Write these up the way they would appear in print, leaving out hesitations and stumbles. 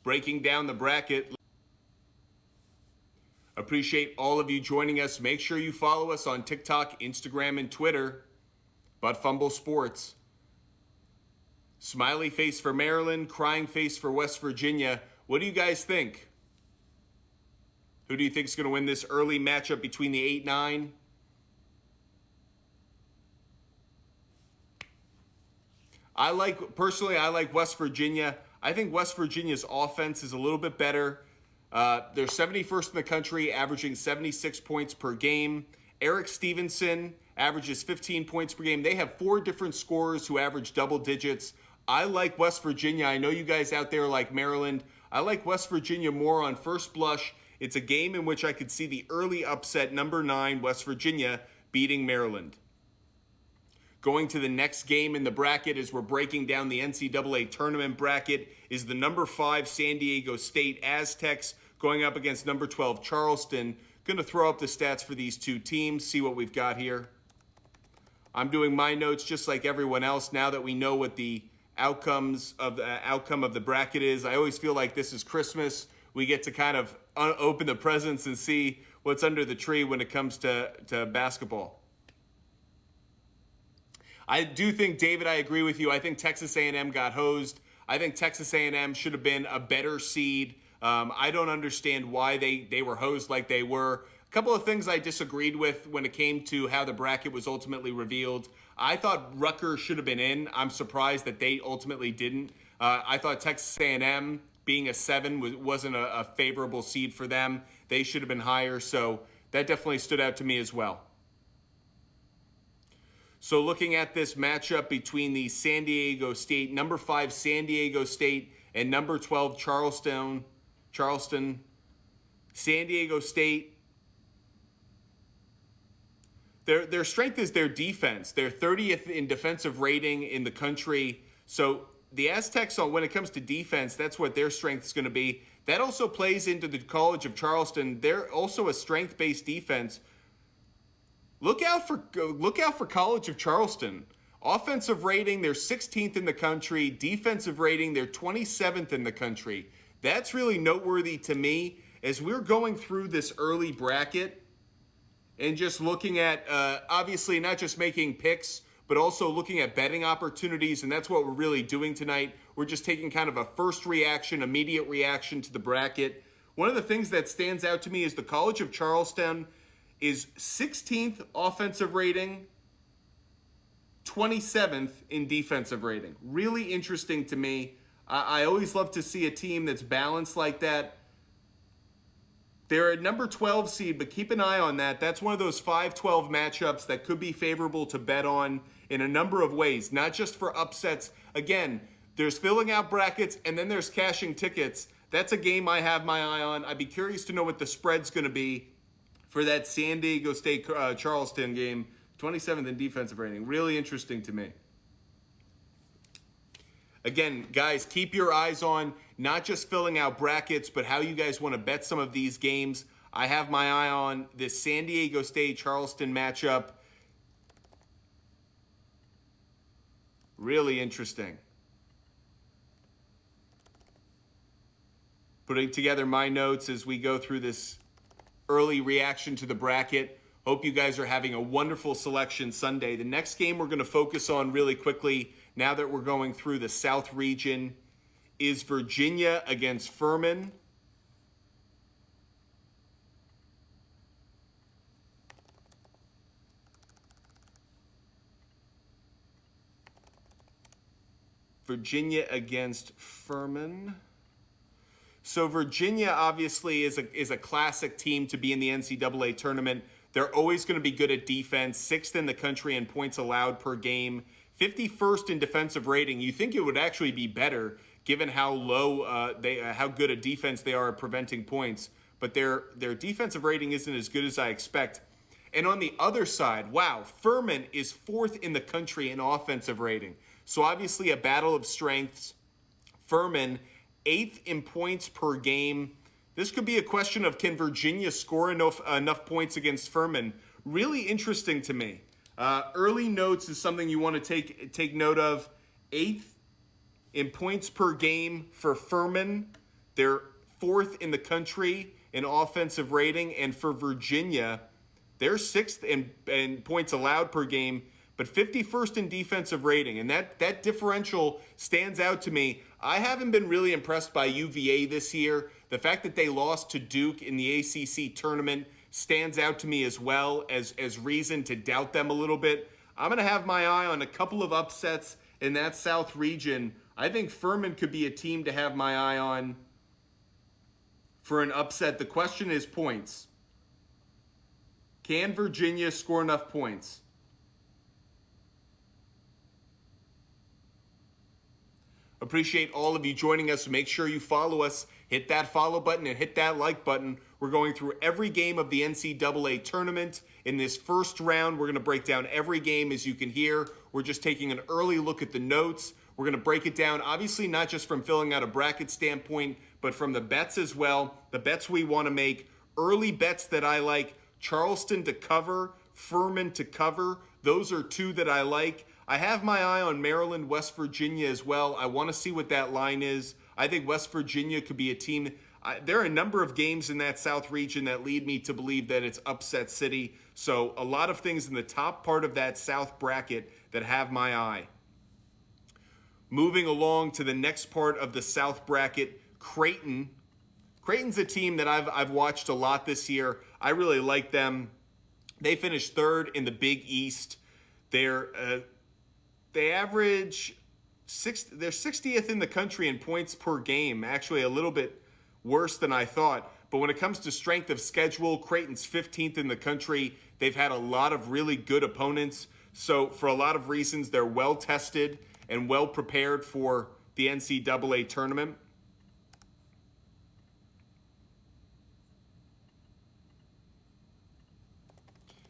breaking down the bracket. Appreciate all of you joining us. Make sure you follow us on TikTok, Instagram, and Twitter. But Fumble Sports. Smiley face for Maryland, crying face for West Virginia. What do you guys think? Who do you think is going to win this early matchup between the 8-9? Personally, I like West Virginia. I think West Virginia's offense is a little bit better. They're 71st in the country, averaging 76 points per game. Eric Stevenson averages 15 points per game. They have 4 different scorers who average double digits. I like West Virginia. I know you guys out there like Maryland. I like West Virginia more on first blush. It's a game in which I could see the early upset, number 9, West Virginia, beating Maryland. Going to the next game in the bracket as we're breaking down the NCAA tournament bracket is the number 5 San Diego State Aztecs going up against number 12 Charleston. Going to throw up the stats for these two teams, see what we've got here. I'm doing my notes just like everyone else now that we know what the outcome of the bracket is. I always feel like this is Christmas. We get to kind of open the presents and see what's under the tree when it comes to basketball. I do think, David, I agree with you. I think Texas A&M got hosed. I think Texas A&M should have been a better seed. I don't understand why they were hosed like they were. A couple of things I disagreed with when it came to how the bracket was ultimately revealed. I thought Rutgers should have been in. I'm surprised that they ultimately didn't. I thought Texas A&M being a 7 wasn't a favorable seed for them. They should have been higher, so that definitely stood out to me as well. So looking at this matchup between the San Diego State, number 5 San Diego State, and number 12 Charleston. San Diego State, their strength is their defense. They're 30th in defensive rating in the country. So the Aztecs, when it comes to defense, that's what their strength is going to be. That also plays into the College of Charleston. They're also a strength-based defense. Look out for College of Charleston. Offensive rating, they're 16th in the country. Defensive rating, they're 27th in the country. That's really noteworthy to me as we're going through this early bracket and just looking at, obviously, not just making picks, but also looking at betting opportunities, and that's what we're really doing tonight. We're just taking kind of a first reaction, immediate reaction to the bracket. One of the things that stands out to me is the College of Charleston is 16th offensive rating, 27th in defensive rating. Really interesting to me. I always love to see a team that's balanced like that. They're a number 12 seed, but keep an eye on that. That's one of those 5-12 matchups that could be favorable to bet on in a number of ways, not just for upsets. Again, there's filling out brackets, and then there's cashing tickets. That's a game I have my eye on. I'd be curious to know what the spread's going to be for that San Diego State Charleston game. 27th in defensive rating. Really interesting to me. Again, guys, keep your eyes on not just filling out brackets, but how you guys want to bet some of these games. I have my eye on this San Diego State Charleston matchup. Really interesting. Putting together my notes as we go through this early reaction to the bracket. Hope you guys are having a wonderful selection Sunday. The next game we're going to focus on really quickly, now that we're going through the South region, is Virginia against Furman. Virginia against Furman. So Virginia obviously is a classic team to be in the NCAA tournament. They're always going to be good at defense, 6th in the country in points allowed per game, 51st in defensive rating. You think it would actually be better given how low how good a defense they are at preventing points, but their defensive rating isn't as good as I expect. And on the other side, wow, Furman is 4th in the country in offensive rating. So obviously a battle of strengths. Furman 8th in points per game. This could be a question of, can Virginia score enough points against Furman? Really interesting to me. Early notes is something you want to take note of. 8th in points per game for Furman. they're fourth in the country in offensive rating. And for Virginia, they're sixth in points allowed per game, but 51st in defensive rating. And that differential stands out to me. I haven't been really impressed by UVA this year. The fact that they lost to Duke in the ACC tournament stands out to me as well as reason to doubt them a little bit. I'm going to have my eye on a couple of upsets in that South region. I think Furman could be a team to have my eye on for an upset. The question is points. Can Virginia score enough points? Appreciate all of you joining us. Make sure you follow us. Hit that follow button and hit that like button. We're going through every game of the NCAA tournament. In this first round, we're going to break down every game. As you can hear, we're just taking an early look at the notes. We're going to break it down, obviously not just from filling out a bracket standpoint, but from the bets as well. The bets we want to make. Early bets that I like. Charleston to cover, Furman to cover. Those are two that I like. I have my eye on Maryland, West Virginia as well. I want to see what that line is. I think West Virginia could be a team. There are a number of games in that South region that lead me to believe that it's upset city. So a lot of things in the top part of that South bracket that have my eye. Moving along to the next part of the South bracket, Creighton. Creighton's a team that I've watched a lot this year. I really like them. They finished third in the Big East. They average they're 60th in the country in points per game. Actually, a little bit worse than I thought. But when it comes to strength of schedule, Creighton's 15th in the country. They've had a lot of really good opponents. So for a lot of reasons, they're well tested and well prepared for the NCAA tournament.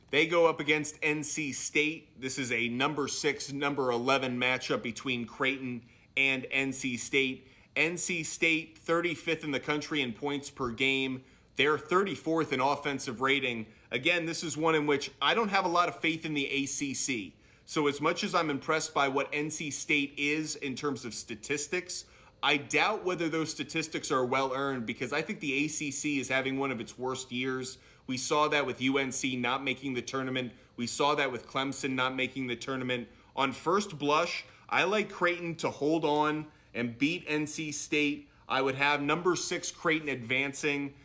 They go up against NC State. This is a number 6, number 11 matchup between Creighton and NC State. NC State, 35th in the country in points per game. They're 34th in offensive rating. Again, this is one in which I don't have a lot of faith in the ACC. So as much as I'm impressed by what NC State is in terms of statistics, I doubt whether those statistics are well earned because I think the ACC is having one of its worst years. We saw that with UNC not making the tournament. We saw that with Clemson not making the tournament. On first blush, I like Creighton to hold on and beat NC State. I would have number 6 Creighton advancing.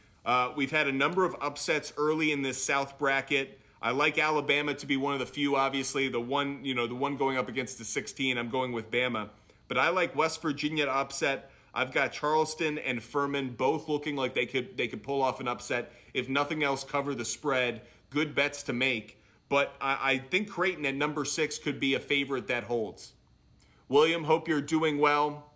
We've had a number of upsets early in this South bracket. I like Alabama to be one of the few, obviously. The one going up against the 16, I'm going with Bama. But I like West Virginia to upset. I've got Charleston and Furman both looking like they could pull off an upset. If nothing else, cover the spread. Good bets to make. But I think Creighton at number 6 could be a favorite that holds. William, hope you're doing well.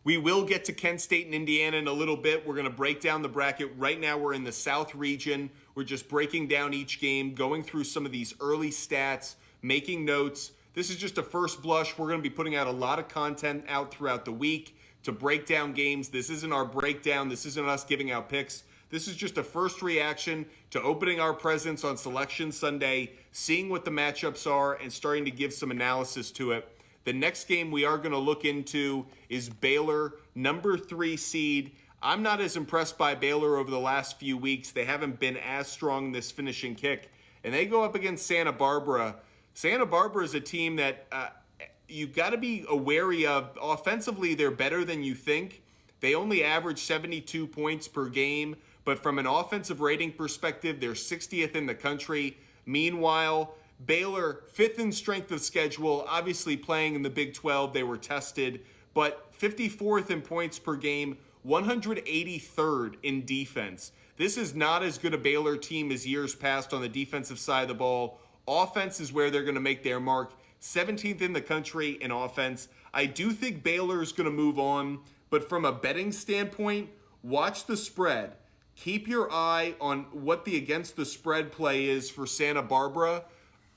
We will get to Kent State and Indiana in a little bit. We're going to break down the bracket. Right now we're in the South region. We're just breaking down each game, going through some of these early stats, making notes. This is just a first blush. We're going to be putting out a lot of content out throughout the week to break down games. This isn't our breakdown. This isn't us giving out picks. This is just a first reaction to opening our presents on Selection Sunday, seeing what the matchups are, and starting to give some analysis to it. The next game we are going to look into is Baylor, number 3 seed. I'm not as impressed by Baylor over the last few weeks. They haven't been as strong this finishing kick. And they go up against Santa Barbara. Santa Barbara is a team that you've got to be wary of. Offensively, they're better than you think. They only average 72 points per game. But from an offensive rating perspective, they're 60th in the country. Meanwhile, Baylor, 5th in strength of schedule, obviously playing in the Big 12. They were tested, but 54th in points per game, 183rd in defense. This is not as good a Baylor team as years past on the defensive side of the ball. Offense is where they're going to make their mark. 17th in the country in offense. I do think Baylor is going to move on, but from a betting standpoint, watch the spread. Keep your eye on what the against the spread play is for Santa Barbara.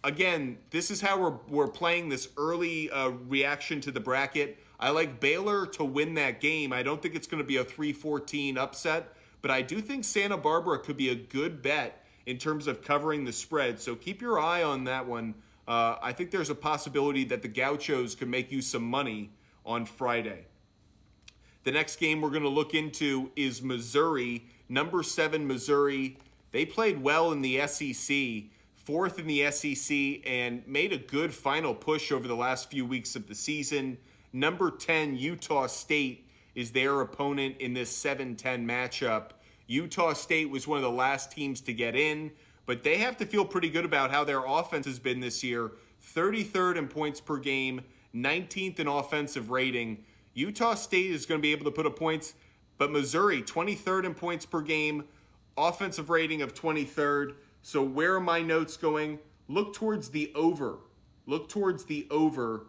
Again, this is how we're playing this early reaction to the bracket. I like Baylor to win that game. I don't think it's going to be a 3-14 upset, but I do think Santa Barbara could be a good bet in terms of covering the spread. So keep your eye on that one. I think there's a possibility that the Gauchos could make you some money on Friday. The next game we're going to look into is Missouri, number 7 Missouri. They played well in the SEC, fourth in the SEC, and made a good final push over the last few weeks of the season. Number 10 Utah State is their opponent in this 7-10 matchup. Utah State was one of the last teams to get in, but they have to feel pretty good about how their offense has been this year. 33rd in points per game, 19th in offensive rating. Utah State is going to be able to put up points, but Missouri, 23rd in points per game, offensive rating of 23rd. So where are my notes going? Look towards the over. Look towards the over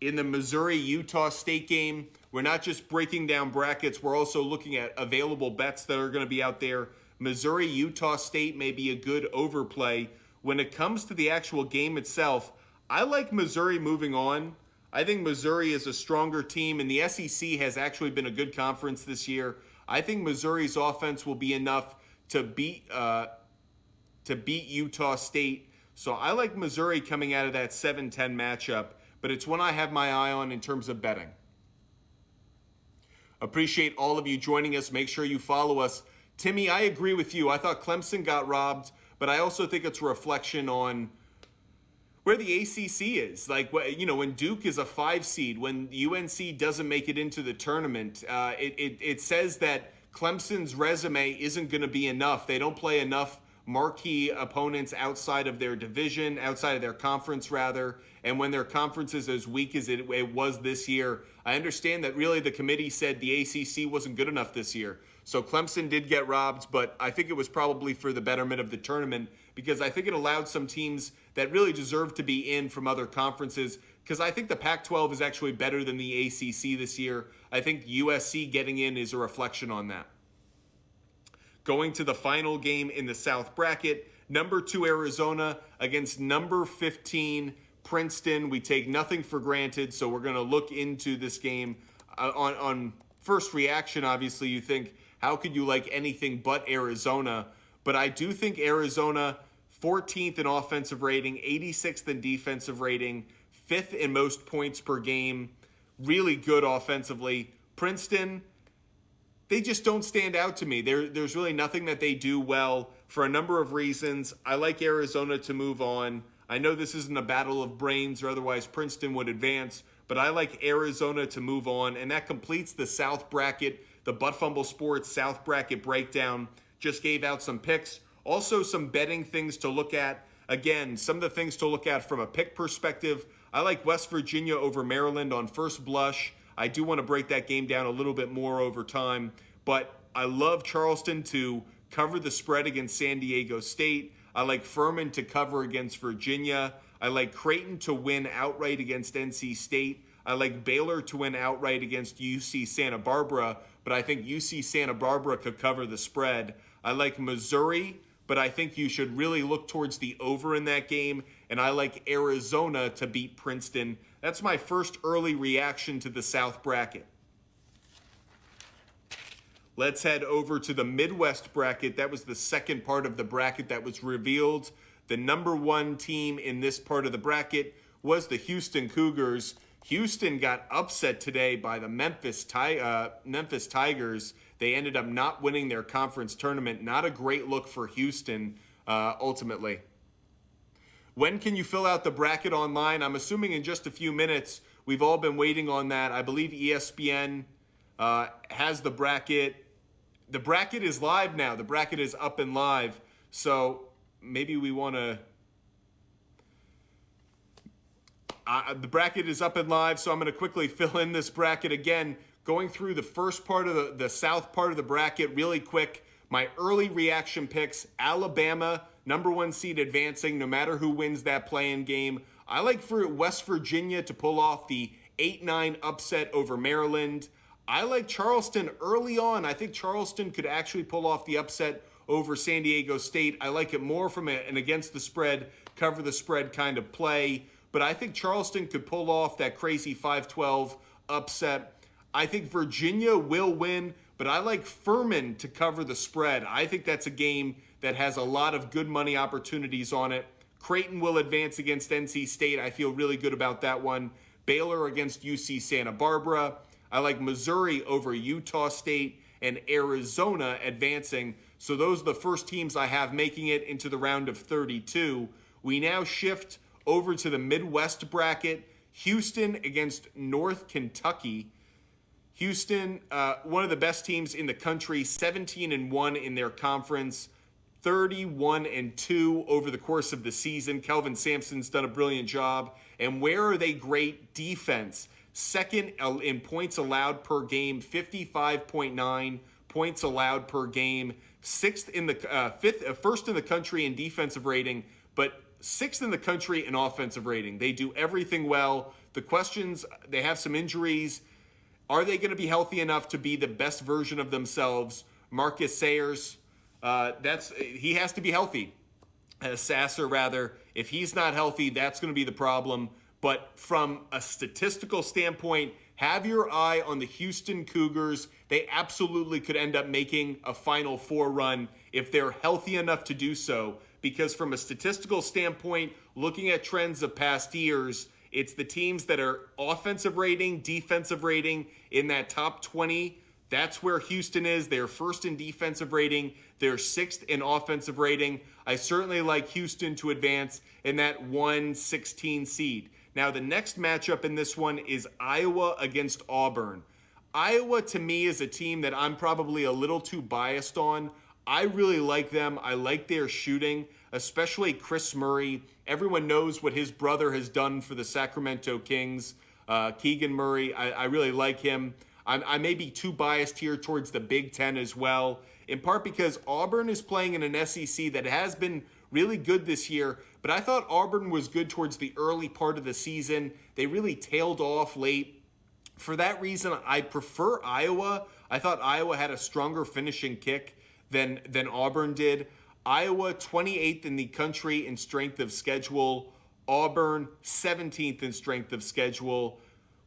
in the Missouri-Utah State game. We're not just breaking down brackets. We're also looking at available bets that are going to be out there. Missouri-Utah State may be a good overplay. When it comes to the actual game itself, I like Missouri moving on. I think Missouri is a stronger team, and the SEC has actually been a good conference this year. I think Missouri's offense will be enough to beat Utah State. So I like Missouri coming out of that 7-10 matchup, but it's one I have my eye on in terms of betting. Appreciate all of you joining us. Make sure you follow us. Timmy, I agree with you. I thought Clemson got robbed, but I also think it's a reflection on where the ACC is. Like, you know, when Duke is a 5 seed, when UNC doesn't make it into the tournament, it says that Clemson's resume isn't going to be enough. They don't play enough marquee opponents outside of their division, outside of their conference rather. And when their conference is as weak as it was this year, I understand that really the committee said the ACC wasn't good enough this year. So Clemson did get robbed, but I think it was probably for the betterment of the tournament, because I think it allowed some teams that really deserve to be in from other conferences, because I think the Pac-12 is actually better than the ACC this year. I think USC getting in is a reflection on that. Going to the final game in the South bracket, number 2 Arizona against number 15 Princeton. We take nothing for granted, so we're going to look into this game. On first reaction, obviously, you think, how could you like anything but Arizona? But I do think Arizona, 14th in offensive rating, 86th in defensive rating, 5th in most points per game, really good offensively. Princeton, they just don't stand out to me. There's really nothing that they do well for a number of reasons. I like Arizona to move on. I know this isn't a battle of brains, or otherwise Princeton would advance, but I like Arizona to move on, and that completes the South bracket. The Butt Fumble Sports South bracket breakdown just gave out some picks. Also some betting things to look at. Again, some of the things to look at from a pick perspective. I like West Virginia over Maryland on first blush. I do want to break that game down a little bit more over time, but I love Charleston to cover the spread against San Diego State. I like Furman to cover against Virginia. I like Creighton to win outright against NC State. I like Baylor to win outright against UC Santa Barbara, but I think UC Santa Barbara could cover the spread. I like Missouri, but I think you should really look towards the over in that game. And I like Arizona to beat Princeton. That's my first early reaction to the South bracket. Let's head over to the Midwest bracket. That was the second part of the bracket that was revealed. The number 1 team in this part of the bracket was the Houston Cougars. Houston got upset today by the Memphis Tigers. They ended up not winning their conference tournament. Not a great look for Houston, ultimately. When can you fill out the bracket online? I'm assuming in just a few minutes. We've all been waiting on that. I believe ESPN has the bracket. The bracket is live now. The bracket is up and live. So maybe we want to... the bracket is up and live, so I'm going to quickly fill in this bracket again. Going through the first part of the south part of the bracket really quick. My early reaction picks: Alabama, number 1 seed advancing no matter who wins that play-in game. I like for West Virginia to pull off the 8-9 upset over Maryland. I like Charleston early on. I think Charleston could actually pull off the upset over San Diego State. I like it more from an against the spread, cover the spread kind of play. But I think Charleston could pull off that crazy 5-12 upset. I think Virginia will win, but I like Furman to cover the spread. I think that's a game that has a lot of good money opportunities on it. Creighton will advance against NC State. I feel really good about that one. Baylor against UC Santa Barbara. I like Missouri over Utah State and Arizona advancing. So those are the first teams I have making it into the round of 32. We now shift over to the Midwest bracket. Houston against North Kentucky. Houston, one of the best teams in the country, 17-1 in their conference, 31-2 over the course of the season. Kelvin Sampson's done a brilliant job. And where are they great? Defense. Second in points allowed per game, 55.9 points allowed per game. First in the country in defensive rating, but sixth in the country in offensive rating. They do everything well. The questions, they have some injuries. Are they going to be healthy enough to be the best version of themselves? Marcus Sayers, he has to be healthy. Sasser, rather. If he's not healthy, that's going to be the problem. But from a statistical standpoint, have your eye on the Houston Cougars. They absolutely could end up making a Final Four run if they're healthy enough to do so. Because from a statistical standpoint, looking at trends of past years, it's the teams that are offensive rating, defensive rating in that top 20. That's where Houston is. They're first in defensive rating. They're sixth in offensive rating. I certainly like Houston to advance in that 1-16 seed. Now, the next matchup in this one is Iowa against Auburn. Iowa, to me, is a team that I'm probably a little too biased on. I really like them. I like their shooting, especially Chris Murray. Everyone knows what his brother has done for the Sacramento Kings. Keegan Murray, I really like him. I may be too biased here towards the Big Ten as well, in part because Auburn is playing in an SEC that has been really good this year, but I thought Auburn was good towards the early part of the season. They really tailed off late. For that reason, I prefer Iowa. I thought Iowa had a stronger finishing kick than Auburn did. Iowa, 28th in the country in strength of schedule. Auburn, 17th in strength of schedule.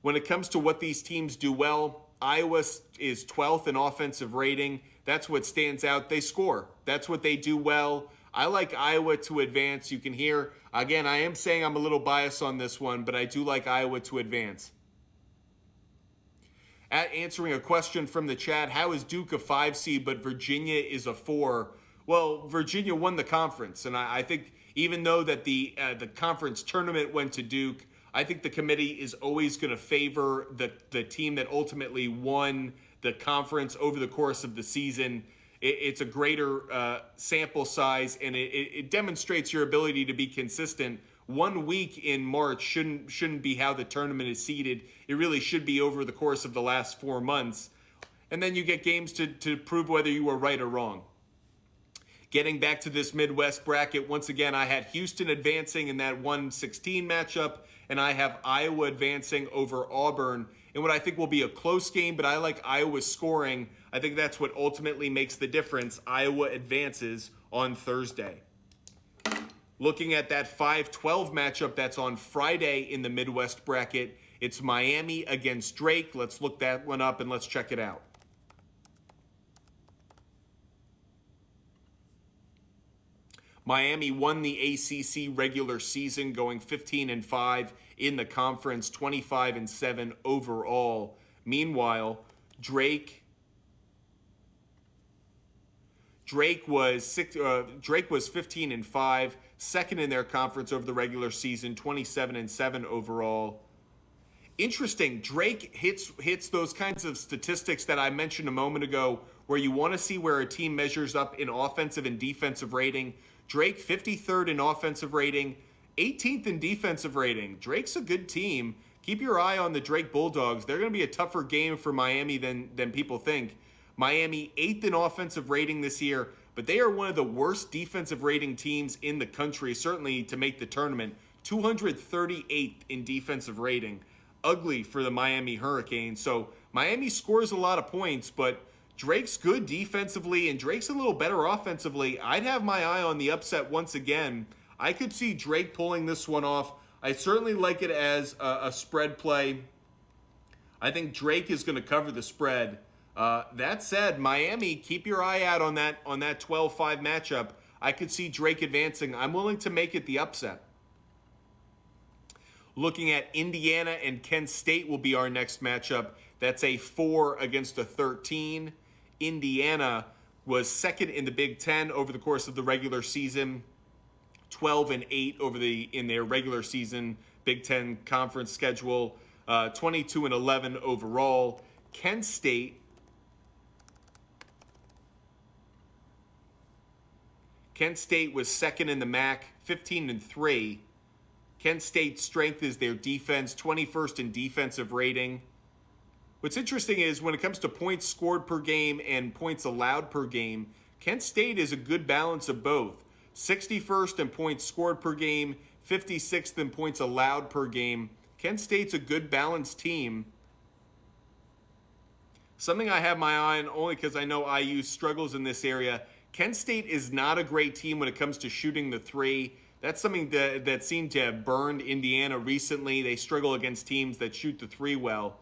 When it comes to what these teams do well, Iowa is 12th in offensive rating. That's what stands out. They score. That's what they do well. I like Iowa to advance. You can hear, again, I am saying I'm a little biased on this one, but I do like Iowa to advance. Answering a question from the chat, how is Duke a 5 seed, but Virginia is a 4? Well, Virginia won the conference, and I think even though that the conference tournament went to Duke, I think the committee is always going to favor the team that ultimately won the conference over the course of the season. It's a greater sample size, and it demonstrates your ability to be consistent. 1 week in March shouldn't be how the tournament is seeded. It really should be over the course of the last 4 months. And then you get games to prove whether you were right or wrong. Getting back to this Midwest bracket, once again, I had Houston advancing in that 1-16 matchup, and I have Iowa advancing over Auburn in what I think will be a close game, but I like Iowa's scoring. I think that's what ultimately makes the difference. Iowa advances on Thursday. Looking at that 5-12 matchup that's on Friday in the Midwest bracket, it's Miami against Drake. Let's look that one up and let's check it out. Miami won the ACC regular season, going 15-5 in the conference, 25-7 overall. Meanwhile, Drake was 15-5, second in their conference over the regular season, 27-7 overall. Interesting. Drake hits those kinds of statistics that I mentioned a moment ago, where you want to see where a team measures up in offensive and defensive rating. Drake, 53rd in offensive rating, 18th in defensive rating. Drake's a good team. Keep your eye on the Drake Bulldogs. They're going to be a tougher game for Miami than people think. Miami, 8th in offensive rating this year, but they are one of the worst defensive rating teams in the country, certainly to make the tournament. 238th in defensive rating. Ugly for the Miami Hurricanes. So Miami scores a lot of points, but Drake's good defensively, and Drake's a little better offensively. I'd have my eye on the upset once again. I could see Drake pulling this one off. I certainly like it as a spread play. I think Drake is going to cover the spread. That said, Miami, keep your eye out on that 12-5 matchup. I could see Drake advancing. I'm willing to make it the upset. Looking at Indiana and Kent State will be our next matchup. That's a 4 against a 13. Indiana was second in the Big Ten over the course of the regular season, 12-8 in their regular season Big Ten conference schedule, 22-11 overall. Kent State was second in the MAC, 15-3. Kent State's strength is their defense, 21st in defensive rating. What's interesting is when it comes to points scored per game and points allowed per game, Kent State is a good balance of both. 61st in points scored per game, 56th in points allowed per game. Kent State's a good balanced team. Something I have my eye on only because I know IU struggles in this area. Kent State is not a great team when it comes to shooting the three. That's something that seemed to have burned Indiana recently. They struggle against teams that shoot the three well.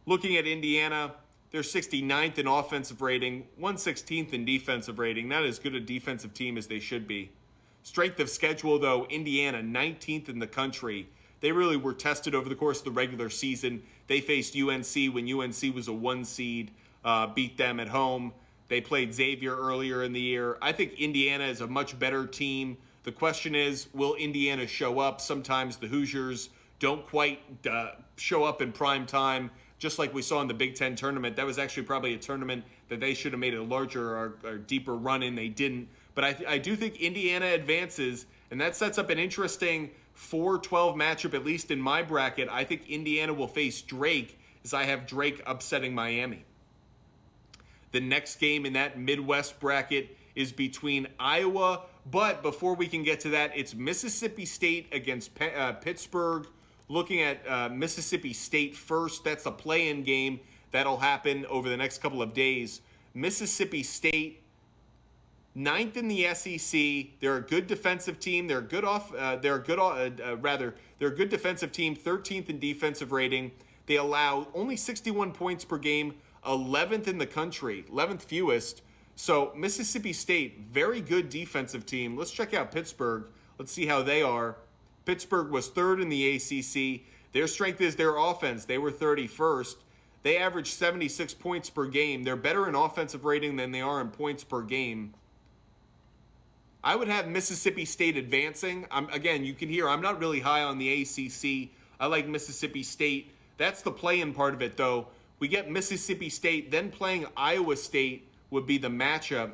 Looking at Indiana, they're 69th in offensive rating, 116th in defensive rating. Not as good a defensive team as they should be. Strength of schedule, though, Indiana 19th in the country. They really were tested over the course of the regular season. They faced UNC when UNC was a 1 seed, beat them at home. They played Xavier earlier in the year. I think Indiana is a much better team. The question is, will Indiana show up? Sometimes the Hoosiers don't quite show up in prime time, just like we saw in the Big Ten tournament. That was actually probably a tournament that they should have made a larger or deeper run in. They didn't. But I do think Indiana advances, and that sets up an interesting 4-12 matchup, at least in my bracket. I think Indiana will face Drake, as I have Drake upsetting Miami. The next game in that Midwest bracket is between Iowa, but before we can get to that, it's Mississippi State against Pittsburgh. Looking at Mississippi State first, that's a play-in game that'll happen over the next couple of days. Mississippi State, 9th in the SEC. They're a good defensive team. They're a good defensive team. 13th in defensive rating. They allow only 61 points per game. 11th in the country, 11th fewest. So Mississippi State, very good defensive team. Let's check out Pittsburgh. Let's see how they are. Pittsburgh was 3rd in the ACC. Their strength is their offense. They were 31st. They averaged 76 points per game. They're better in offensive rating than they are in points per game. I would have Mississippi State advancing. Again, you can hear I'm not really high on the ACC. I like Mississippi State. That's the play-in part of it, though. We get Mississippi State, then playing Iowa State would be the matchup.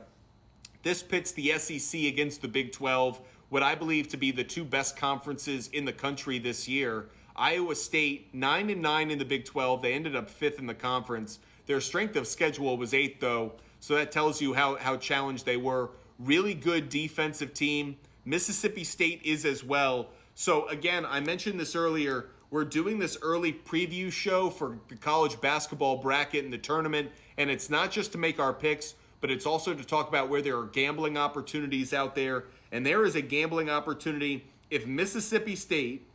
This pits the SEC against the Big 12, what I believe to be the two best conferences in the country this year. Iowa State, 9-9 in the Big 12. They ended up 5th in the conference. Their strength of schedule was 8th, though, so that tells you how challenged they were. Really good defensive team. Mississippi State is as well. So, again, I mentioned this earlier. We're doing this early preview show for the college basketball bracket and the tournament, and it's not just to make our picks, but it's also to talk about where there are gambling opportunities out there. And there is a gambling opportunity if Mississippi State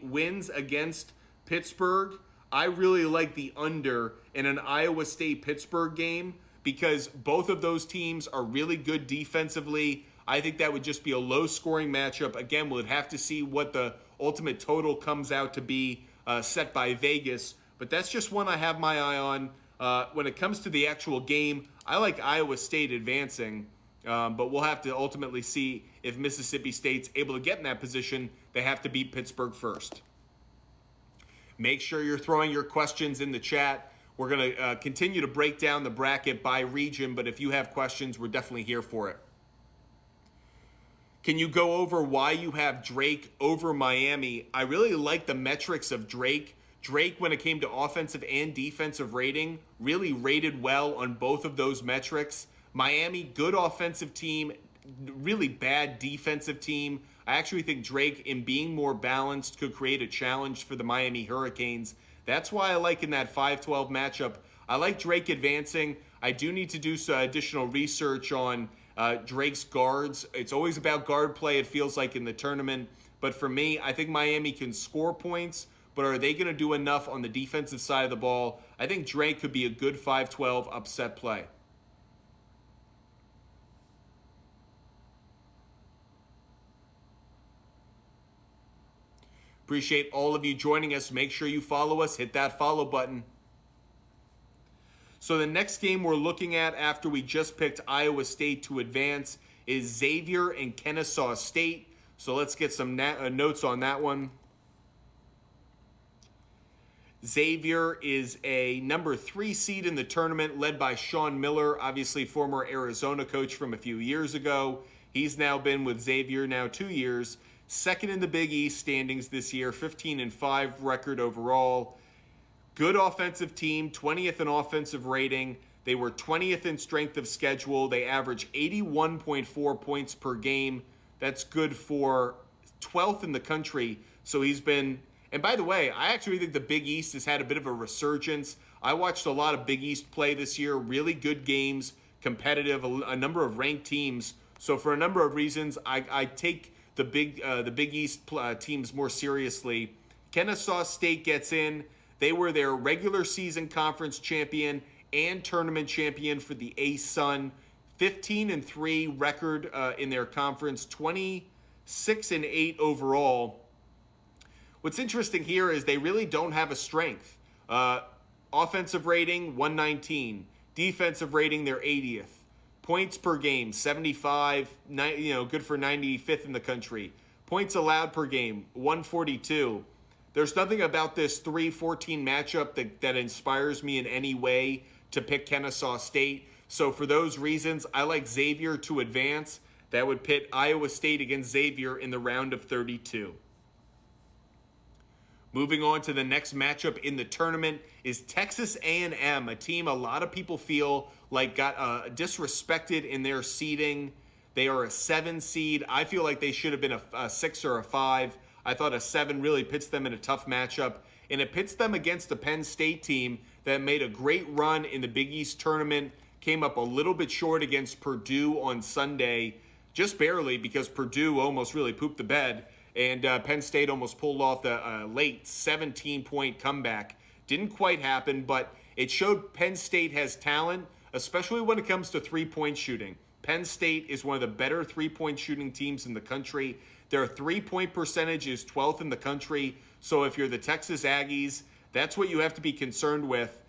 wins against Pittsburgh. I really like the under in an Iowa State-Pittsburgh game because both of those teams are really good defensively. I think that would just be a low-scoring matchup. Again, we'll have to see what the ultimate total comes out to be set by Vegas. But that's just one I have my eye on. When it comes to the actual game, I like Iowa State advancing. But we'll have to ultimately see if Mississippi State's able to get in that position. They have to beat Pittsburgh first. Make sure you're throwing your questions in the chat. We're going to continue to break down the bracket by region, but if you have questions, we're definitely here for it. Can you go over why you have Drake over Miami? I really like the metrics of Drake. Drake, when it came to offensive and defensive rating, really rated well on both of those metrics. Miami, good offensive team, really bad defensive team. I actually think Drake, in being more balanced, could create a challenge for the Miami Hurricanes. That's why I like in that 5-12 matchup. I like Drake advancing. I do need to do some additional research on Drake's guards. It's always about guard play, it feels like, in the tournament. But for me, I think Miami can score points, but are they going to do enough on the defensive side of the ball? I think Drake could be a good 5-12 upset play. Appreciate all of you joining us. Make sure you follow us. Hit that follow button. So the next game we're looking at after we just picked Iowa State to advance is Xavier and Kennesaw State. So let's get some notes on that one. Xavier is a number 3 seed in the tournament, led by Sean Miller, obviously former Arizona coach from a few years ago. He's now been with Xavier 2 years. Second in the Big East standings this year, 15-5 record overall. Good offensive team, 20th in offensive rating. They were 20th in strength of schedule. They average 81.4 points per game. That's good for 12th in the country. So he's been, and by the way, I actually think the Big East has had a bit of a resurgence. I watched a lot of Big East play this year, really good games, competitive, a number of ranked teams. So for a number of reasons, I take the Big East teams more seriously. Kennesaw State gets in. They were their regular season conference champion and tournament champion for the ASUN. 15-3 record in their conference, 26-8 overall. What's interesting here is they really don't have a strength. Offensive rating, 119. Defensive rating, they're 80th. Points per game, 75, good for 95th in the country. Points allowed per game, 142. There's nothing about this 3-14 matchup that inspires me in any way to pick Kennesaw State. So for those reasons, I like Xavier to advance. That would pit Iowa State against Xavier in the round of 32. Moving on to the next matchup in the tournament is Texas A&M, a team a lot of people feel like got disrespected in their seeding. They are a 7 seed. I feel like they should have been a 6 or a 5. I thought a 7 really pits them in a tough matchup, and it pits them against the Penn State team that made a great run in the Big East tournament, came up a little bit short against Purdue on Sunday, just barely because Purdue almost really pooped the bed, and Penn State almost pulled off the late 17-point comeback. Didn't quite happen, but it showed Penn State has talent, especially when it comes to three-point shooting. Penn State is one of the better three-point shooting teams in the country. Their three-point percentage is 12th in the country. So if you're the Texas Aggies, that's what you have to be concerned with.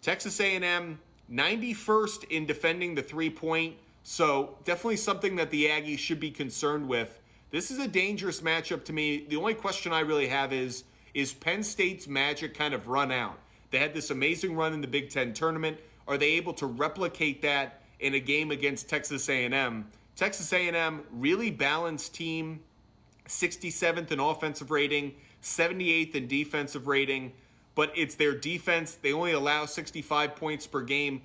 Texas A&M, 91st in defending the three-point. So definitely something that the Aggies should be concerned with. This is a dangerous matchup to me. The only question I really have is Penn State's magic kind of run out? They had this amazing run in the Big Ten tournament. Are they able to replicate that in a game against Texas A&M? Texas A&M, really balanced team, 67th in offensive rating, 78th in defensive rating, but it's their defense. They only allow 65 points per game.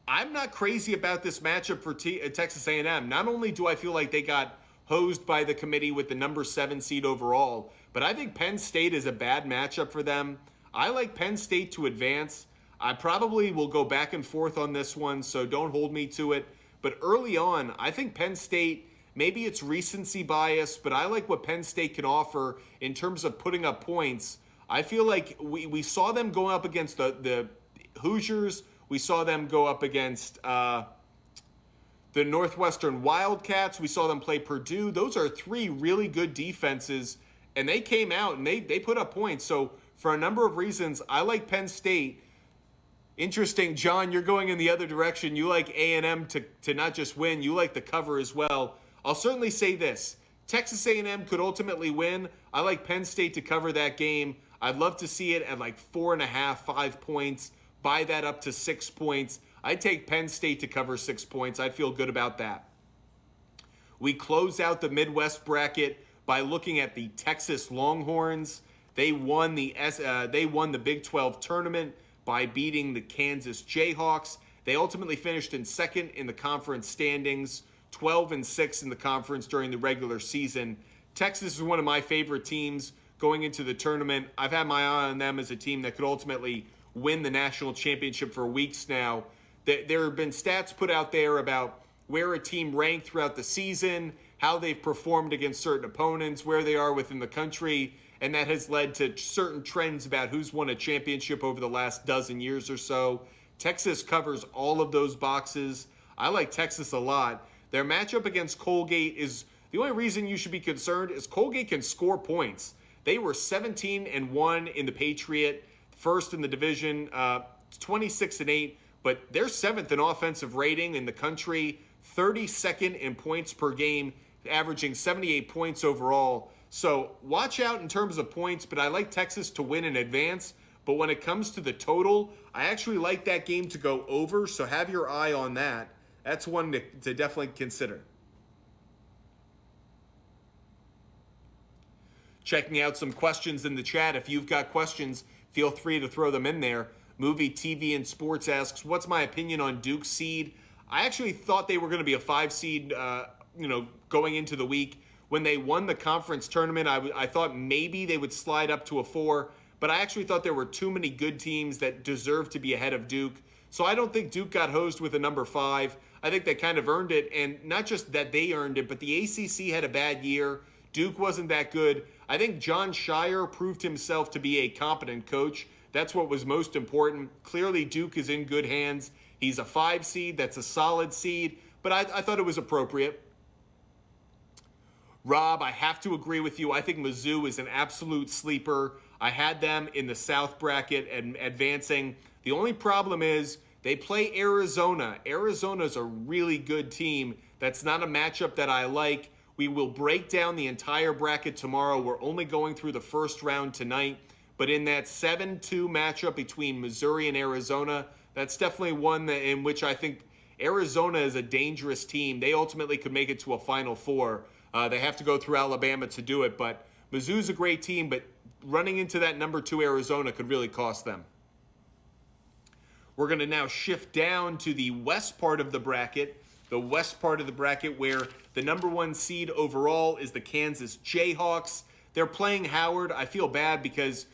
I'm not crazy about this matchup for Texas A&M. Not only do I feel like they got hosed by the committee with the number 7 seed overall, but I think Penn State is a bad matchup for them. I like Penn State to advance. I probably will go back and forth on this one, so don't hold me to it. But early on, I think Penn State, maybe it's recency bias, but I like what Penn State can offer in terms of putting up points. I feel like we saw them go up against the Hoosiers. We saw them go up against the Northwestern Wildcats. We saw them play Purdue. Those are 3 really good defenses, and they came out and they put up points. So for a number of reasons, I like Penn State. Interesting, John, you're going in the other direction. You like A&M to not just win, you like the cover as well. I'll certainly say this. Texas A&M could ultimately win. I like Penn State to cover that game. I'd love to see it at like 4.5, 5 points. Buy that up to 6 points. I'd take Penn State to cover 6 points. I'd feel good about that. We close out the Midwest bracket by looking at the Texas Longhorns. They won the Big 12 tournament by beating the Kansas Jayhawks. They ultimately finished in second in the conference standings, 12-6 in the conference during the regular season. Texas is one of my favorite teams going into the tournament. I've had my eye on them as a team that could ultimately win the national championship for weeks now. There have been stats put out there about where a team ranked throughout the season, how they've performed against certain opponents, where they are within the country, and that has led to certain trends about who's won a championship over the last dozen years or so. Texas covers all of those boxes. I like Texas a lot. Their matchup against Colgate is the only reason you should be concerned is Colgate can score points. They were 17-1 in the Patriot, first in the division, 26-8, but they're seventh in offensive rating in the country, 32nd in points per game, averaging 78 points overall. So watch out in terms of points, but I like Texas to win in advance. But when it comes to the total, I actually like that game to go over, so have your eye on that. That's one to definitely consider. Checking out some questions in the chat. If you've got questions, feel free to throw them in there. Movie, TV, and Sports asks, what's my opinion on Duke's seed? I actually thought they were going to be a 5 seed, going into the week. When they won the conference tournament, I thought maybe they would slide up to a 4, but I actually thought there were too many good teams that deserved to be ahead of Duke. So I don't think Duke got hosed with a number 5. I think they kind of earned it, and not just that they earned it, but the ACC had a bad year. Duke wasn't that good. I think John Shire proved himself to be a competent coach. That's what was most important. Clearly, Duke is in good hands. He's a 5 seed. That's a solid seed, but I thought it was appropriate. Rob, I have to agree with you. I think Mizzou is an absolute sleeper. I had them in the South bracket and advancing. The only problem is they play Arizona. Arizona's a really good team. That's not a matchup that I like. We will break down the entire bracket tomorrow. We're only going through the first round tonight. But in that 7-2 matchup between Missouri and Arizona, that's definitely one in which I think Arizona is a dangerous team. They ultimately could make it to a Final Four. They have to go through Alabama to do it. But Mizzou's a great team, but running into that number 2 Arizona could really cost them. We're going to now shift down to the west part of the bracket. The west part of the bracket where the number 1 seed overall is the Kansas Jayhawks. They're playing Howard. I feel bad because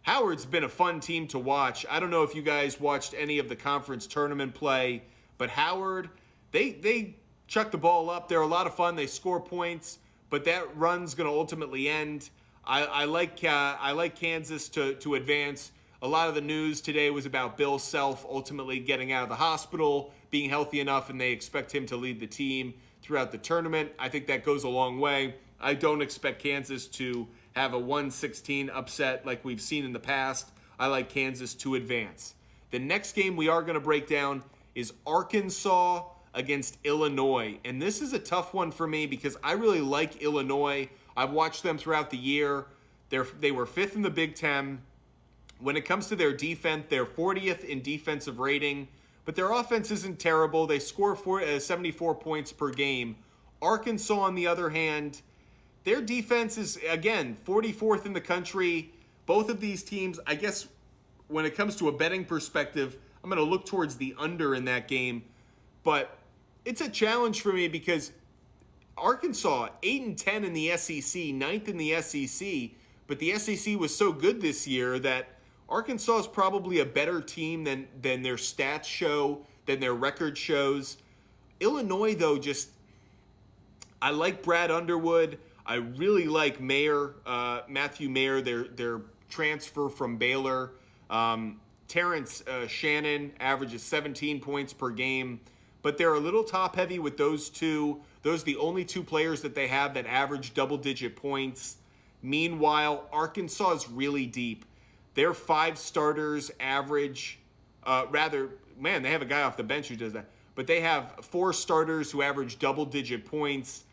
Howard's been a fun team to watch. I don't know if you guys watched any of the conference tournament play, but Howard, they chuck the ball up. They're a lot of fun. They score points, but that run's going to ultimately end. I like Kansas to advance. A lot of the news today was about Bill Self ultimately getting out of the hospital, being healthy enough, and they expect him to lead the team throughout the tournament. I think that goes a long way. I don't expect Kansas to have a 1-16 upset like we've seen in the past. I like Kansas to advance. The next game we are going to break down is Arkansas against Illinois. And this is a tough one for me because I really like Illinois. I've watched them throughout the year. They were 5th in the Big Ten. When it comes to their defense, they're 40th in defensive rating, but their offense isn't terrible. They score 74 points per game. Arkansas, on the other hand, their defense is, again, 44th in the country. Both of these teams, I guess, when it comes to a betting perspective, I'm going to look towards the under in that game. But it's a challenge for me because Arkansas, 8-10 in the SEC, 9th in the SEC, but the SEC was so good this year that Arkansas is probably a better team than their stats show, than their record shows. Illinois, though, I like Brad Underwood. I really like Matthew Mayer, their transfer from Baylor. Terrence Shannon averages 17 points per game, but they're a little top-heavy with those two. Those are the only 2 players that they have that average double-digit points. Meanwhile, Arkansas is really deep. Their 5 starters average, they have a guy off the bench who does that. But they have 4 starters who average double-digit points.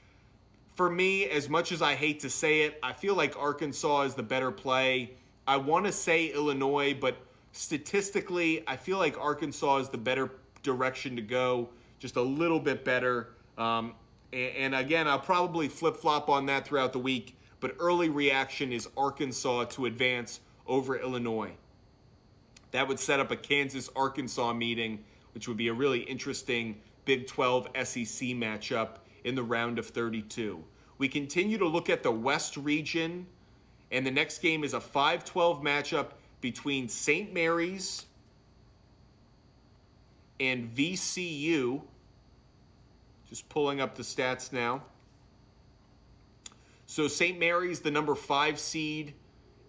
For me, as much as I hate to say it, I feel like Arkansas is the better play. I want to say Illinois, but statistically, I feel like Arkansas is the better direction to go, just a little bit better. And again, I'll probably flip-flop on that throughout the week, but early reaction is Arkansas to advance over Illinois. That would set up a Kansas-Arkansas meeting, which would be a really interesting Big 12 SEC matchup in the round of 32. We continue to look at the West region, and the next game is a 5-12 matchup between St. Mary's and VCU. Just pulling up the stats now. So St. Mary's, the number 5 seed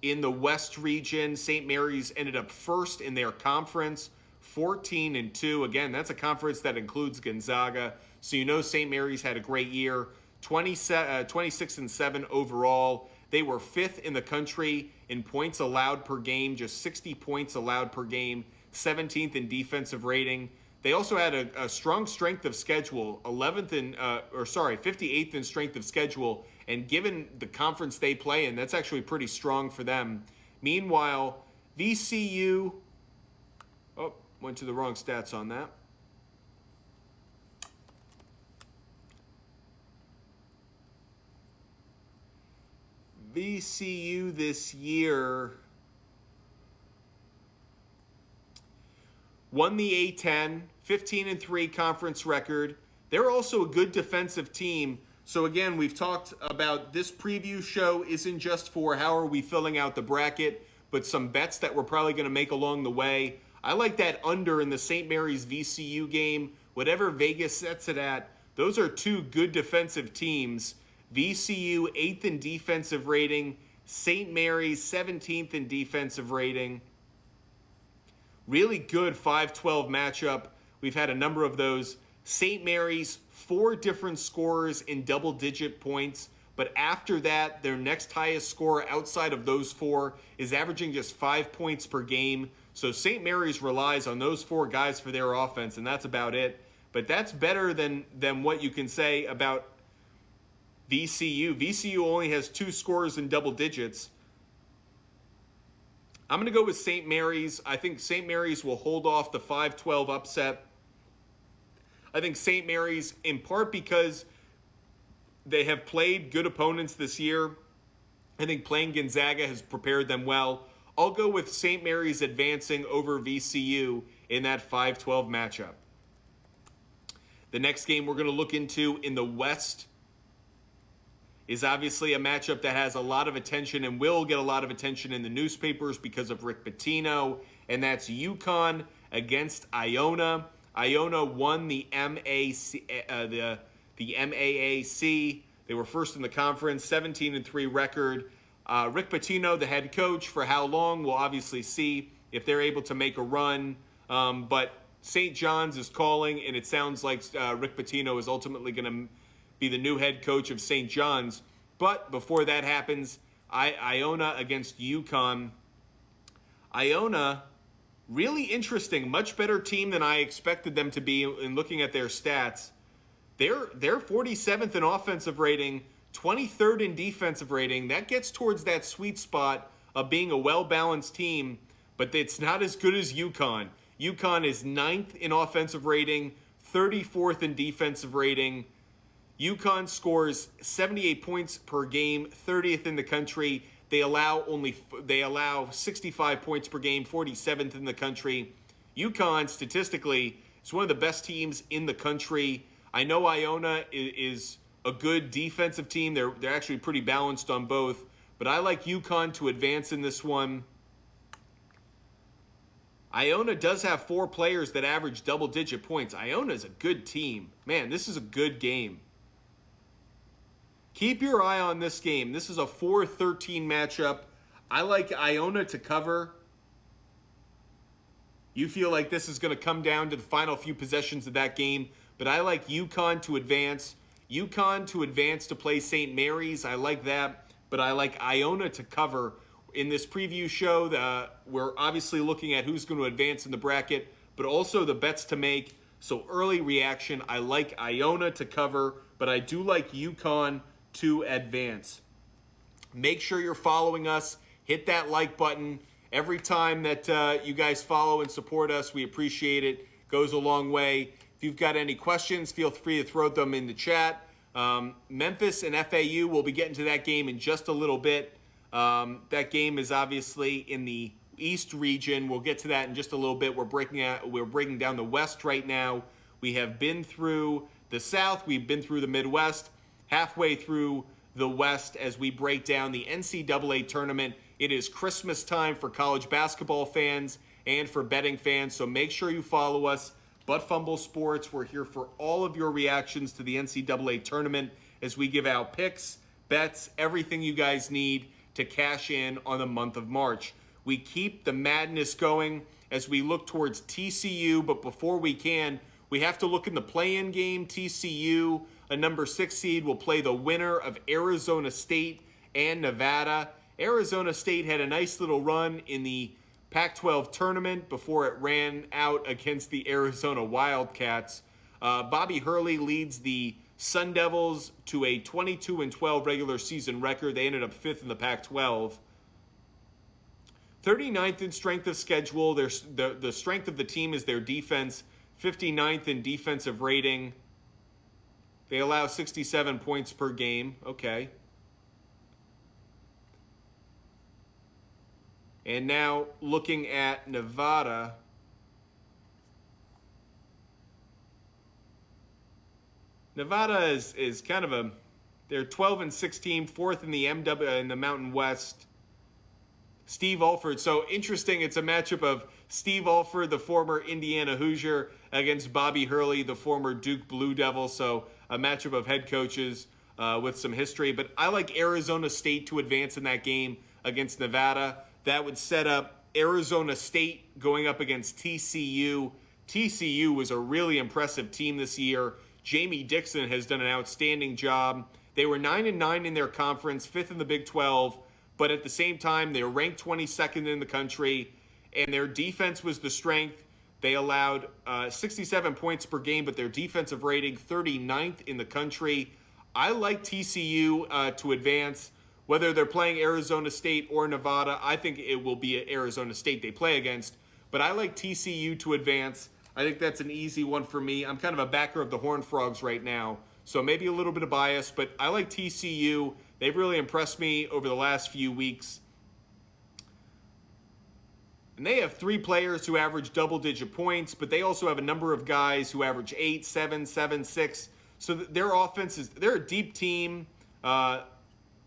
in the West region. St. Mary's ended up first in their conference, 14-2. Again, that's a conference that includes Gonzaga. So you know St. Mary's had a great year, 26-7 overall. They were 5th in the country in points allowed per game, just 60 points allowed per game, 17th in defensive rating. They also had a strong strength of schedule, 58th in strength of schedule. And given the conference they play in, that's actually pretty strong for them. Meanwhile, VCU, went to the wrong stats on that. VCU this year won the A-10, 15-3 conference record. They're also a good defensive team. So again, we've talked about this preview show isn't just for how are we filling out the bracket, but some bets that we're probably going to make along the way. I like that under in the St. Mary's VCU game. Whatever Vegas sets it at, those are two good defensive teams. VCU 8th in defensive rating, St. Mary's 17th in defensive rating. Really good 5-12 matchup. We've had a number of those. St. Mary's, 4 different scorers in double-digit points, but after that, their next highest scorer outside of those 4 is averaging just 5 points per game. So St. Mary's relies on those 4 guys for their offense, and that's about it. But that's better than what you can say about VCU. VCU only has 2 scorers in double digits. I'm going to go with St. Mary's. I think St. Mary's will hold off the 5-12 upset. I think St. Mary's, in part because they have played good opponents this year. I think playing Gonzaga has prepared them well. I'll go with St. Mary's advancing over VCU in that 5-12 matchup. The next game we're going to look into in the West is obviously a matchup that has a lot of attention and will get a lot of attention in the newspapers because of Rick Pitino, and that's UConn against Iona. Iona won the MAAC. They were first in the conference, 17-3 record. Rick Pitino, the head coach, for how long, we'll obviously see if they're able to make a run. But St. John's is calling, and it sounds like Rick Pitino is ultimately going to be the new head coach of St. John's. But before that happens, Iona against UConn. Iona, really interesting, much better team than I expected them to be in looking at their stats. They're 47th in offensive rating, 23rd in defensive rating. That gets towards that sweet spot of being a well-balanced team, but it's not as good as UConn. UConn is 9th in offensive rating, 34th in defensive rating. UConn scores 78 points per game, 30th in the country. They allow 65 points per game, 47th in the country. UConn, statistically, is one of the best teams in the country. I know Iona is a good defensive team. They're actually pretty balanced on both. But I like UConn to advance in this one. Iona does have 4 players that average double-digit points. Iona is a good team. Man, this is a good game. Keep your eye on this game. This is a 4-13 matchup. I like Iona to cover. You feel like this is going to come down to the final few possessions of that game, but I like UConn to advance. UConn to advance to play St. Mary's. I like that, but I like Iona to cover. In this preview show, we're obviously looking at who's going to advance in the bracket, but also the bets to make. So early reaction, I like Iona to cover, but I do like UConn to advance. Make sure you're following us. Hit that like button. Every time that you guys follow and support us, we appreciate it. Goes a long way. If you've got any questions, feel free to throw them in the chat. Memphis and FAU, we'll be getting to that game in just a little bit. That game is obviously in the East region. We'll get to that in just a little bit. We're breaking down the West right now. We have been through the South. We've been through the Midwest. Halfway through the West as we break down the NCAA tournament. It is Christmas time for college basketball fans and for betting fans, so make sure you follow us. But Fumble Sports, we're here for all of your reactions to the NCAA tournament as we give out picks, bets, everything you guys need to cash in on the month of March. We keep the madness going as we look towards TCU, but before we can, we have to look in the play-in game. TCU, a number 6 seed, will play the winner of Arizona State and Nevada. Arizona State had a nice little run in the Pac-12 tournament before it ran out against the Arizona Wildcats. Bobby Hurley leads the Sun Devils to a 22-12 regular season record. They ended up 5th in the Pac-12. 39th in strength of schedule. The strength of the team is their defense. 59th in defensive rating. They allow 67 points per game. Okay. And now looking at Nevada. Nevada is kind of they're 12-16, 4th in the in the Mountain West. Steve Alford. So interesting. It's a matchup of Steve Alford, the former Indiana Hoosier, against Bobby Hurley, the former Duke Blue Devil. So a matchup of head coaches with some history. But I like Arizona State to advance in that game against Nevada. That would set up Arizona State going up against TCU. TCU was a really impressive team this year. Jamie Dixon has done an outstanding job. They were 9-9 in their conference, 5th in the Big 12. But at the same time, they were ranked 22nd in the country, and their defense was the strength. They allowed 67 points per game, but their defensive rating 39th in the country. I like TCU to advance. Whether they're playing Arizona State or Nevada, I think it will be Arizona State they play against. But I like TCU to advance. I think that's an easy one for me. I'm kind of a backer of the Horned Frogs right now, so maybe a little bit of bias, but I like TCU. They've really impressed me over the last few weeks. And they have 3 players who average double-digit points, but they also have a number of guys who average 8, 7, 7, 6. So their offense they're a deep team.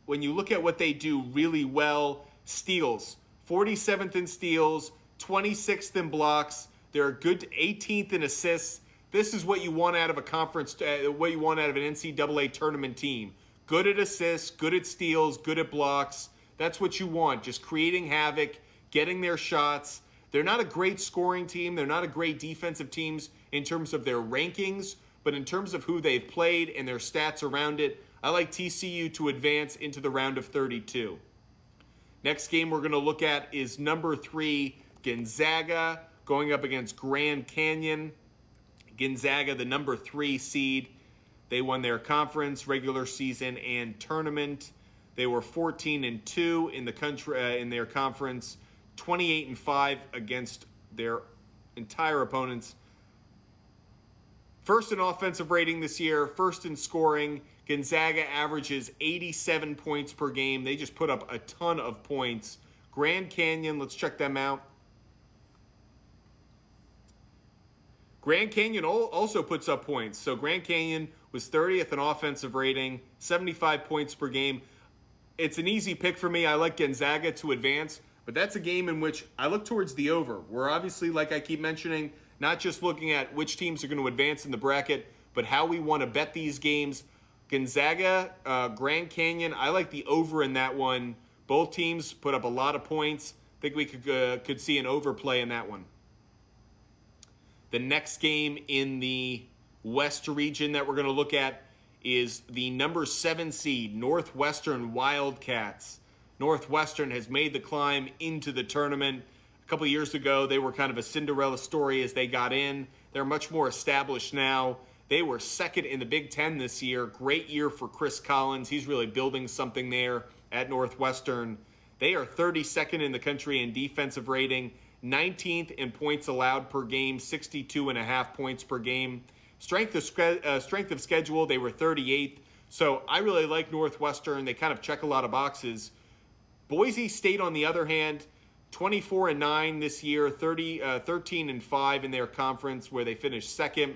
When you look at what they do really well, steals. 47th in steals, 26th in blocks. They're a good 18th in assists. This is what you want out of a conference, what you want out of an NCAA tournament team. Good at assists, good at steals, good at blocks. That's what you want, just creating havoc, getting their shots. They're not a great scoring team. They're not a great defensive team in terms of their rankings, but in terms of who they've played and their stats around it, I like TCU to advance into the round of 32. Next game we're going to look at is number 3, Gonzaga, going up against Grand Canyon. Gonzaga, the number 3 seed. They won their conference, regular season, and tournament. They were 14-2 in the country in their conference, 28-5 against their entire opponents. First in offensive rating this year, first in scoring. Gonzaga averages 87 points per game. They just put up a ton of points. Grand Canyon, let's check them out. Grand Canyon also puts up points. So Grand Canyon was 30th in offensive rating, 75 points per game. It's an easy pick for me. I like Gonzaga to advance, but that's a game in which I look towards the over. We're obviously, like I keep mentioning, not just looking at which teams are going to advance in the bracket, but how we want to bet these games. Gonzaga, Grand Canyon, I like the over in that one. Both teams put up a lot of points. I think we could see an overplay in that one. The next game in the West region that we're going to look at is the number 7 seed, Northwestern Wildcats. Northwestern has made the climb into the tournament. A couple of years ago, they were kind of a Cinderella story as they got in. They're much more established now. They were 2nd in the Big Ten this year. Great year for Chris Collins. He's really building something there at Northwestern. They are 32nd in the country in defensive rating, 19th in points allowed per game, 62.5 points per game. Strength of schedule, they were 38th. So I really like Northwestern. They kind of check a lot of boxes. Boise State, on the other hand, 24-9 this year, 13-5 in their conference where they finished 2nd.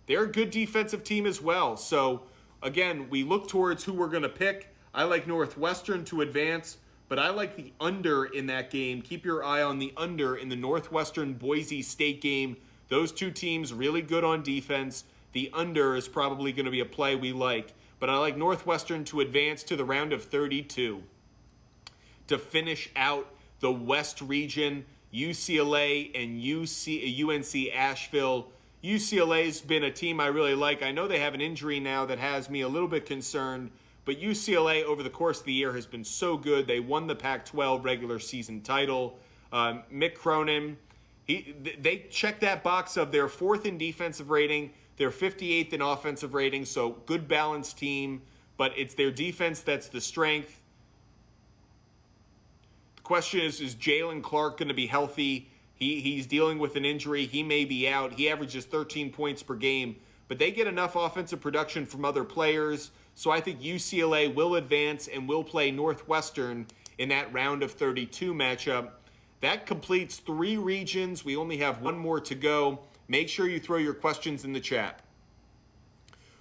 They're a good defensive team as well. So again, we look towards who we're going to pick. I like Northwestern to advance, but I like the under in that game. Keep your eye on the under in the Northwestern-Boise State game. Those two teams really good on defense. The under is probably going to be a play we like. But I like Northwestern to advance to the round of 32. To finish out the West region, UCLA and UNC Asheville. UCLA's been a team I really like. I know they have an injury now that has me a little bit concerned, But UCLA over the course of the year has been so good. They won the Pac-12 regular season title. Mick Cronin, they check that box of their 4th in defensive rating, they're 58th in offensive rating, so good balanced team, but it's their defense that's the strength. The question is Jalen Clark going to be healthy? He's dealing with an injury. He may be out. He averages 13 points per game, but they get enough offensive production from other players, so I think UCLA will advance and will play Northwestern in that round of 32 matchup. That completes 3 regions. We only have 1 more to go. Make sure you throw your questions in the chat.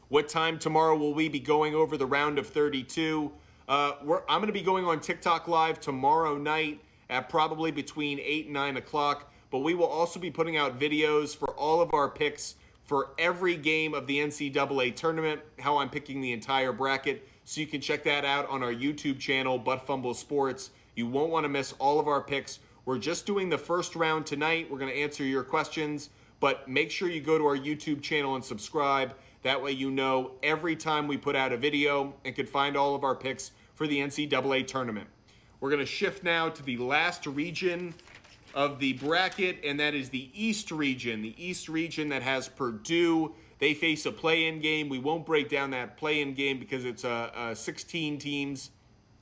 What time tomorrow will we be going over the round of 32? I'm going to be going on TikTok Live tomorrow night at probably between 8 and 9 o'clock. But we will also be putting out videos for all of our picks for every game of the NCAA tournament, how I'm picking the entire bracket. So you can check that out on our YouTube channel, Fumble Sports. You won't want to miss all of our picks. We're just doing the first round tonight. We're going to answer your questions, but make sure you go to our YouTube channel and subscribe. That way you know every time we put out a video and can find all of our picks for the NCAA tournament. We're going to shift now to the last region of the bracket, and that is the East region. The East region that has Purdue. They face a play-in game. We won't break down that play-in game because it's 16 teams,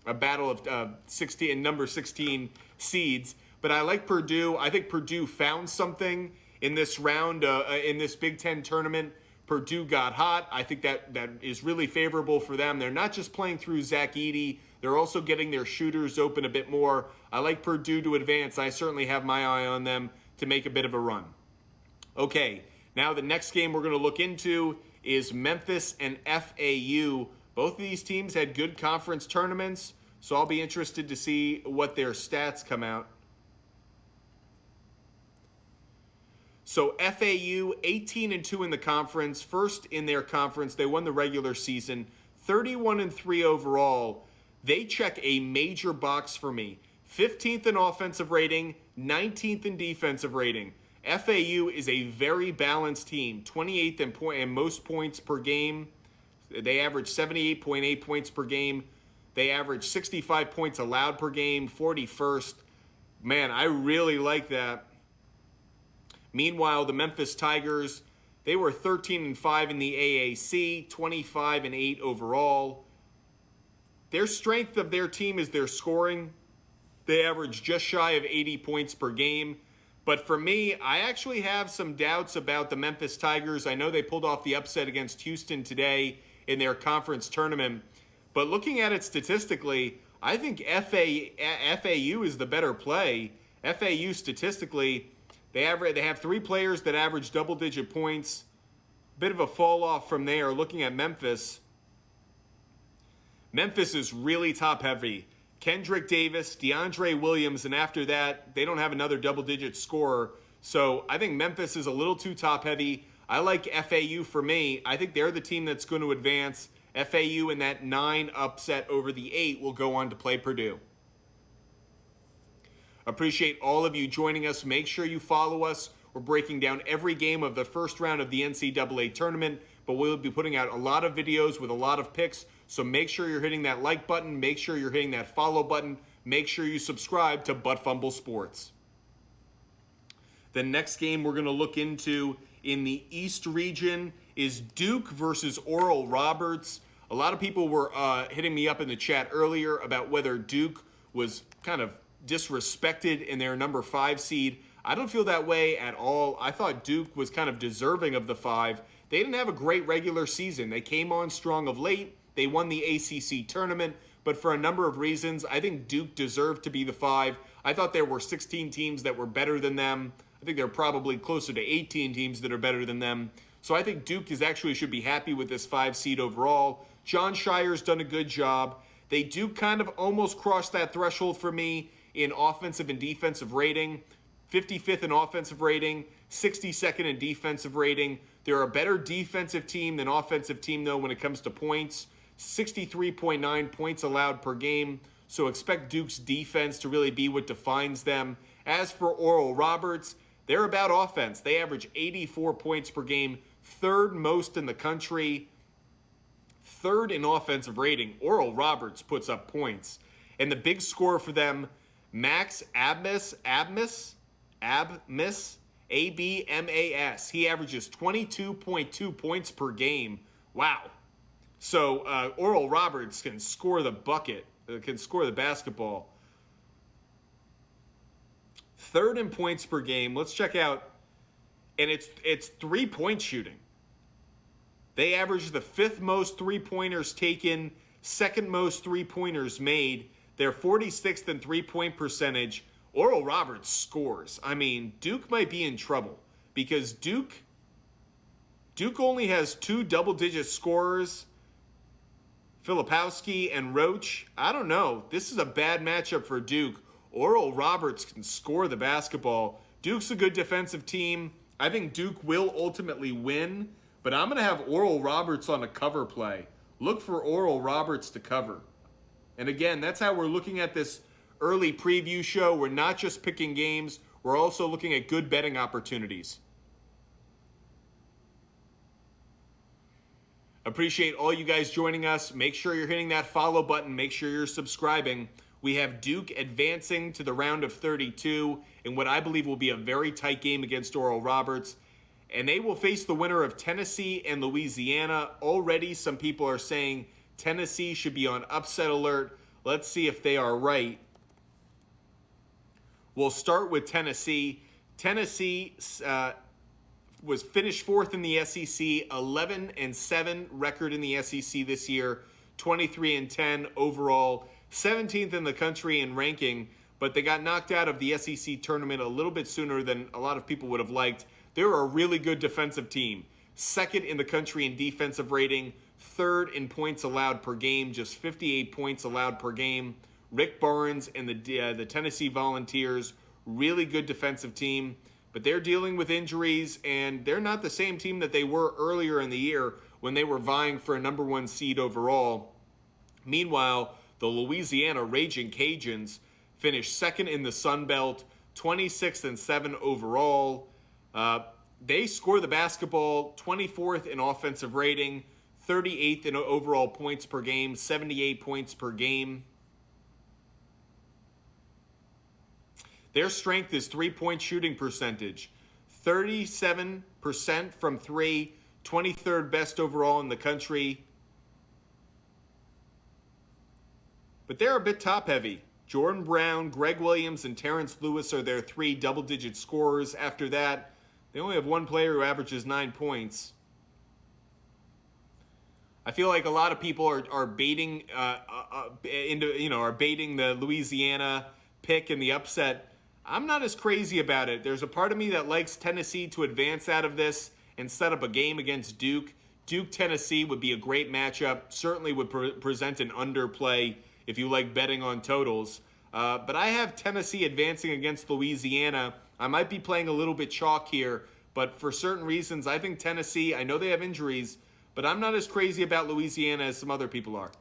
a battle of 16 and number 16 seeds. But I like Purdue. I think Purdue found something in this round, in this Big Ten tournament. Purdue got hot. I think that is really favorable for them. They're not just playing through Zach Edey. They're also getting their shooters open a bit more. I like Purdue to advance. I certainly have my eye on them to make a bit of a run. Okay, now the next game we're going to look into is Memphis and FAU. Both of these teams had good conference tournaments, so I'll be interested to see what their stats come out. So FAU, 18-2 in the conference, first in their conference. They won the regular season, 31-3 overall. They check a major box for me. 15th in offensive rating, 19th in defensive rating. FAU is a very balanced team, 28th in most points per game. They average 78.8 points per game. They average 65 points allowed per game, 41st. Man, I really like that. Meanwhile, the Memphis Tigers, they were 13-5 in the AAC, 25-8 overall. Their strength of their team is their scoring. They average just shy of 80 points per game. But for me, I actually have some doubts about the Memphis Tigers. I know they pulled off the upset against Houston today in their conference tournament. But looking at it statistically, I think FAU is the better play. FAU statistically, they have 3 players that average double-digit points. Bit of a fall off from there. Looking at Memphis, Memphis is really top-heavy. Kendrick Davis, DeAndre Williams, and after that, they don't have another double-digit scorer. So I think Memphis is a little too top-heavy. I like FAU for me. I think they're the team that's going to advance. FAU in that 9 upset over the 8 will go on to play Purdue. Appreciate all of you joining us. Make sure you follow us. We're breaking down every game of the first round of the NCAA tournament, but we'll be putting out a lot of videos with a lot of picks. So make sure you're hitting that like button. Make sure you're hitting that follow button. Make sure you subscribe to Fumble Sports. The next game we're going to look into in the East region is Duke versus Oral Roberts. A lot of people were hitting me up in the chat earlier about whether Duke was kind of disrespected in their number 5 seed. I don't feel that way at all. I thought Duke was kind of deserving of the 5. They didn't have a great regular season. They came on strong of late. They won the ACC tournament, but for a number of reasons, I think Duke deserved to be the 5. I thought there were 16 teams that were better than them. I think there are probably closer to 18 teams that are better than them. So I think Duke should be happy with this 5 seed overall. John Shire's done a good job. They do kind of almost cross that threshold for me in offensive and defensive rating. 55th in offensive rating, 62nd in defensive rating. They're a better defensive team than offensive team, though, when it comes to points. 63.9 points allowed per game. So expect Duke's defense to really be what defines them. As for Oral Roberts, they're about offense. They average 84 points per game, 3rd most in the country. third in offensive rating. Oral Roberts puts up points. And the big score for them, Max Abmas, Abmas. He averages 22.2 points per game. Wow. So Oral Roberts can score the bucket, can score the basketball. Third in points per game. Let's check out, and it's 3-point shooting. They average the fifth most three-pointers taken, second most three-pointers made. They're 46th in three-point percentage. Oral Roberts scores. I mean, Duke might be in trouble because Duke only has 2 double-digit scorers, Filipowski and Roach. I don't know. This is a bad matchup for Duke. Oral Roberts can score the basketball. Duke's a good defensive team. I think Duke will ultimately win, but I'm going to have Oral Roberts on a cover play. Look for Oral Roberts to cover. And again, that's how we're looking at this early preview show. We're not just picking games. We're also looking at good betting opportunities. Appreciate all you guys joining us. Make sure you're hitting that follow button. Make sure you're subscribing. We have Duke advancing to the round of 32 in what I believe will be a very tight game against Oral Roberts. And they will face the winner of Tennessee and Louisiana. Already some people are saying Tennessee should be on upset alert. Let's see if they are right. We'll start with Tennessee. Tennessee was finished fourth in the SEC, 11-7 record in the SEC this year, 23-10 overall, 17th in the country in ranking, but they got knocked out of the SEC tournament a little bit sooner than a lot of people would have liked. They're a really good defensive team, second in the country in defensive rating, third in points allowed per game, just 58 points allowed per game. Rick Barnes and the Tennessee Volunteers, really good defensive team, but they're dealing with injuries, and they're not the same team that they were earlier in the year when they were vying for a number 1 seed overall. Meanwhile, the Louisiana Raging Cajuns finished second in the Sun Belt, 26-7 overall. They score the basketball, 24th in offensive rating, 38th in overall points per game, 78 points per game. Their strength is 3-point shooting percentage, 37% from 3, 23rd best overall in the country. But they're a bit top-heavy. Jordan Brown, Greg Williams, and Terrence Lewis are their 3 double-digit scorers. After that, they only have one player who averages 9 points. I feel like a lot of people are baiting are baiting the Louisiana pick and the upset. I'm not as crazy about it. There's a part of me that likes Tennessee to advance out of this and set up a game against Duke. Duke-Tennessee would be a great matchup. Certainly would present an underplay if you like betting on totals. But I have Tennessee advancing against Louisiana. I might be playing a little bit chalk here, but for certain reasons, I think Tennessee, I know they have injuries, but I'm not as crazy about Louisiana as some other people are.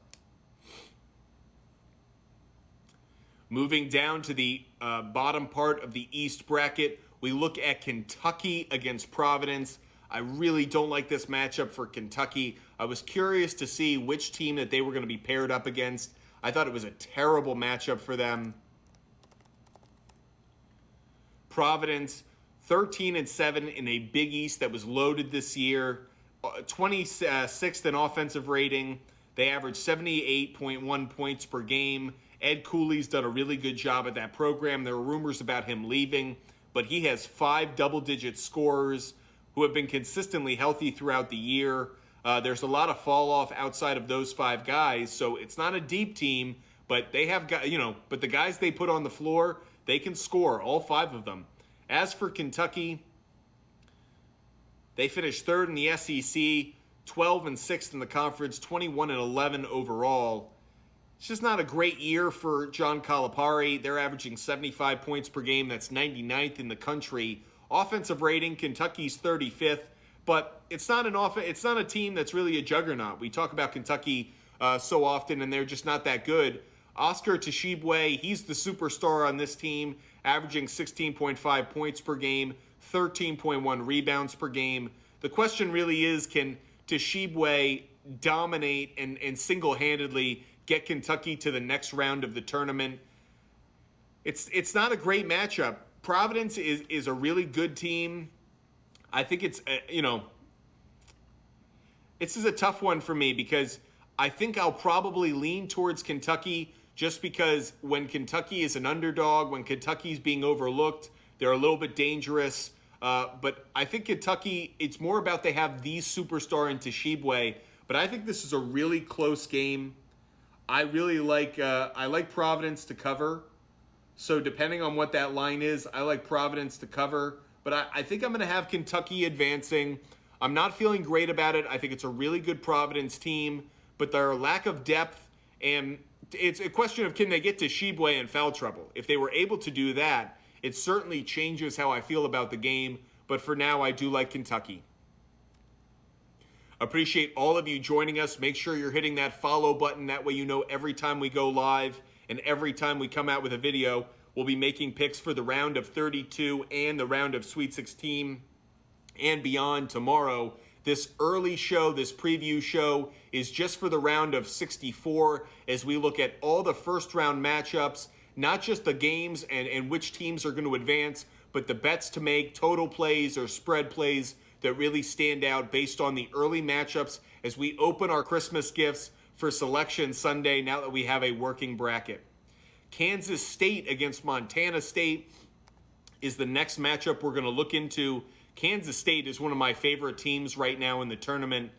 Moving down to the bottom part of the East bracket, we look at Kentucky against Providence. I really don't like this matchup for Kentucky. I was curious to see which team that they were going to be paired up against. I thought it was a terrible matchup for them. Providence, 13-7 in a Big East that was loaded this year, 26th in offensive rating. They average 78.1 points per game. Ed Cooley's done a really good job at that program. There are rumors about him leaving, but he has 5 double-digit scorers who have been consistently healthy throughout the year. There's a lot of fall off outside of those 5 guys, so it's not a deep team, but they have got, but the guys they put on the floor, they can score, all 5 of them. As for Kentucky, they finished 3rd in the SEC, 12-6 in the conference, 21-11 overall. It's just not a great year for John Calipari. They're averaging 75 points per game. That's 99th in the country. Offensive rating, Kentucky's 35th, but it's not a team that's really a juggernaut. We talk about Kentucky so often, and they're just not that good. Oscar Tshiebwe, he's the superstar on this team, averaging 16.5 points per game, 13.1 rebounds per game. The question really is, can Tshiebwe dominate and single-handedly get Kentucky to the next round of the tournament. It's not a great matchup. Providence is a really good team. I think it's, this is a tough one for me because I think I'll probably lean towards Kentucky just because when Kentucky is an underdog, when Kentucky's being overlooked, they're a little bit dangerous. But I think Kentucky, it's more about they have the superstar in Tshiebwe. But I think this is a really close game. I like Providence to cover. So depending on what that line is, I like Providence to cover. But I think I'm going to have Kentucky advancing. I'm not feeling great about it. I think it's a really good Providence team. But their lack of depth, and it's a question of can they get to Tshiebwe in foul trouble. If they were able to do that, it certainly changes how I feel about the game. But for now, I do like Kentucky. Appreciate all of you joining us. Make sure you're hitting that follow button. That way you know every time we go live and every time we come out with a video, we'll be making picks for the round of 32 and the round of Sweet 16 and beyond tomorrow. This early show, this preview show, is just for the round of 64 as we look at all the first round matchups, not just the games and which teams are going to advance, but the bets to make, total plays or spread plays that really stand out based on the early matchups as we open our Christmas gifts for Selection Sunday now that we have a working bracket. Kansas State against Montana State is the next matchup we're going to look into. Kansas State is one of my favorite teams right now in the tournament.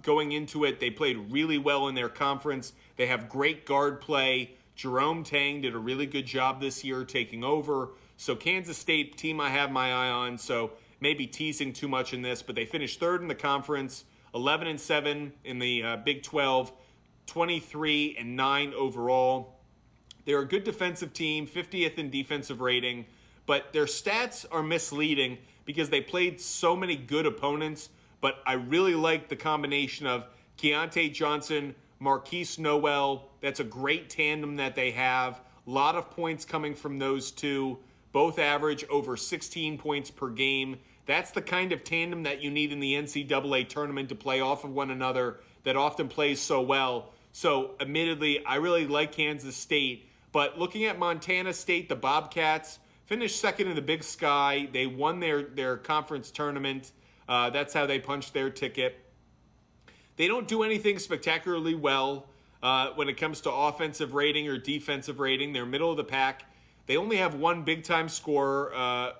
Going into it, they played really well in their conference. They have great guard play. Jerome Tang did a really good job this year taking over. So Kansas State, team I have my eye on. So maybe teasing too much in this, but they finished third in the conference, 11-7 in the Big 12, 23-9 overall. They're a good defensive team, 50th in defensive rating, but their stats are misleading because they played so many good opponents. But I really like the combination of Keontae Johnson, Marquise Noel. That's a great tandem that they have. A lot of points coming from those two. Both average over 16 points per game. That's the kind of tandem that you need in the NCAA tournament to play off of one another that often plays so well. So, admittedly, I really like Kansas State. But looking at Montana State, the Bobcats finished second in the Big Sky. They won their conference tournament. That's how they punched their ticket. They don't do anything spectacularly well when it comes to offensive rating or defensive rating. They're middle of the pack. They only have one big-time scorer.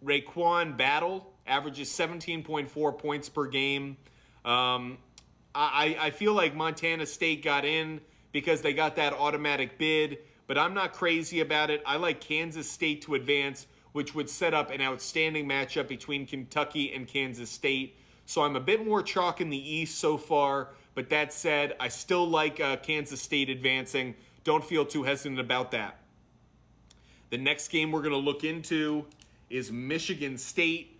Raekwon Battle averages 17.4 points per game. I feel like Montana State got in because they got that automatic bid, but I'm not crazy about it. I like Kansas State to advance, which would set up an outstanding matchup between Kentucky and Kansas State. So I'm a bit more chalk in the East so far, but that said, I still like Kansas State advancing. Don't feel too hesitant about that. The next game we're going to look into is Michigan State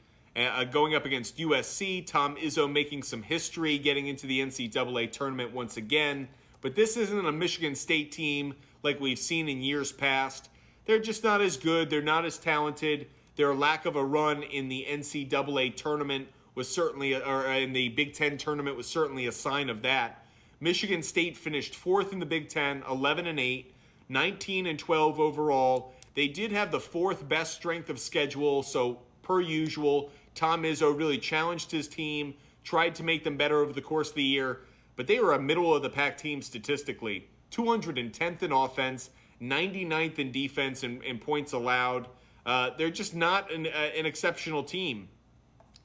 going up against USC. Tom Izzo making some history, getting into the NCAA tournament once again. But this isn't a Michigan State team like we've seen in years past. They're just not as good. They're not as talented. Their lack of a run in the NCAA tournament was certainly, or in the Big Ten tournament was certainly a sign of that. Michigan State finished fourth in the Big Ten, 11-8, 19-12 overall. They did have the fourth best strength of schedule, so per usual, Tom Izzo really challenged his team, tried to make them better over the course of the year, but they were a middle-of-the-pack team statistically. 210th in offense, 99th in defense in points allowed. They're just not an exceptional team.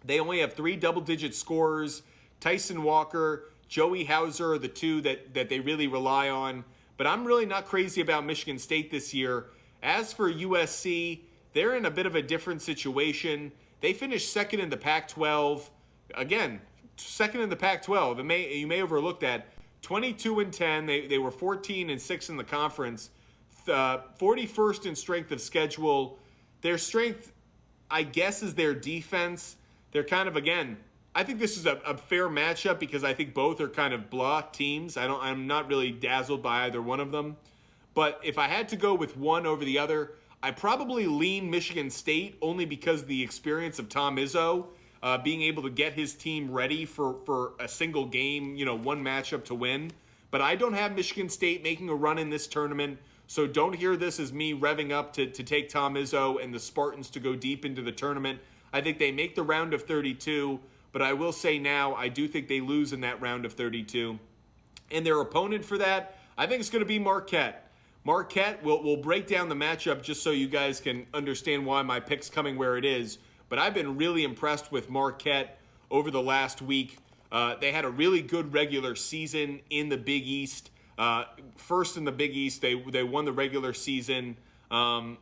They only have 3 double-digit scorers. Tyson Walker, Joey Hauser are the two that they really rely on. But I'm really not crazy about Michigan State this year. As for USC, they're in a bit of a different situation. They finished second in the Pac-12. Again, second in the Pac-12. You may overlook that. 22-10. They were 14-6 in the conference. 41st in strength of schedule. Their strength, I guess, is their defense. They're kind of, again, I think this is a fair matchup because I think both are kind of blah teams. I'm not really dazzled by either one of them. But if I had to go with one over the other, I probably lean Michigan State only because of the experience of Tom Izzo. being able to get his team ready for a single game, one matchup to win. But I don't have Michigan State making a run in this tournament, so don't hear this as me revving up to take Tom Izzo and the Spartans to go deep into the tournament. I think they make the round of 32, but I will say now I do think they lose in that round of 32. And their opponent for that, I think it's going to be Marquette. Marquette, we'll break down the matchup just so you guys can understand why my pick's coming where it is. But I've been really impressed with Marquette over the last week. They had a really good regular season in the Big East. First in the Big East, they won the regular season, 17-3,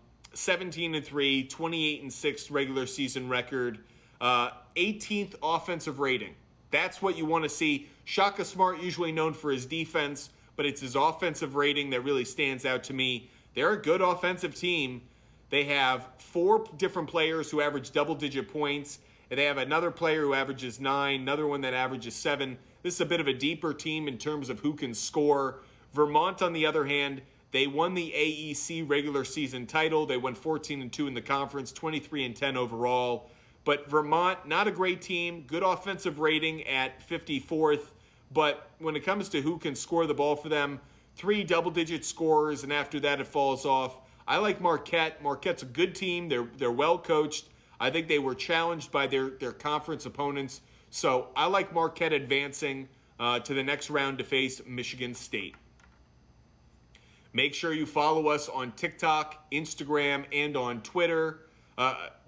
28-6 regular season record, 18th offensive rating. That's what you want to see. Shaka Smart, usually known for his defense, but it's his offensive rating that really stands out to me. They're a good offensive team. They have 4 different players who average double-digit points, and they have another player who averages 9, another one that averages 7. This is a bit of a deeper team in terms of who can score. Vermont, on the other hand, they won the AEC regular season title. They went 14-2 in the conference, 23-10 overall. But Vermont, not a great team, good offensive rating at 54th. But when it comes to who can score the ball for them, 3 double-digit scorers, and after that it falls off. I like Marquette. Marquette's a good team. They're well coached. I think they were challenged by their conference opponents. So I like Marquette advancing to the next round to face Michigan State. Make sure you follow us on TikTok, Instagram, and on Twitter.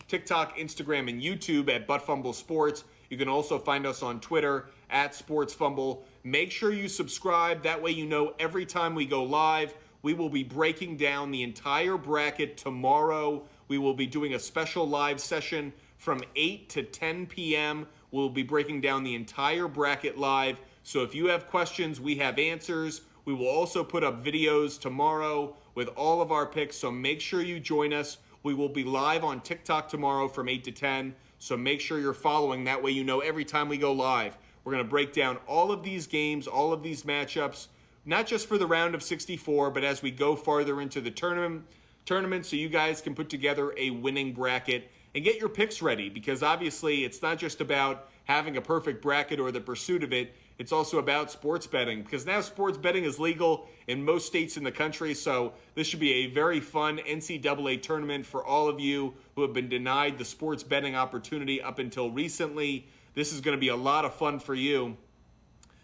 TikTok, Instagram, and YouTube at Fumble Sports. You can also find us on Twitter at SportsFumble. Make sure you subscribe. That way you know every time we go live. We will be breaking down the entire bracket tomorrow. We will be doing a special live session from 8 to 10 p.m. We'll be breaking down the entire bracket live. So if you have questions, we have answers. We will also put up videos tomorrow with all of our picks, so make sure you join us. We will be live on TikTok tomorrow from 8 to 10, so make sure you're following. That way you know every time we go live. We're going to break down all of these games, all of these matchups, not just for the round of 64, but as we go farther into the tournament, so you guys can put together a winning bracket and get your picks ready, because obviously it's not just about having a perfect bracket or the pursuit of it. It's also about sports betting, because now sports betting is legal in most states in the country. So this should be a very fun NCAA tournament for all of you who have been denied the sports betting opportunity up until recently. This is going to be a lot of fun for you.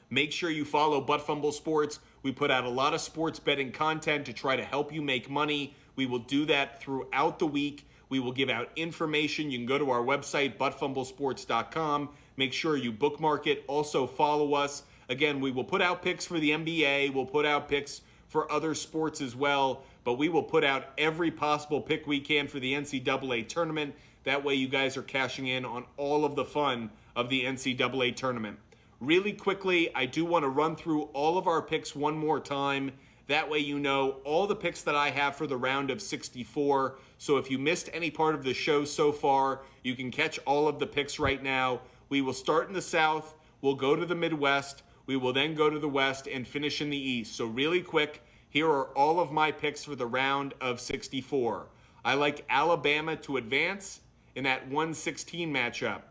Make sure you follow Fumble Sports. We put out a lot of sports betting content to try to help you make money. We will do that throughout the week. We will give out information. You can go to our website, buttfumblesports.com. Make sure you bookmark it. Also follow us. Again, we will put out picks for the NBA. We'll put out picks for other sports as well. But we will put out every possible pick we can for the NCAA tournament. That way you guys are cashing in on all of the fun of the NCAA tournament. Really quickly, I do want to run through all of our picks one more time. That way you know all the picks that I have for the round of 64. So if you missed any part of the show so far, you can catch all of the picks right now. We will start in the South, we'll go to the Midwest, we will then go to the West and finish in the East. So really quick, here are all of my picks for the round of 64. I like Alabama to advance in that 116 matchup.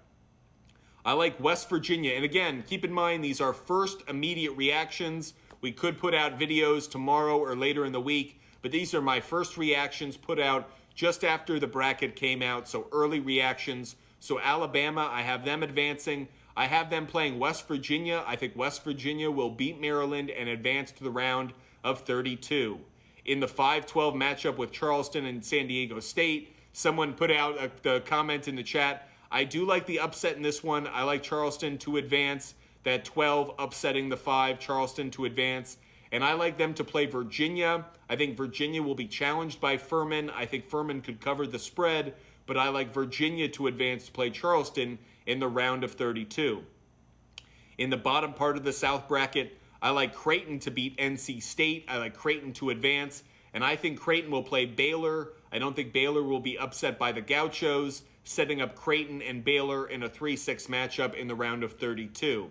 I like West Virginia. And again, keep in mind, these are first immediate reactions. We could put out videos tomorrow or later in the week, but these are my first reactions put out just after the bracket came out, so early reactions. So Alabama, I have them advancing. I have them playing West Virginia. I think West Virginia will beat Maryland and advance to the round of 32. In the 5-12 matchup with Charleston and San Diego State, someone put out the comment in the chat. I do like the upset in this one. I like Charleston to advance. That 12 upsetting the 5, Charleston to advance. And I like them to play Virginia. I think Virginia will be challenged by Furman. I think Furman could cover the spread, but I like Virginia to advance to play Charleston in the round of 32. In the bottom part of the South bracket, I like Creighton to beat NC State. I like Creighton to advance, and I think Creighton will play Baylor. I don't think Baylor will be upset by the Gauchos, setting up Creighton and Baylor in a 3-6 matchup in the round of 32.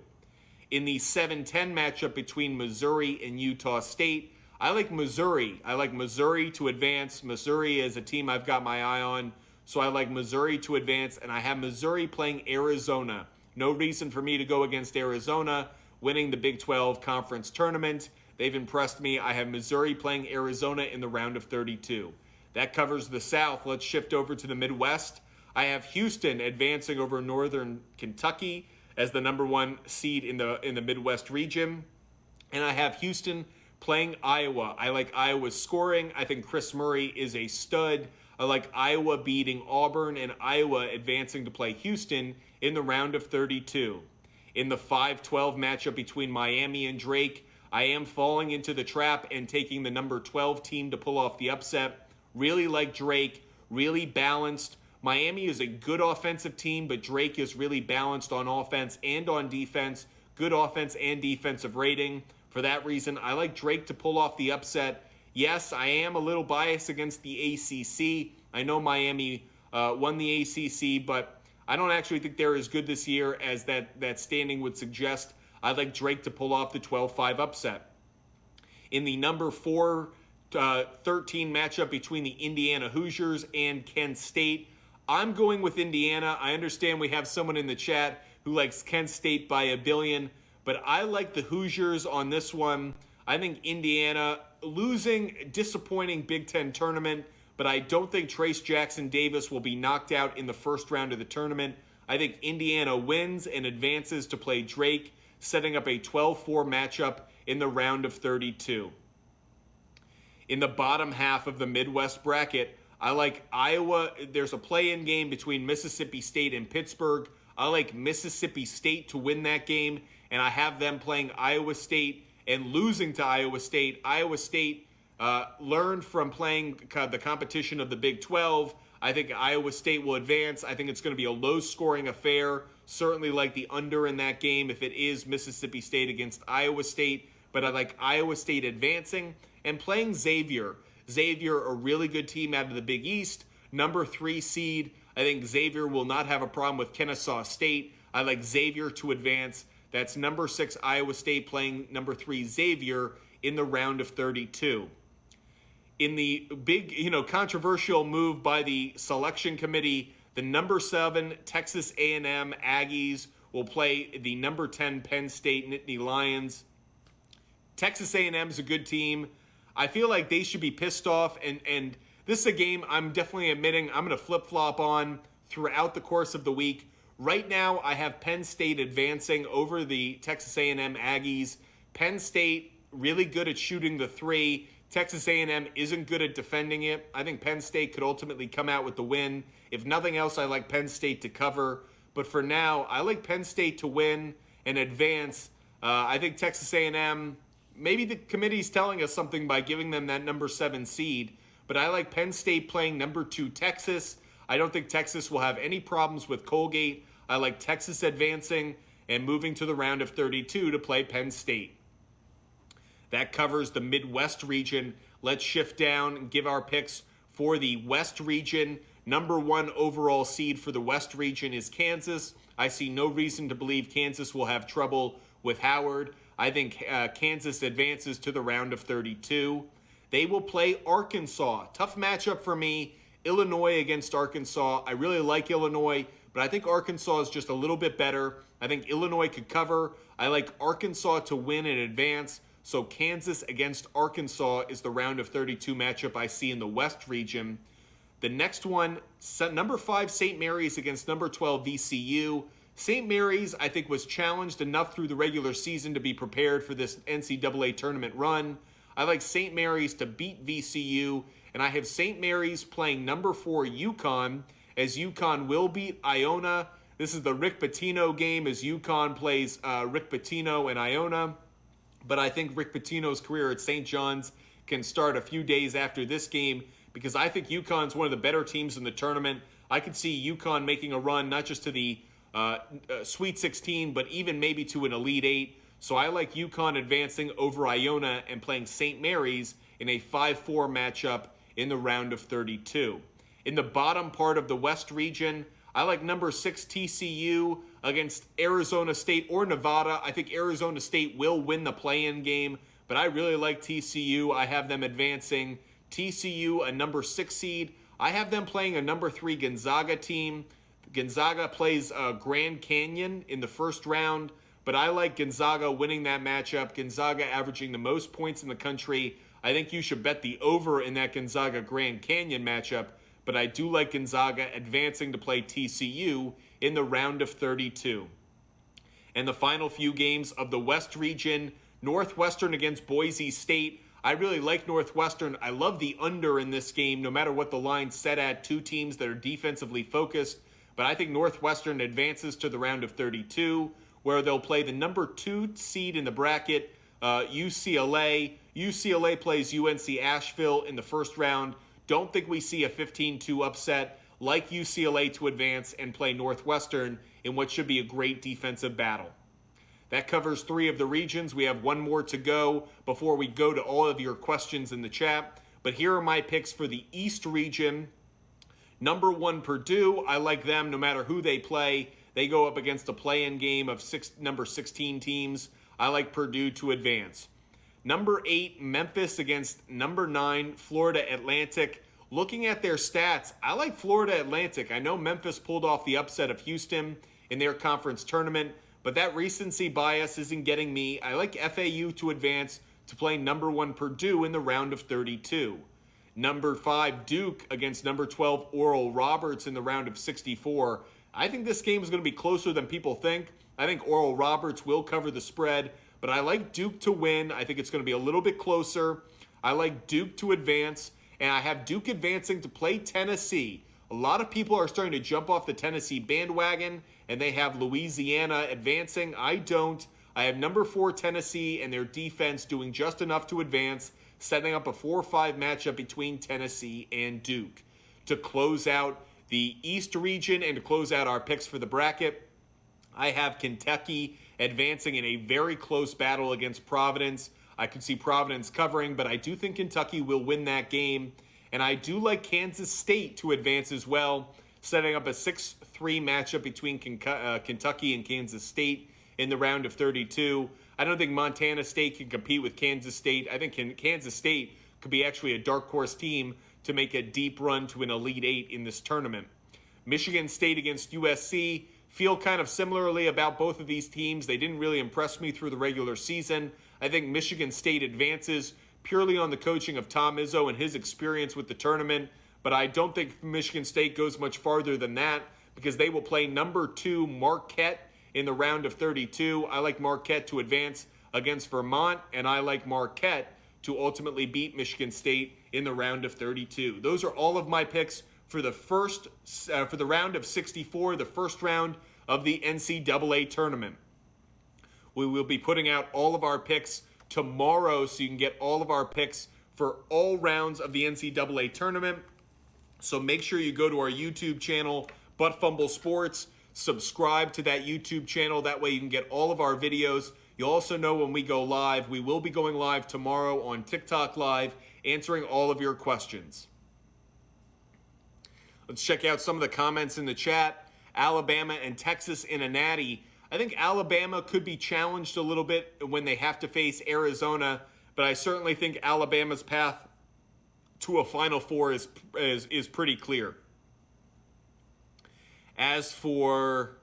In the 7-10 matchup between Missouri and Utah State, I like Missouri. I like Missouri to advance. Missouri is a team I've got my eye on. So I like Missouri to advance, and I have Missouri playing Arizona. No reason for me to go against Arizona winning the Big 12 conference tournament. They've impressed me. I have Missouri playing Arizona in the round of 32. That covers the South. Let's shift over to the Midwest. I have Houston advancing over Northern Kentucky as the number one seed in the Midwest region. And I have Houston playing Iowa. I like Iowa's scoring. I think Chris Murray is a stud. I like Iowa beating Auburn and Iowa advancing to play Houston in the round of 32. In the 5-12 matchup between Miami and Drake, I am falling into the trap and taking the number 12 team to pull off the upset. Really like Drake, really balanced. Miami is a good offensive team, but Drake is really balanced on offense and on defense. Good offense and defensive rating. For that reason, I like Drake to pull off the upset. Yes, I am a little biased against the ACC. I know Miami won the ACC, but I don't actually think they're as good this year as that standing would suggest. I'd like Drake to pull off the 12-5 upset. In the number 4-13 matchup between the Indiana Hoosiers and Kent State, I'm going with Indiana. I understand we have someone in the chat who likes Kent State by a billion, but I like the Hoosiers on this one. I think Indiana losing, disappointing Big Ten tournament, but I don't think Trace Jackson Davis will be knocked out in the first round of the tournament. I think Indiana wins and advances to play Drake, setting up a 12-4 matchup in the round of 32. In the bottom half of the Midwest bracket, I like Iowa. There's a play-in game between Mississippi State and Pittsburgh. I like Mississippi State to win that game, and I have them playing Iowa State and losing to Iowa State. Iowa State learned from playing the competition of the Big 12. I think Iowa State will advance. I think it's going to be a low-scoring affair. Certainly like the under in that game if it is Mississippi State against Iowa State. But I like Iowa State advancing and playing Xavier. Xavier, a really good team out of the Big East. Number 3 seed. I think Xavier will not have a problem with Kennesaw State. I like Xavier to advance. That's number 6 Iowa State playing number 3 Xavier in the round of 32. In the big, controversial move by the selection committee, the number 7 Texas A&M Aggies will play the number 10 Penn State Nittany Lions. Texas A&M is a good team. I feel like they should be pissed off, and this is a game I'm definitely admitting I'm going to flip-flop on throughout the course of the week. Right now, I have Penn State advancing over the Texas A&M Aggies. Penn State really good at shooting the 3. Texas A&M isn't good at defending it. I think Penn State could ultimately come out with the win. If nothing else, I like Penn State to cover. But for now, I like Penn State to win and advance. I think Texas A&M, maybe the committee's telling us something by giving them that number 7 seed. But I like Penn State playing number 2 Texas. I don't think Texas will have any problems with Colgate. I like Texas advancing and moving to the round of 32 to play Penn State. That covers the Midwest region. Let's shift down and give our picks for the West region. Number 1 overall seed for the West region is Kansas. I see no reason to believe Kansas will have trouble with Howard. I think Kansas advances to the round of 32. They will play Arkansas. Tough matchup for me. Illinois against Arkansas. I really like Illinois, but I think Arkansas is just a little bit better. I think Illinois could cover. I like Arkansas to win and advance. So Kansas against Arkansas is the round of 32 matchup I see in the West region. The next one, number 5 St. Mary's against number 12 VCU. St. Mary's, I think, was challenged enough through the regular season to be prepared for this NCAA tournament run. I like St. Mary's to beat VCU, and I have St. Mary's playing number 4 UConn, as UConn will beat Iona. This is the Rick Pitino game as UConn plays Rick Pitino and Iona. But I think Rick Pitino's career at St. John's can start a few days after this game because I think UConn's one of the better teams in the tournament. I could see UConn making a run not just to the Sweet 16, but even maybe to an Elite 8. So I like UConn advancing over Iona and playing St. Mary's in a 5-4 matchup in the round of 32. In the bottom part of the West region, I like number 6 TCU against Arizona State or Nevada. I think Arizona State will win the play-in game, but I really like TCU. I have them advancing. TCU, a number 6 seed. I have them playing a number 3 Gonzaga team. Gonzaga plays Grand Canyon in the first round, but I like Gonzaga winning that matchup. Gonzaga averaging the most points in the country. I think you should bet the over in that Gonzaga Grand Canyon matchup, but I do like Gonzaga advancing to play TCU in the round of 32. And the final few games of the West region, Northwestern against Boise State. I really like Northwestern. I love the under in this game, no matter what the line's set at. Two teams that are defensively focused. But I think Northwestern advances to the round of 32, where they'll play the number 2 seed in the bracket, UCLA. UCLA plays UNC Asheville in the first round. Don't think we see a 15-2 upset. Like UCLA to advance and play Northwestern in what should be a great defensive battle. That covers 3 of the regions. We have one more to go before we go to all of your questions in the chat. But here are my picks for the East region. Number 1, Purdue. I like them no matter who they play. They go up against a play-in game of number 16 teams. I like Purdue to advance. Number 8, Memphis against number 9, Florida Atlantic. Looking at their stats, I like Florida Atlantic. I know Memphis pulled off the upset of Houston in their conference tournament, but that recency bias isn't getting me. I like FAU to advance to play number 1 Purdue in the round of 32. Number 5, Duke against number 12, Oral Roberts in the round of 64. I think this game is going to be closer than people think. I think Oral Roberts will cover the spread, but I like Duke to win. I think it's going to be a little bit closer. I like Duke to advance, and I have Duke advancing to play Tennessee. A lot of people are starting to jump off the Tennessee bandwagon, and they have Louisiana advancing. I don't. I have number 4 Tennessee and their defense doing just enough to advance, setting up a 4-5 matchup between Tennessee and Duke. To close out the East region and to close out our picks for the bracket, I have Kentucky advancing in a very close battle against Providence. I could see Providence covering, but I do think Kentucky will win that game. And I do like Kansas State to advance as well, setting up a 6-3 matchup between Kentucky and Kansas State in the round of 32. I don't think Montana State can compete with Kansas State. I think Kansas State could be actually a dark horse team to make a deep run to an Elite 8 in this tournament. Michigan State against USC. Feel kind of similarly about both of these teams. They didn't really impress me through the regular season. I think Michigan State advances purely on the coaching of Tom Izzo and his experience with the tournament, but I don't think Michigan State goes much farther than that because they will play number 2 Marquette in the round of 32. I like Marquette to advance against Vermont, and I like Marquette to ultimately beat Michigan State in the round of 32. Those are all of my picks for the round of 64, the first round of the NCAA tournament. We will be putting out all of our picks tomorrow, so you can get all of our picks for all rounds of the NCAA tournament. So make sure you go to our YouTube channel, But Fumble Sports. Subscribe to that YouTube channel. That way you can get all of our videos. You'll also know when we go live. We will be going live tomorrow on TikTok Live, answering all of your questions. Let's check out some of the comments in the chat. Alabama and Texas in a natty. I think Alabama could be challenged a little bit when they have to face Arizona, but I certainly think Alabama's path to a Final Four is pretty clear. As for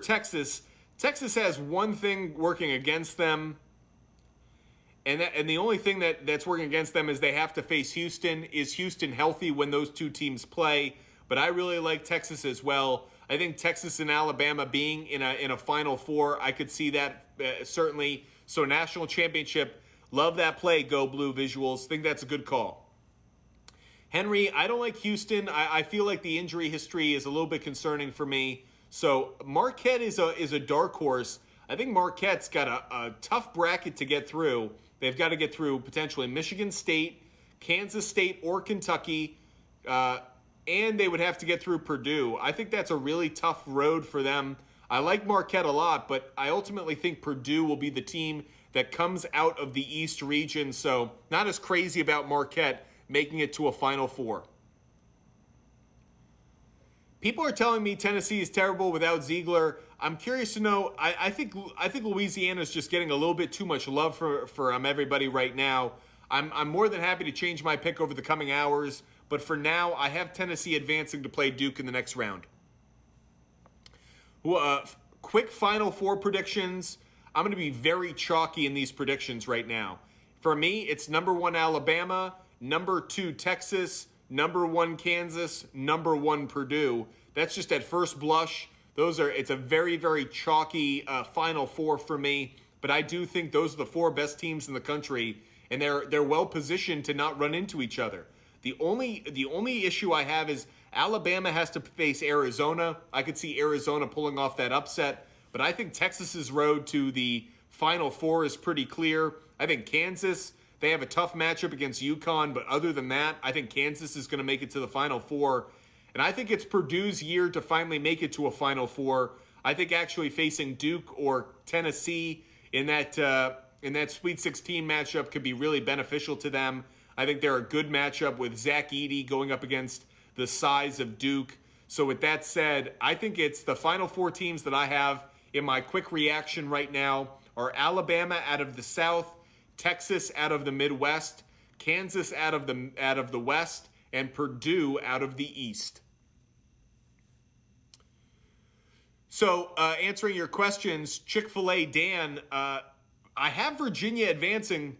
Texas, Texas has one thing working against them, and the only thing that's working against them is they have to face Houston. Is Houston healthy when those two teams play? But I really like Texas as well. I think Texas and Alabama being in a Final Four, I could see that certainly. So national championship, love that play, Go Blue visuals. Think that's a good call. Henry, I don't like Houston. I feel like the injury history is a little bit concerning for me. So Marquette is a dark horse. I think Marquette's got a tough bracket to get through. They've got to get through potentially Michigan State, Kansas State, or Kentucky, and they would have to get through Purdue. I think that's a really tough road for them. I like Marquette a lot, but I ultimately think Purdue will be the team that comes out of the East region. So not as crazy about Marquette making it to a Final Four. People are telling me Tennessee is terrible without Ziegler. I'm curious to know. I think Louisiana is just getting a little bit too much love from everybody right now. I'm more than happy to change my pick over the coming hours, but for now, I have Tennessee advancing to play Duke in the next round. Quick Final Four predictions. I'm going to be very chalky in these predictions right now. For me, it's number 1 Alabama, number 2 Texas, number 1 Kansas, number 1 Purdue. That's just at first blush. It's a very, very chalky Final Four for me. But I do think those are the 4 best teams in the country, and they're well positioned to not run into each other. The only issue I have is Alabama has to face Arizona. I could see Arizona pulling off that upset, but I think Texas's road to the Final Four is pretty clear. I think Kansas, they have a tough matchup against UConn, but other than that, I think Kansas is going to make it to the Final Four. And I think it's Purdue's year to finally make it to a Final Four. I think actually facing Duke or Tennessee in that Sweet 16 matchup could be really beneficial to them. I think they're a good matchup with Zach Edey going up against the size of Duke. So with that said, I think it's the Final Four teams that I have in my quick reaction right now are Alabama out of the South, Texas out of the Midwest, Kansas out of the West, and Purdue out of the East. So answering your questions, Chick-fil-A Dan, I have Virginia advancing,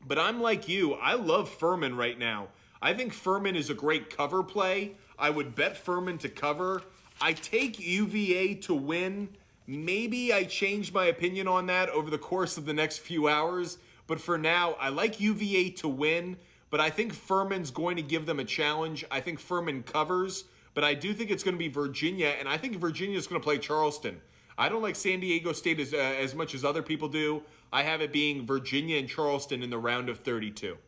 but I'm like you. I love Furman right now. I think Furman is a great cover play. I would bet Furman to cover. I take UVA to win. Maybe I change my opinion on that over the course of the next few hours. But for now, I like UVA to win. But I think Furman's going to give them a challenge. I think Furman covers. But I do think it's going to be Virginia. And I think Virginia's going to play Charleston. I don't like San Diego State as much as other people do. I have it being Virginia and Charleston in the round of 32.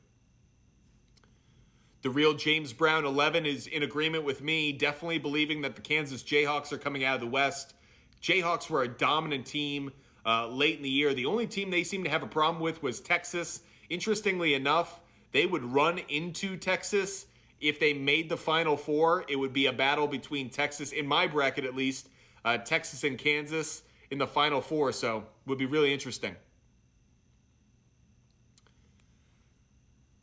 The real James Brown 11 is in agreement with me, definitely believing that the Kansas Jayhawks are coming out of the West. Jayhawks were a dominant team late in the year. The only team they seemed to have a problem with was Texas. Interestingly enough, they would run into Texas. If they made the Final Four, it would be a battle between Texas, in my bracket at least, Texas and Kansas in the Final Four, so it would be really interesting.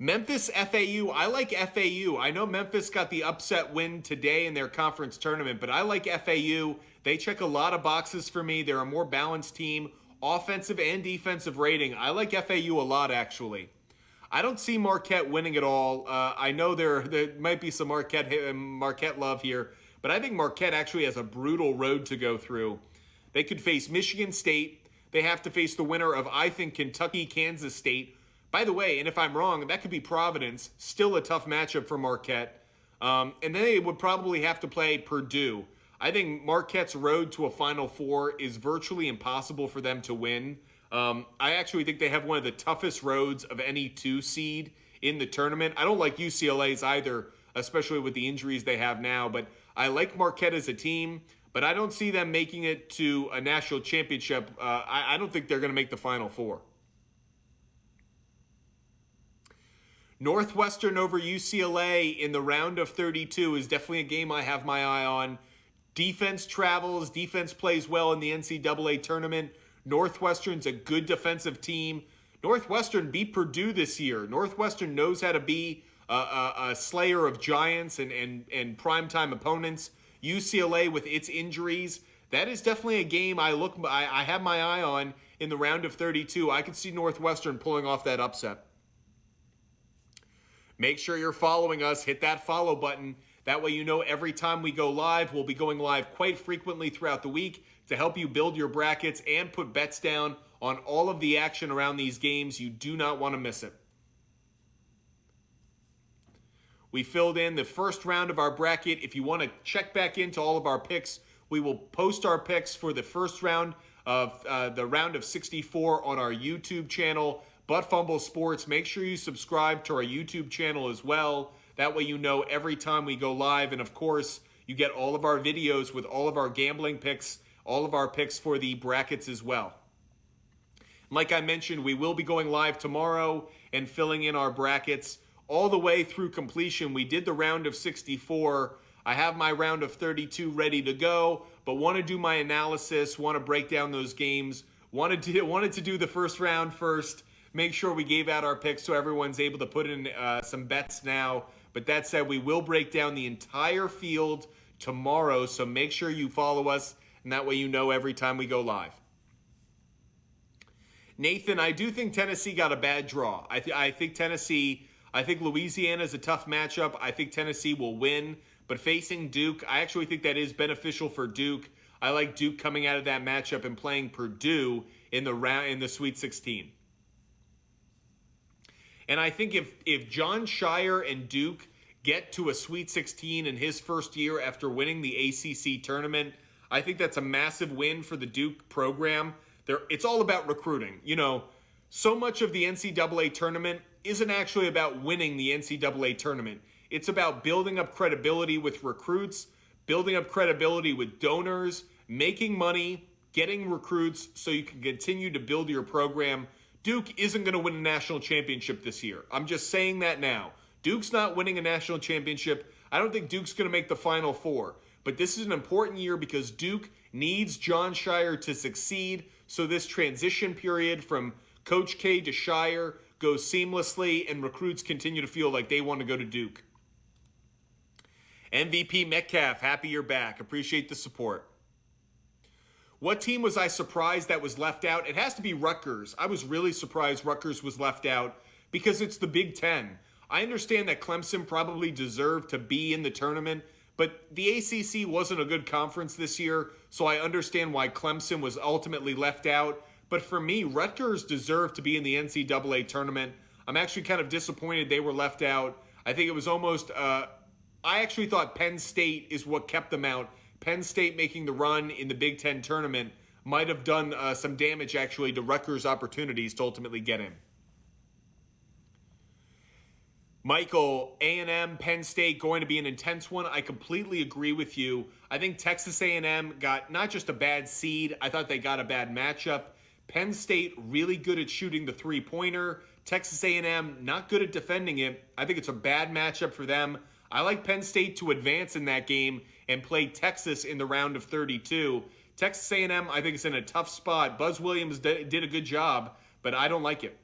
Memphis, FAU. I like FAU. I know Memphis got the upset win today in their conference tournament, but I like FAU. They check a lot of boxes for me. They're a more balanced team, offensive and defensive rating. I like FAU a lot, actually. I don't see Marquette winning at all. I know there might be some Marquette love here, but I think Marquette actually has a brutal road to go through. They could face Michigan State. They have to face the winner of, I think, Kentucky, Kansas State. By the way, and if I'm wrong, that could be Providence. Still a tough matchup for Marquette. And then they would probably have to play Purdue. I think Marquette's road to a Final Four is virtually impossible for them to win. I actually think they have one of the toughest roads of any 2 seed in the tournament. I don't like UCLA's either, especially with the injuries they have now. But I like Marquette as a team, but I don't see them making it to a national championship. I don't think they're going to make the Final Four. Northwestern over UCLA in the round of 32 is definitely a game I have my eye on. Defense travels. Defense plays well in the NCAA tournament. Northwestern's a good defensive team. Northwestern beat Purdue this year. Northwestern knows how to be a slayer of giants and primetime opponents. UCLA with its injuries, that is definitely a game I have my eye on in the round of 32. I could see Northwestern pulling off that upset. Make sure you're following us. Hit that follow button. That way you know every time we go live. We'll be going live quite frequently throughout the week to help you build your brackets and put bets down on all of the action around these games. You do not want to miss it. We filled in the first round of our bracket. If you want to check back into all of our picks, we will post our picks for the first round of the round of 64 on our YouTube channel. But Fumble Sports, make sure you subscribe to our YouTube channel as well. That way you know every time we go live. And of course, you get all of our videos with all of our gambling picks, all of our picks for the brackets as well. Like I mentioned, we will be going live tomorrow and filling in our brackets all the way through completion. We did the round of 64. I have my round of 32 ready to go, but want to do my analysis, want to break down those games, wanted to do the first round first. make sure we gave out our picks so everyone's able to put in some bets now. But that said, we will break down the entire field tomorrow, so make sure you follow us, and that way you know every time we go live. Nathan, I do think Tennessee got a bad draw. I think Louisiana is a tough matchup. I think Tennessee will win, but facing Duke, I actually think that is beneficial for Duke. I like Duke coming out of that matchup and playing Purdue in the Sweet 16. And I think if John Shire and Duke get to a Sweet 16 in his first year after winning the ACC tournament, I think that's a massive win for the Duke program. It's all about recruiting. You know, so much of the NCAA tournament isn't actually about winning the NCAA tournament. It's about building up credibility with recruits, building up credibility with donors, making money, getting recruits so you can continue to build your program. Duke isn't going to win a national championship this year. I'm just saying that now. Duke's not winning a national championship. I don't think Duke's going to make the Final Four. But this is an important year because Duke needs John Shire to succeed. So this transition period from Coach K to Shire goes seamlessly and recruits continue to feel like they want to go to Duke. MVP Metcalf, happy you're back. Appreciate the support. What team was I surprised that was left out? It has to be Rutgers. I was really surprised Rutgers was left out because it's the Big Ten. I understand that Clemson probably deserved to be in the tournament, but the ACC wasn't a good conference this year, so I understand why Clemson was ultimately left out. But for me, Rutgers deserved to be in the NCAA tournament. I'm actually kind of disappointed they were left out. I think it was almost, I actually thought Penn State is what kept them out. Penn State making the run in the Big Ten tournament might have done some damage actually to Rutgers' opportunities to ultimately get in. Michael, A&M, Penn State going to be an intense one. I completely agree with you. I think Texas A&M got not just a bad seed, I thought they got a bad matchup. Penn State really good at shooting the three-pointer. Texas A&M not good at defending it. I think it's a bad matchup for them. I like Penn State to advance in that game and play Texas in the round of 32. Texas A&M, I think, is in a tough spot. Buzz Williams did a good job, but I don't like it.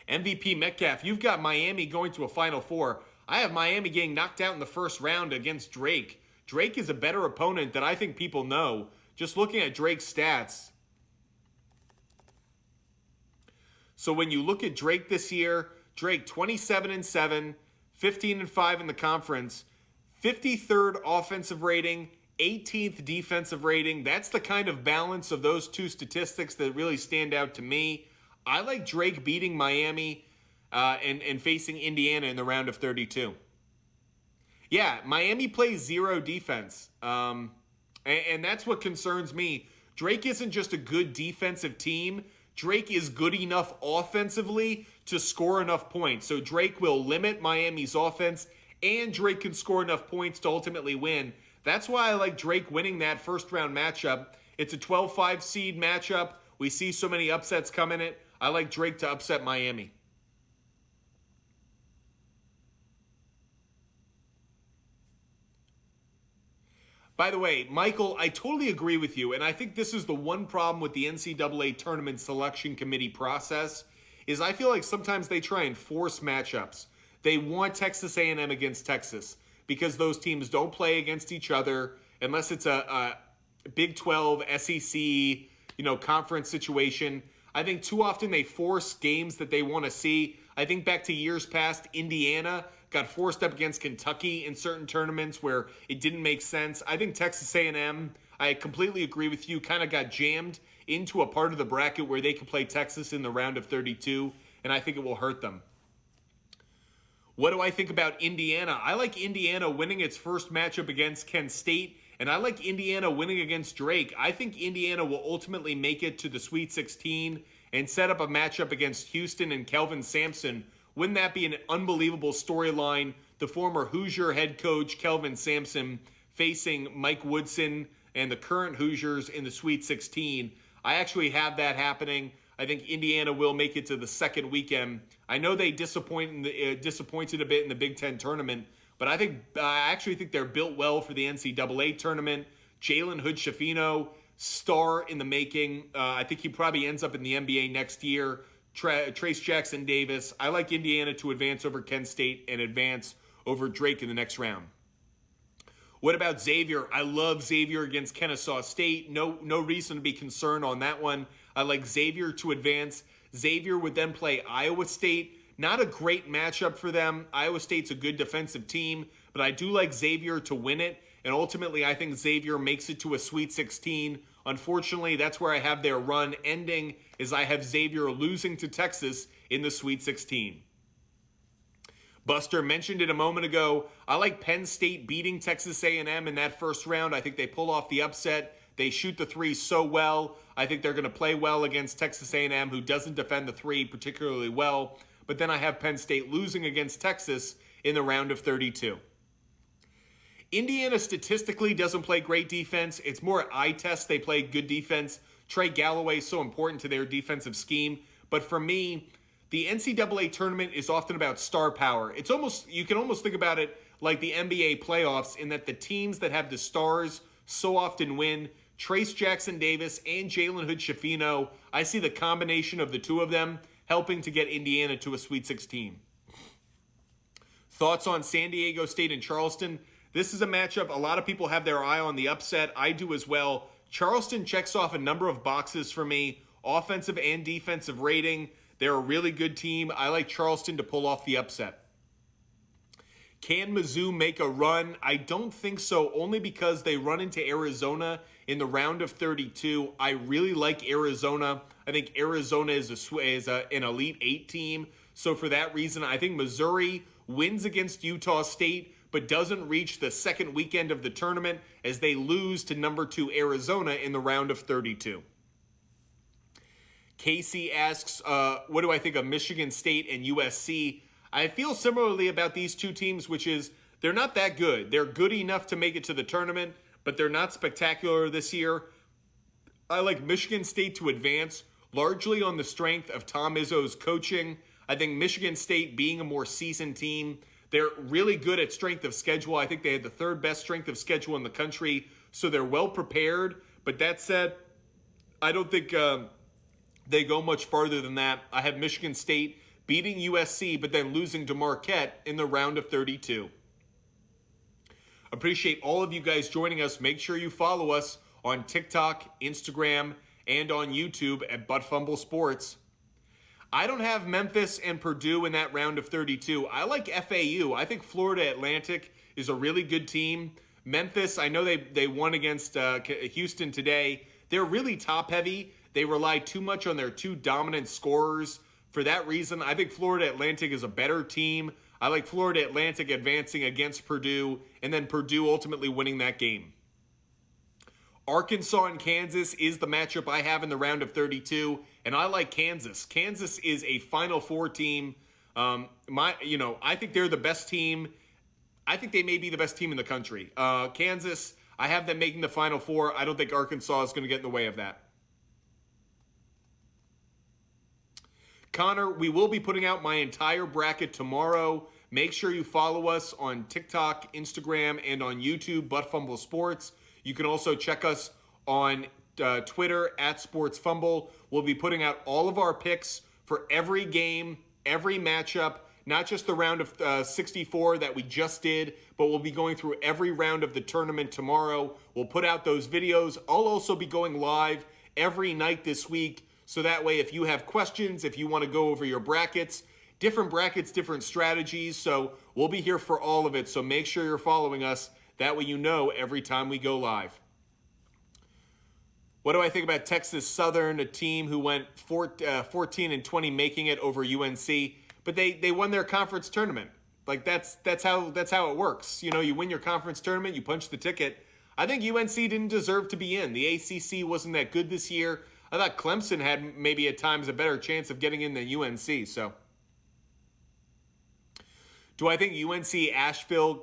MVP Metcalf, you've got Miami going to a Final Four. I have Miami getting knocked out in the first round against Drake. Drake is a better opponent than I think people know. Just looking at Drake's stats. So when you look at Drake this year, Drake 27-7, 15-5 in the conference, 53rd offensive rating, 18th defensive rating. That's the kind of balance of those two statistics that really stand out to me. I like Drake beating Miami and facing Indiana in the round of 32. Yeah, Miami plays zero defense, and that's what concerns me. Drake isn't just a good defensive team. Drake is good enough offensively to score enough points. So Drake will limit Miami's offense, and Drake can score enough points to ultimately win. That's why I like Drake winning that first-round matchup. It's a 12-5 seed matchup. We see so many upsets come in it. I like Drake to upset Miami. By the way, Michael, I totally agree with you, and I think this is the one problem with the NCAA tournament selection committee process, is I feel like sometimes they try and force matchups. They want Texas A&M against Texas because those teams don't play against each other unless it's a Big 12, SEC, conference situation. I think too often they force games that they want to see. I think back to years past, Indiana got forced up against Kentucky in certain tournaments where it didn't make sense. I think Texas A&M, I completely agree with you, kind of got jammed into a part of the bracket where they could play Texas in the round of 32, and I think it will hurt them. What do I think about Indiana? I like Indiana winning its first matchup against Kent State, and I like Indiana winning against Drake. I think Indiana will ultimately make it to the Sweet 16 and set up a matchup against Houston and Kelvin Sampson. Wouldn't that be an unbelievable storyline? The former Hoosier head coach, Kelvin Sampson, facing Mike Woodson and the current Hoosiers in the Sweet 16. I actually have that happening. I think Indiana will make it to the second weekend. I know they disappointed a bit in the Big Ten tournament, but I actually think they're built well for the NCAA tournament. Jalen Hood-Schifino, star in the making. I think he probably ends up in the NBA next year. Trace Jackson Davis. I like Indiana to advance over Kent State and advance over Drake in the next round. What about Xavier? I love Xavier against Kennesaw State. No reason to be concerned on that one. I like Xavier to advance. Xavier would then play Iowa State. Not a great matchup for them. Iowa State's a good defensive team, but I do like Xavier to win it. And ultimately, I think Xavier makes it to a Sweet 16. Unfortunately, that's where I have their run ending, is I have Xavier losing to Texas in the Sweet 16. Buster mentioned it a moment ago. I like Penn State beating Texas A&M in that first round. I think they pull off the upset. They shoot the three so well. I think they're going to play well against Texas A&M, who doesn't defend the three particularly well. But then I have Penn State losing against Texas in the round of 32. Indiana statistically doesn't play great defense. It's more eye test. They play good defense. Trey Galloway is so important to their defensive scheme. But for me, the NCAA tournament is often about star power. It's almost, you can almost think about it like the NBA playoffs, in that the teams that have the stars so often win. Trace Jackson Davis and Jalen Hood-Schifino, I see the combination of the two of them helping to get Indiana to a Sweet 16. Thoughts on San Diego State and Charleston? This is a matchup a lot of people have their eye on the upset. I do as well. Charleston checks off a number of boxes for me, offensive and defensive rating. They're a really good team. I like Charleston to pull off the upset. Can Mizzou make a run? I don't think so, only because they run into Arizona in the round of 32. I really like Arizona. I think Arizona is an Elite Eight team. So for that reason, I think Missouri wins against Utah State, but doesn't reach the second weekend of the tournament as they lose to number 2 Arizona in the round of 32. Casey asks, what do I think of Michigan State and USC? I feel similarly about these two teams, which is they're not that good. They're good enough to make it to the tournament, but they're not spectacular this year. I like Michigan State to advance, largely on the strength of Tom Izzo's coaching. I think Michigan State, being a more seasoned team, they're really good at strength of schedule. I think they had the third best strength of schedule in the country, so they're well prepared. But that said, I don't think they go much farther than that. I have Michigan State beating USC, but then losing to Marquette in the round of 32. Appreciate all of you guys joining us. Make sure you follow us on TikTok, Instagram, and on YouTube at Fumble Sports. I don't have Memphis and Purdue in that round of 32. I like FAU. I think Florida Atlantic is a really good team. Memphis, I know they won against Houston today. They're really top-heavy. They rely too much on their two dominant scorers. For that reason, I think Florida Atlantic is a better team. I like Florida Atlantic advancing against Purdue, and then Purdue ultimately winning that game. Arkansas and Kansas is the matchup I have in the round of 32, and I like Kansas. Kansas is a Final Four team. I think they're the best team. I think they may be the best team in the country. Kansas, I have them making the Final Four. I don't think Arkansas is going to get in the way of that. Connor, we will be putting out my entire bracket tomorrow. Make sure you follow us on TikTok, Instagram, and on YouTube, Fumble Sports. You can also check us on Twitter at SportsFumble. We'll be putting out all of our picks for every game, every matchup, not just the round of 64 that we just did, but we'll be going through every round of the tournament tomorrow. We'll put out those videos. I'll also be going live every night this week. So that way, if you have questions, if you want to go over your brackets, different strategies. So we'll be here for all of it. So make sure you're following us. That way you know every time we go live. What do I think about Texas Southern, a team who went 14-20 making it over UNC, but they won their conference tournament. Like that's how it works. You know, you win your conference tournament, you punch the ticket. I think UNC didn't deserve to be in. The ACC wasn't that good this year. I thought Clemson had maybe at times a better chance of getting in than UNC. So, do I think UNC Asheville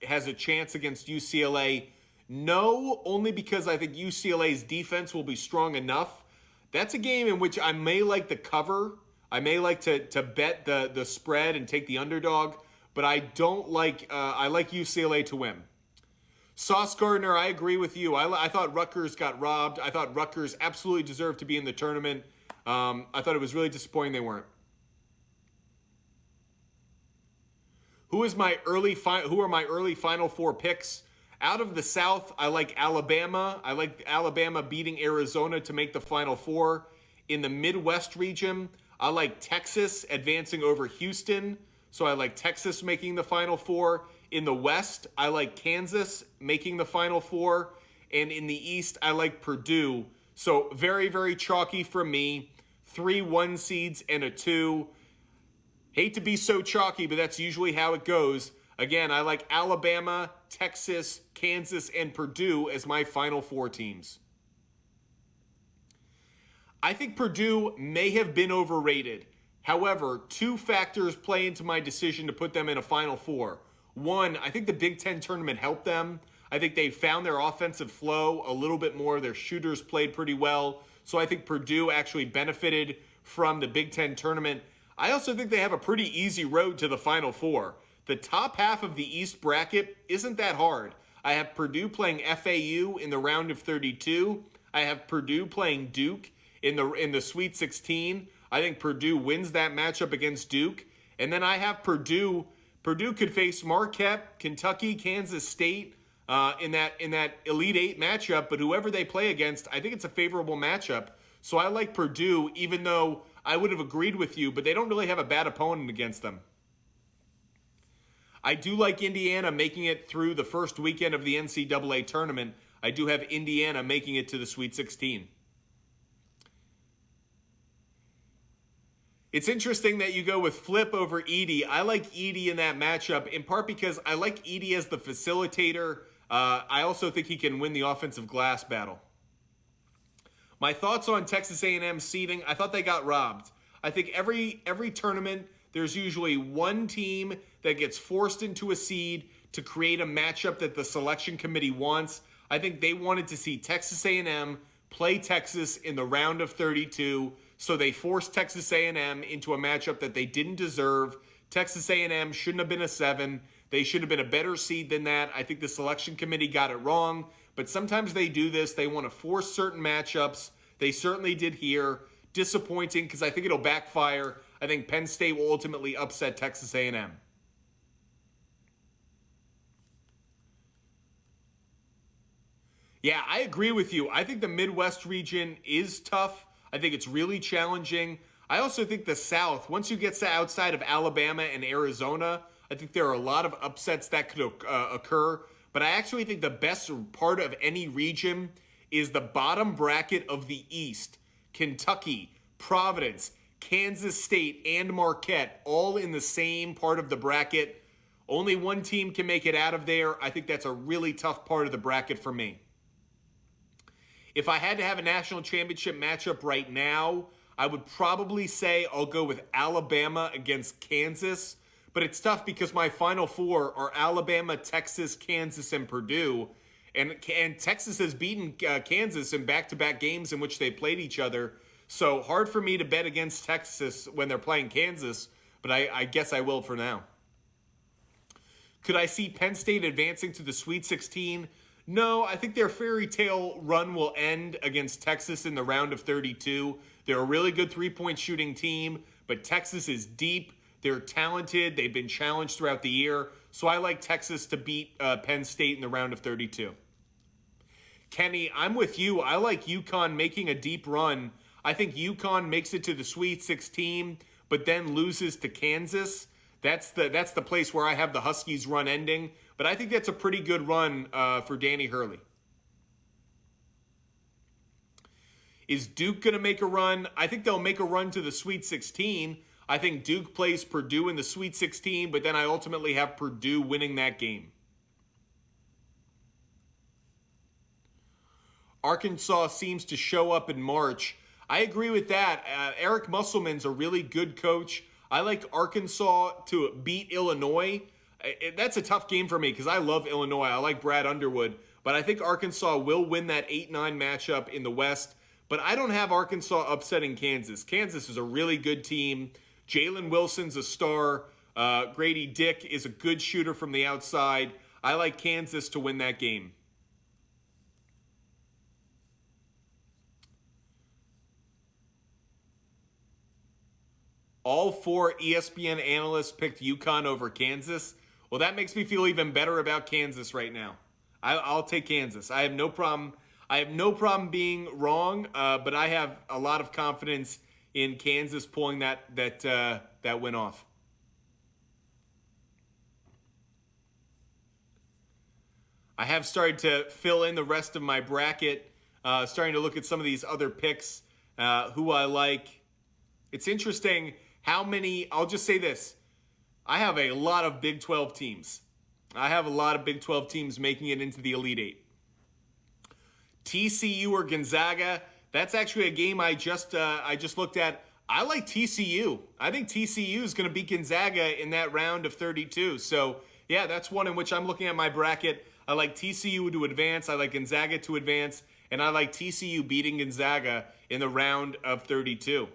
has a chance against UCLA? No, only because I think UCLA's defense will be strong enough. That's a game in which I may like the cover. I may like to bet the spread and take the underdog, but I don't like I like UCLA to win. Sauce Gardner, I agree with you. I thought Rutgers got robbed. I thought Rutgers absolutely deserved to be in the tournament. I thought it was really disappointing they weren't. Who are my early Final Four picks? Out of the South, I like Alabama. I like Alabama beating Arizona to make the Final Four. In the Midwest region, I like Texas advancing over Houston. So I like Texas making the Final Four. In the West, I like Kansas making the Final Four. And in the East, I like Purdue. So very, very chalky for me. 3 1 seeds and a 2. Hate to be so chalky, but that's usually how it goes. Again, I like Alabama, Texas, Kansas, and Purdue as my Final Four teams. I think Purdue may have been overrated. However, 2 factors play into my decision to put them in a Final Four. One, I think the Big Ten tournament helped them. I think they found their offensive flow a little bit more. Their shooters played pretty well. So I think Purdue actually benefited from the Big Ten tournament. I also think they have a pretty easy road to the Final Four. The top half of the East bracket isn't that hard. I have Purdue playing FAU in the round of 32. I have Purdue playing Duke in the Sweet 16. I think Purdue wins that matchup against Duke. And then I have Purdue. Purdue could face Marquette, Kentucky, Kansas State in that Elite Eight matchup. But whoever they play against, I think it's a favorable matchup. So I like Purdue, even though I would have agreed with you, but they don't really have a bad opponent against them. I do like Indiana making it through the first weekend of the NCAA tournament. I do have Indiana making it to the Sweet 16. It's interesting that you go with Flip over Edey. I like Edey in that matchup, in part because I like Edey as the facilitator. I also think he can win the offensive glass battle. My thoughts on Texas A&M seeding, I thought they got robbed. I think every tournament, there's usually one team that gets forced into a seed to create a matchup that the selection committee wants. I think they wanted to see Texas A&M play Texas in the round of 32, so they forced Texas A&M into a matchup that they didn't deserve. Texas A&M shouldn't have been a 7. They should have been a better seed than that. I think the selection committee got it wrong, but sometimes they do this. They want to force certain matchups. They certainly did here. Disappointing because I think it'll backfire. I think Penn State will ultimately upset Texas A&M. Yeah, I agree with you. I think the Midwest region is tough. I think it's really challenging. I also think the South, once you get to outside of Alabama and Arizona, I think there are a lot of upsets that could occur. But I actually think the best part of any region is the bottom bracket of the East. Kentucky, Providence, Kansas State, and Marquette all in the same part of the bracket. Only one team can make it out of there. I think that's a really tough part of the bracket for me. If I had to have a national championship matchup right now, I would probably say I'll go with Alabama against Kansas. But it's tough because my Final Four are Alabama, Texas, Kansas, and Purdue. And Texas has beaten Kansas in back-to-back games in which they played each other. So hard for me to bet against Texas when they're playing Kansas, but I guess I will for now. Could I see Penn State advancing to the Sweet 16? No, I think their fairy tale run will end against Texas in the round of 32. They're a really good three-point shooting team, but Texas is deep. They're talented. They've been challenged throughout the year. So I like Texas to beat Penn State in the round of 32. Kenny, I'm with you. I like UConn making a deep run. I think UConn makes it to the Sweet 16, but then loses to Kansas. That's the place where I have the Huskies run ending. But I think that's a pretty good run for Danny Hurley. Is Duke going to make a run? I think they'll make a run to the Sweet 16. I think Duke plays Purdue in the Sweet 16, but then I ultimately have Purdue winning that game. Arkansas seems to show up in March. I agree with that. Eric Musselman's a really good coach. I like Arkansas to beat Illinois. That's a tough game for me because I love Illinois. I like Brad Underwood. But I think Arkansas will win that 8-9 matchup in the West. But I don't have Arkansas upsetting Kansas. Kansas is a really good team. Jalen Wilson's a star. Grady Dick is a good shooter from the outside. I like Kansas to win that game. All 4 ESPN analysts picked UConn over Kansas. Well, that makes me feel even better about Kansas right now. I'll take Kansas. I have no problem. I have no problem being wrong, but I have a lot of confidence in Kansas pulling that win off. I have started to fill in the rest of my bracket, starting to look at some of these other picks, who I like. It's interesting how many, I'll just say this. I have a lot of Big 12 teams. I have a lot of Big 12 teams making it into the Elite Eight. TCU or Gonzaga, that's actually a game I just looked at. I like TCU. I think TCU is going to beat Gonzaga in that round of 32. So, yeah, that's one in which I'm looking at my bracket. I like TCU to advance. I like Gonzaga to advance. And I like TCU beating Gonzaga in the round of 32.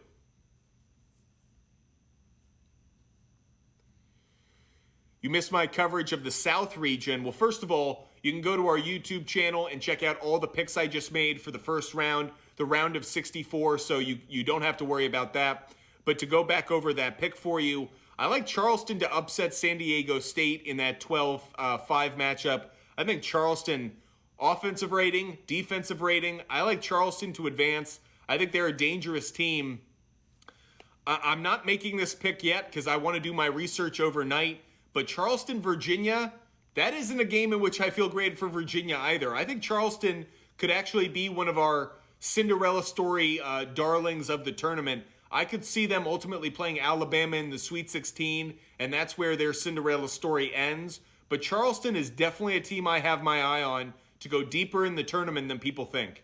You missed my coverage of the South region. Well, first of all, you can go to our YouTube channel and check out all the picks I just made for the first round, the round of 64, so you don't have to worry about that. But to go back over that pick for you, I like Charleston to upset San Diego State in that 12-5 matchup. I think Charleston, offensive rating, defensive rating, I like Charleston to advance. I think they're a dangerous team. I'm not making this pick yet because I want to do my research overnight. But Charleston, Virginia, that isn't a game in which I feel great for Virginia either. I think Charleston could actually be one of our Cinderella story darlings of the tournament. I could see them ultimately playing Alabama in the Sweet 16, and that's where their Cinderella story ends. But Charleston is definitely a team I have my eye on to go deeper in the tournament than people think.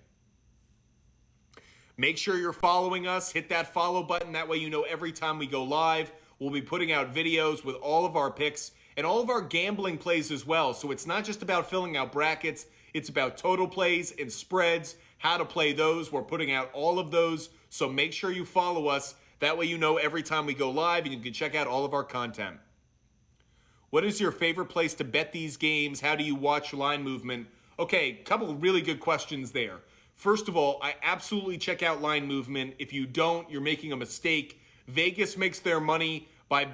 Make sure you're following us. Hit that follow button. That way you know every time we go live. We'll be putting out videos with all of our picks and all of our gambling plays as well. So it's not just about filling out brackets. It's about total plays and spreads, how to play those. We're putting out all of those. So make sure you follow us. That way you know every time we go live and you can check out all of our content. What is your favorite place to bet these games? How do you watch line movement? Okay, a couple of really good questions there. First of all, I absolutely check out line movement. If you don't, you're making a mistake. Vegas makes their money by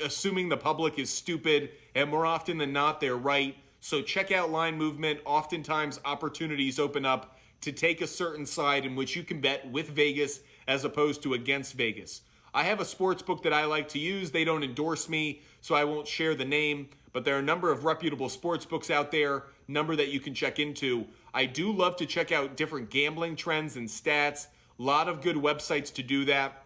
assuming the public is stupid, and more often than not, they're right. So check out line movement. Oftentimes, opportunities open up to take a certain side in which you can bet with Vegas as opposed to against Vegas. I have a sports book that I like to use. They don't endorse me, so I won't share the name, but there are a number of reputable sports books out there, number that you can check into. I do love to check out different gambling trends and stats. A lot of good websites to do that.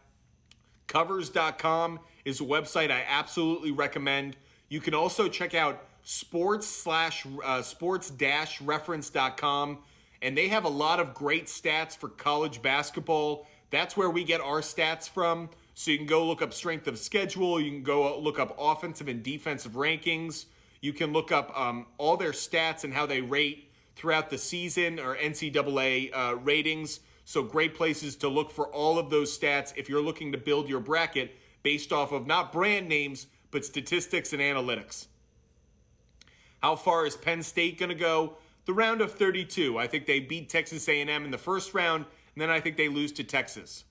Covers.com is a website I absolutely recommend. You can also check out sports-reference.com, and they have a lot of great stats for college basketball. That's where we get our stats from. So you can go look up strength of schedule. You can go look up offensive and defensive rankings. You can look up all their stats and how they rate throughout the season, or NCAA ratings. So great places to look for all of those stats if you're looking to build your bracket based off of not brand names, but statistics and analytics. How far is Penn State going to go? The round of 32. I think they beat Texas A&M in the first round, and then I think they lose to Texas.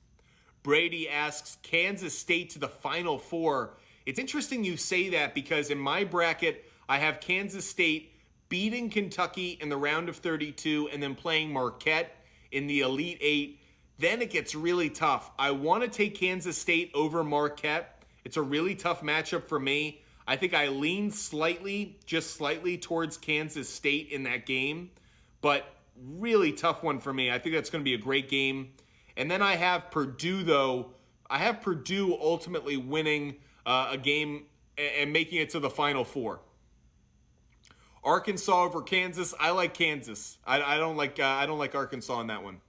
Brady asks, Kansas State to the Final Four. It's interesting you say that because in my bracket, I have Kansas State beating Kentucky in the round of 32 and then playing Marquette in the Elite Eight. Then it gets really tough. I want to take Kansas State over Marquette. It's a really tough matchup for me. I think I lean slightly, just slightly towards Kansas State in that game, but really tough one for me. I think that's going to be a great game. And then I have Purdue, though. I have Purdue ultimately winning a game and making it to the Final Four. Arkansas over Kansas. I like Kansas. I don't like Arkansas in that one.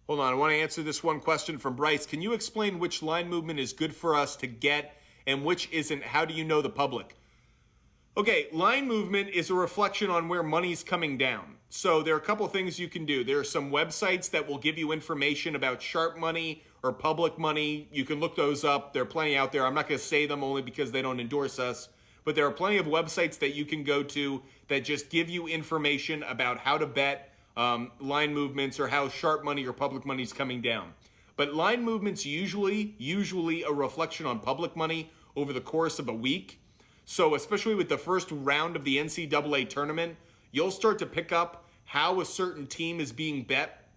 Hold on, I want to answer this one question from Bryce. Can you explain which line movement is good for us to get and which isn't? How do you know the public? Okay, line movement is a reflection on where money's coming down. So there are a couple things you can do. There are some websites that will give you information about sharp money or public money. You can look those up. There are plenty out there. I'm not going to say them only because they don't endorse us. but there are plenty of websites that you can go to that just give you information about how to bet line movements or how sharp money or public money is coming down. But line movements usually a reflection on public money over the course of a week. So especially with the first round of the NCAA tournament, you'll start to pick up how a certain team is being bet.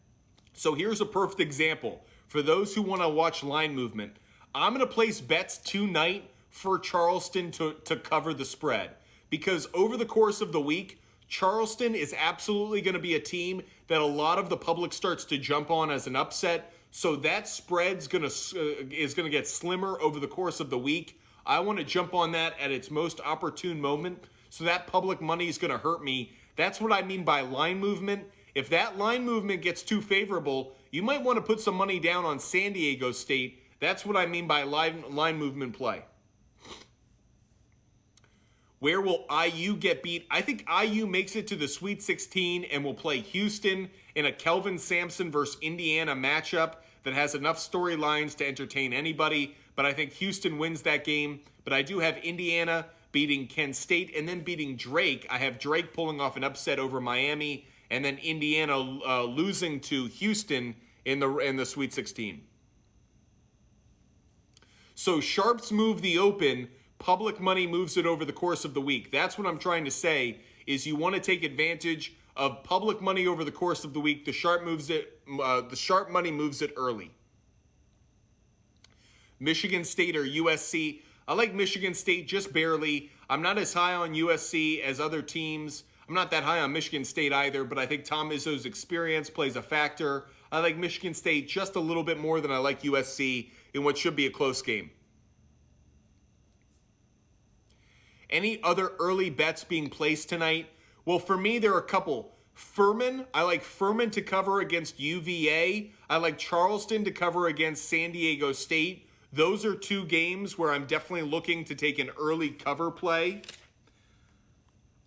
So here's a perfect example. For those who want to watch line movement, I'm going to place bets tonight for Charleston to cover the spread. Because over the course of the week, Charleston is absolutely going to be a team that a lot of the public starts to jump on as an upset. So that spread's is going to get slimmer over the course of the week. I want to jump on that at its most opportune moment. So that public money is going to hurt me. That's what I mean by line movement. If that line movement gets too favorable, you might want to put some money down on San Diego State. That's what I mean by line movement play. Where will IU get beat? I think IU makes it to the Sweet 16 and will play Houston in a Kelvin Sampson versus Indiana matchup that has enough storylines to entertain anybody. But I think Houston wins that game. But I do have Indiana beating Kent State and then beating Drake. I have Drake pulling off an upset over Miami and then Indiana losing to Houston in the Sweet 16. So sharps move the open. Public money moves it over the course of the week. That's what I'm trying to say, is you want to take advantage of public money over the course of the week. The sharp money moves it early. Michigan State or USC. I like Michigan State just barely. I'm not as high on USC as other teams. I'm not that high on Michigan State either, but I think Tom Izzo's experience plays a factor. I like Michigan State just a little bit more than I like USC in what should be a close game. Any other early bets being placed tonight? Well, for me, there are a couple. Furman, I like Furman to cover against UVA. I like Charleston to cover against San Diego State. Those are two games where I'm definitely looking to take an early cover play.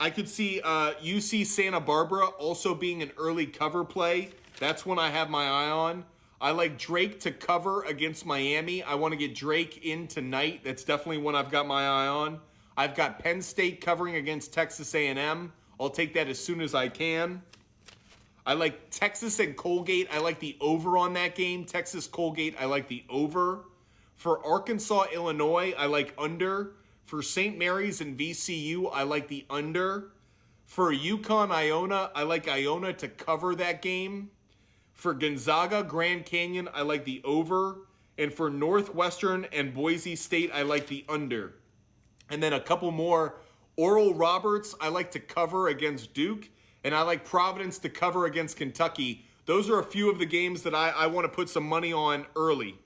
I could see UC Santa Barbara also being an early cover play. That's one I have my eye on. I like Drake to cover against Miami. I want to get Drake in tonight. That's definitely one I've got my eye on. I've got Penn State covering against Texas A&M. I'll take that as soon as I can. I like Texas and Colgate. I like the over on that game. Texas Colgate, I like the over. For Arkansas, Illinois, I like under. For St. Mary's and VCU, I like the under. For UConn, Iona, I like Iona to cover that game. For Gonzaga, Grand Canyon, I like the over. And for Northwestern and Boise State, I like the under. And then a couple more. Oral Roberts, I like to cover against Duke. And I like Providence to cover against Kentucky. Those are a few of the games that I want to put some money on early.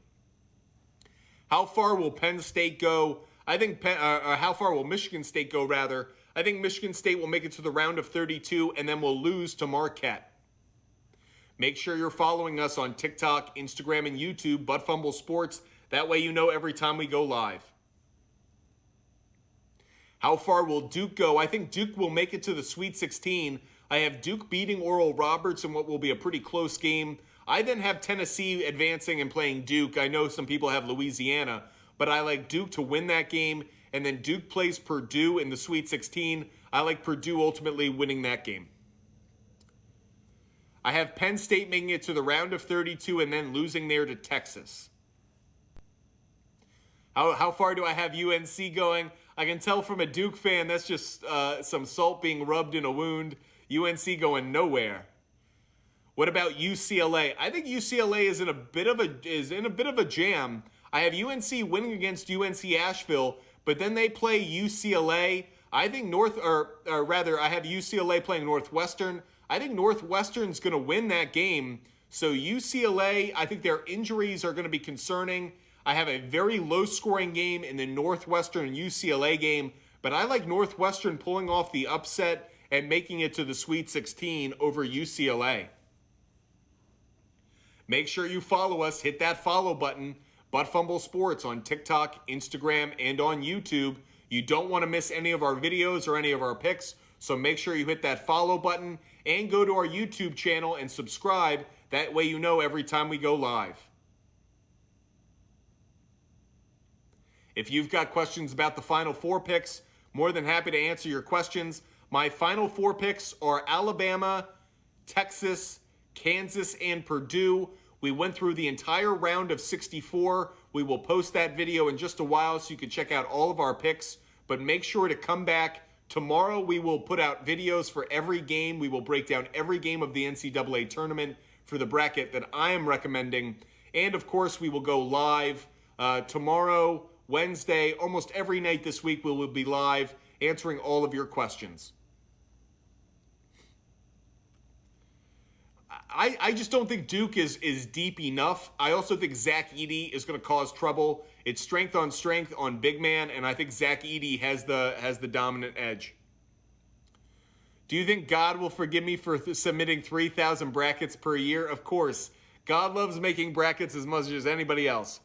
How far will Penn State go? I think how far will Michigan State go, rather? I think Michigan State will make it to the round of 32 and then will lose to Marquette. Make sure you're following us on TikTok, Instagram, and YouTube, But Fumble Sports. That way you know every time we go live. How far will Duke go? I think Duke will make it to the Sweet 16. I have Duke beating Oral Roberts in what will be a pretty close game. I then have Tennessee advancing and playing Duke. I know some people have Louisiana, but I like Duke to win that game. And then Duke plays Purdue in the Sweet 16. I like Purdue ultimately winning that game. I have Penn State making it to the round of 32 and then losing there to Texas. How far do I have UNC going? I can tell from a Duke fan that's just some salt being rubbed in a wound. UNC going nowhere. What about UCLA? I think UCLA is in a bit of a jam. I have UNC winning against UNC Asheville, but then they play UCLA. I think I have UCLA playing Northwestern. I think Northwestern's going to win that game. So UCLA, I think their injuries are going to be concerning. I have a very low-scoring game in the Northwestern UCLA game, but I like Northwestern pulling off the upset and making it to the Sweet 16 over UCLA. Make sure you follow us. Hit that follow button. But Fumble Sports on TikTok, Instagram, and on YouTube. You don't want to miss any of our videos or any of our picks, so make sure you hit that follow button and go to our YouTube channel and subscribe. That way you know every time we go live. If you've got questions about the Final Four picks, More than happy to answer your questions. My final 4 picks are Alabama, Texas, Kansas, and Purdue. We went through the entire round of 64. We will post that video in just a while so you can check out all of our picks. But make sure to come back. Tomorrow we will put out videos for every game. We will break down every game of the NCAA tournament for the bracket that I am recommending. And of course, we will go live tomorrow, Wednesday, almost every night this week we will be live answering all of your questions. I just don't think Duke is deep enough. I also think Zach Edey is going to cause trouble. It's strength on big man, and I think Zach Edey has the dominant edge. Do you think God will forgive me for submitting 3,000 brackets per year? Of course. God loves making brackets as much as anybody else.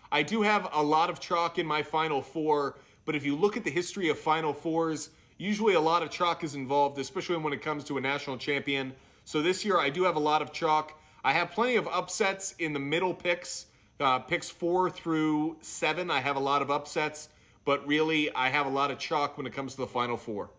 I do have a lot of chalk in my Final Four, but if you look at the history of Final Fours, usually a lot of chalk is involved, especially when it comes to a national champion. So this year I do have a lot of chalk. I have plenty of upsets in the middle picks. Picks 4 through 7, I have a lot of upsets, but really I have a lot of chalk when it comes to the Final Four.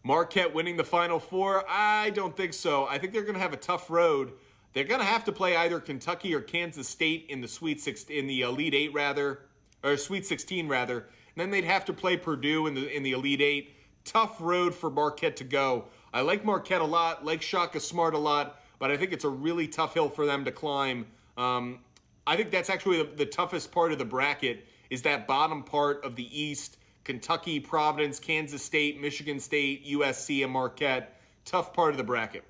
Marquette winning the Final Four? I don't think so. I think they're going to have a tough road. They're going to have to play either Kentucky or Kansas State in the Elite 8 rather, or Sweet 16 rather. And then they'd have to play Purdue in the Elite 8. Tough road for Marquette to go. I like Marquette a lot, like Shaka Smart a lot, but I think it's a really tough hill for them to climb. I think that's actually the toughest part of the bracket is that bottom part of the East. Kentucky, Providence, Kansas State, Michigan State, USC, and Marquette. Tough part of the bracket.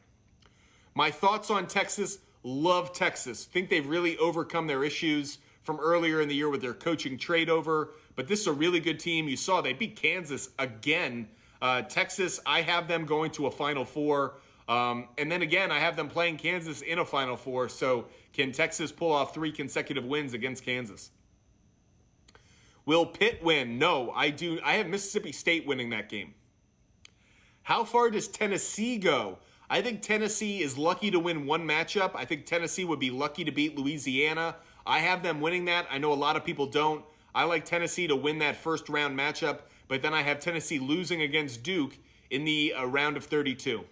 My thoughts on Texas, love Texas. Think they've really overcome their issues from earlier in the year with their coaching trade over. But this is a really good team. You saw they beat Kansas again. Texas, I have them going to a Final Four. And then again, I have them playing Kansas in a Final Four. So can Texas pull off 3 consecutive wins against Kansas? Will Pitt win? No, I do. I have Mississippi State winning that game. How far does Tennessee go? I think Tennessee is lucky to win one matchup. I think Tennessee would be lucky to beat Louisiana. I have them winning that. I know a lot of people don't. I like Tennessee to win that first round matchup, but then I have Tennessee losing against Duke in the round of 32.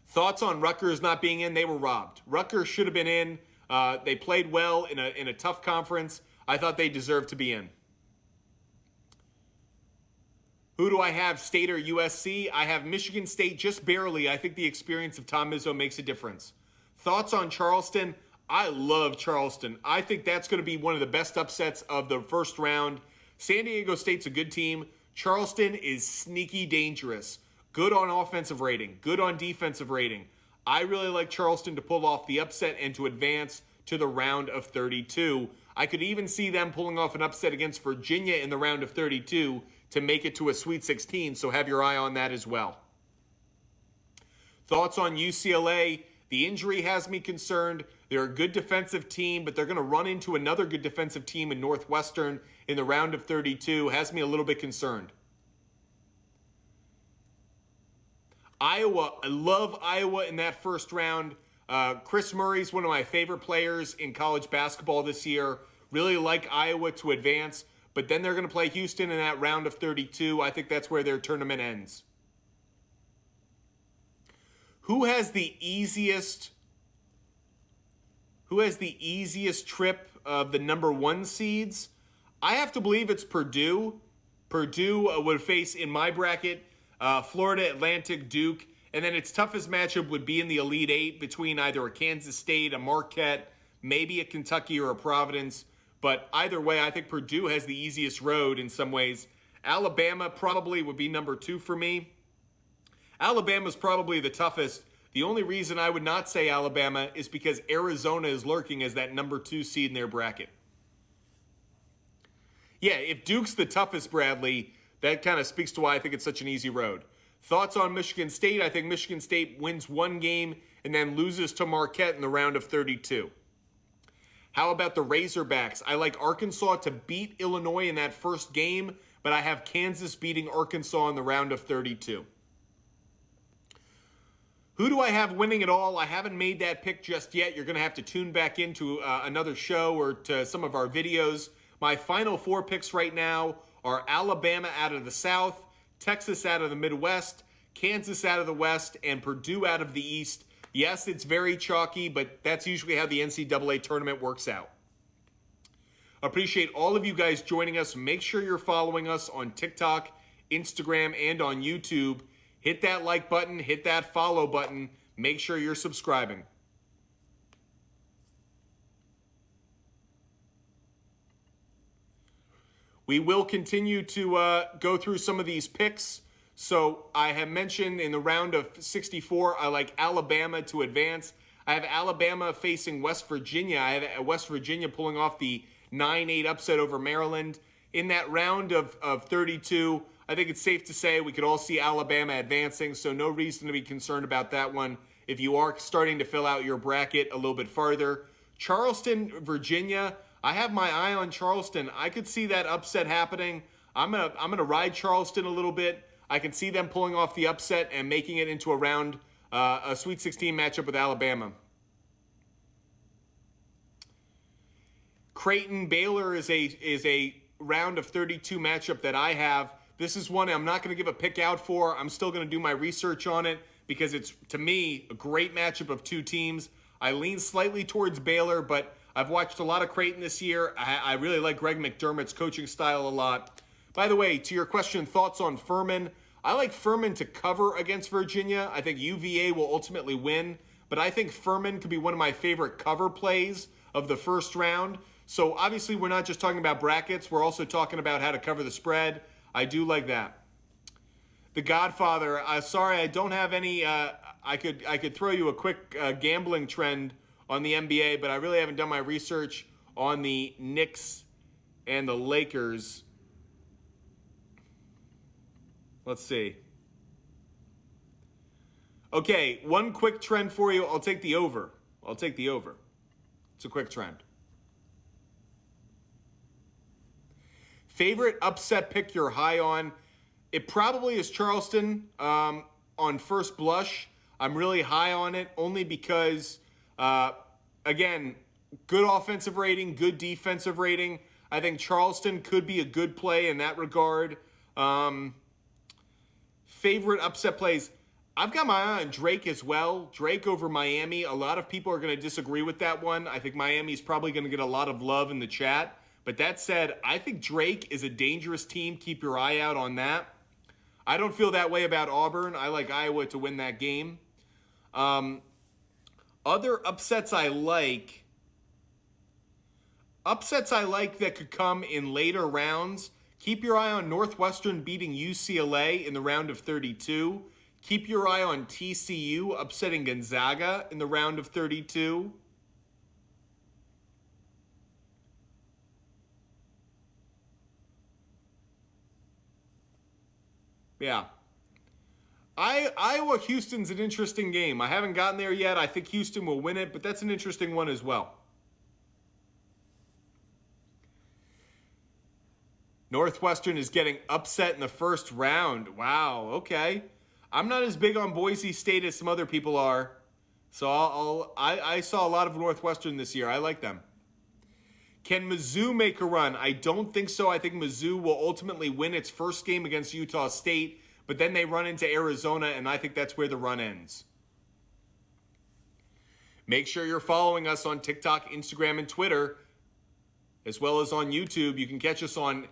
Thoughts on Rutgers not being in? They were robbed. Rutgers should have been in. They played well in a tough conference. I thought they deserved to be in. Who do I have, State or USC? I have Michigan State just barely. I think the experience of Tom Izzo makes a difference. Thoughts on Charleston? I love Charleston. I think that's going to be one of the best upsets of the first round. San Diego State's a good team. Charleston is sneaky dangerous. Good on offensive rating. Good on defensive rating. I really like Charleston to pull off the upset and to advance to the round of 32. I could even see them pulling off an upset against Virginia in the round of 32 to make it to a Sweet 16, so have your eye on that as well. Thoughts on UCLA? The injury has me concerned. They're a good defensive team, but they're going to run into another good defensive team in Northwestern in the round of 32. Has me a little bit concerned. Iowa, I love Iowa in that first round. Chris Murray's one of my favorite players in college basketball this year. Really like Iowa to advance, but then they're going to play Houston in that round of 32. I think that's where their tournament ends. Who has the easiest trip of the number 1 seeds? I have to believe it's Purdue. Purdue would face, in my bracket, Florida Atlantic, Duke. And then its toughest matchup would be in the Elite 8 between either a Kansas State, a Marquette, maybe a Kentucky or a Providence. But either way, I think Purdue has the easiest road in some ways. Alabama probably would be number 2 for me. Alabama's probably the toughest. The only reason I would not say Alabama is because Arizona is lurking as that number 2 seed in their bracket. Yeah, if Duke's the toughest, Bradley, that kind of speaks to why I think it's such an easy road. Thoughts on Michigan State? I think Michigan State wins one game and then loses to Marquette in the round of 32. How about the Razorbacks? I like Arkansas to beat Illinois in that first game, but I have Kansas beating Arkansas in the round of 32. Who do I have winning it all? I haven't made that pick just yet. You're going to have to tune back into another show or to some of our videos. My final 4 picks right now are Alabama out of the South, Texas out of the Midwest, Kansas out of the West, and Purdue out of the East. Yes, it's very chalky, but that's usually how the NCAA tournament works out. Appreciate all of you guys joining us. Make sure you're following us on TikTok, Instagram, and on YouTube. Hit that like button, hit that follow button. Make sure you're subscribing. We will continue to go through some of these picks. So I have mentioned in the round of 64, I like Alabama to advance. I have Alabama facing West Virginia. I have West Virginia pulling off the 9-8 upset over Maryland. In that round of 32, I think it's safe to say we could all see Alabama advancing, so no reason to be concerned about that one if you are starting to fill out your bracket a little bit farther. Charleston, Virginia, I have my eye on Charleston. I could see that upset happening. I'm gonna ride Charleston a little bit. I can see them pulling off the upset and making it into a Sweet 16 matchup with Alabama. Creighton Baylor is a round of 32 matchup that I have. This is one I'm not going to give a pick out for. I'm still going to do my research on it because it's, to me, a great matchup of 2 teams. I lean slightly towards Baylor, but I've watched a lot of Creighton this year. I really like Greg McDermott's coaching style a lot. By the way, to your question, thoughts on Furman? I like Furman to cover against Virginia. I think UVA will ultimately win, but I think Furman could be one of my favorite cover plays of the first round. So obviously we're not just talking about brackets. We're also talking about how to cover the spread. I do like that. The Godfather. Sorry, I don't have any. I could throw you a quick gambling trend on the NBA, but I really haven't done my research on the Knicks and the Lakers. Let's see. Okay, one quick trend for you. I'll take the over. It's a quick trend. Favorite upset pick you're high on? It probably is Charleston on first blush. I'm really high on it only because, again, good offensive rating, good defensive rating. I think Charleston could be a good play in that regard. Favorite upset plays? I've got my eye on Drake as well. Drake over Miami. A lot of people are going to disagree with that one. I think Miami's probably going to get a lot of love in the chat. But that said, I think Drake is a dangerous team. Keep your eye out on that. I don't feel that way about Auburn. I like Iowa to win that game. Other upsets I like that could come in later rounds. Keep your eye on Northwestern beating UCLA in the round of 32. Keep your eye on TCU upsetting Gonzaga in the round of 32. Yeah. Iowa Houston's an interesting game. I haven't gotten there yet. I think Houston will win it, but that's an interesting one as well. Northwestern is getting upset in the first round. Wow, okay. I'm not as big on Boise State as some other people are. So I saw a lot of Northwestern this year. I like them. Can Mizzou make a run? I don't think so. I think Mizzou will ultimately win its first game against Utah State, but then they run into Arizona, and I think that's where the run ends. Make sure you're following us on TikTok, Instagram, and Twitter, as well as on YouTube. You can catch us on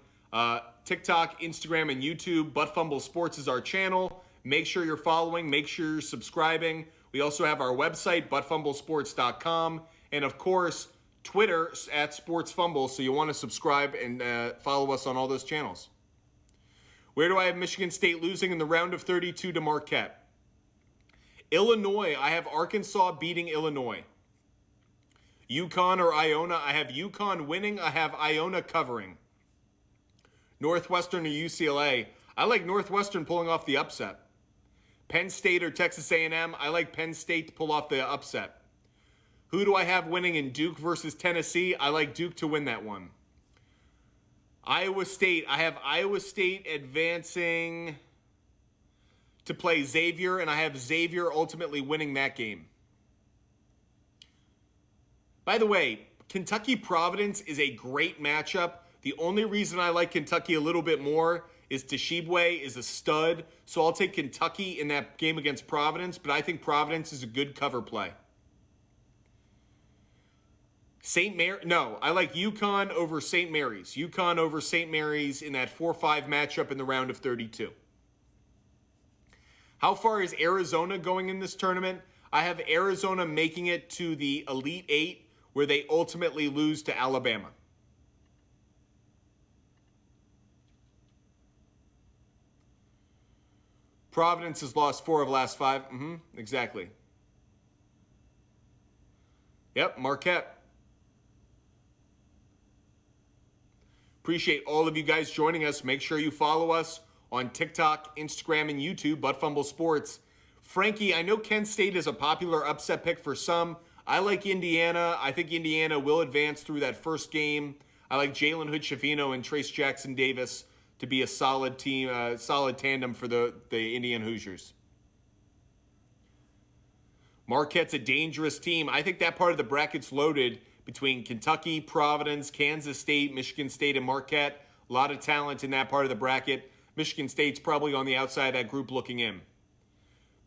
TikTok, Instagram, and YouTube. Butt Fumble Sports is our channel. Make sure you're following. Make sure you're subscribing. We also have our website, buttfumblesports.com, and of course, Twitter at SportsFumble, so you want to subscribe and follow us on all those channels. Where do I have Michigan State losing in the round of 32 to Marquette? Illinois, I have Arkansas beating Illinois. UConn or Iona, I have UConn winning. I have Iona covering. Northwestern or UCLA, I like Northwestern pulling off the upset. Penn State or Texas A&M, I like Penn State to pull off the upset. Who do I have winning in Duke versus Tennessee? I like Duke to win that one. Iowa State. I have Iowa State advancing to play Xavier, and I have Xavier ultimately winning that game. By the way, Kentucky-Providence is a great matchup. The only reason I like Kentucky a little bit more is Tshiebwe is a stud, so I'll take Kentucky in that game against Providence, but I think Providence is a good cover play. No, I like UConn over St. Mary's. UConn over St. Mary's in that 4-5 matchup in the round of 32. How far is Arizona going in this tournament? I have Arizona making it to the Elite Eight, where they ultimately lose to Alabama. Providence has lost 4 of the last 5. Exactly. Yep, Marquette. Appreciate all of you guys joining us. Make sure you follow us on TikTok, Instagram, and YouTube, Butt Fumble Sports. Frankie, I know Kent State is a popular upset pick for some. I like Indiana. I think Indiana will advance through that first game. I like Jalen Hood-Schifino and Trace Jackson-Davis to be a solid team, solid tandem for the Indiana Hoosiers. Marquette's a dangerous team. I think that part of the bracket's loaded between Kentucky, Providence, Kansas State, Michigan State, and Marquette. A lot of talent in that part of the bracket. Michigan State's probably on the outside of that group looking in.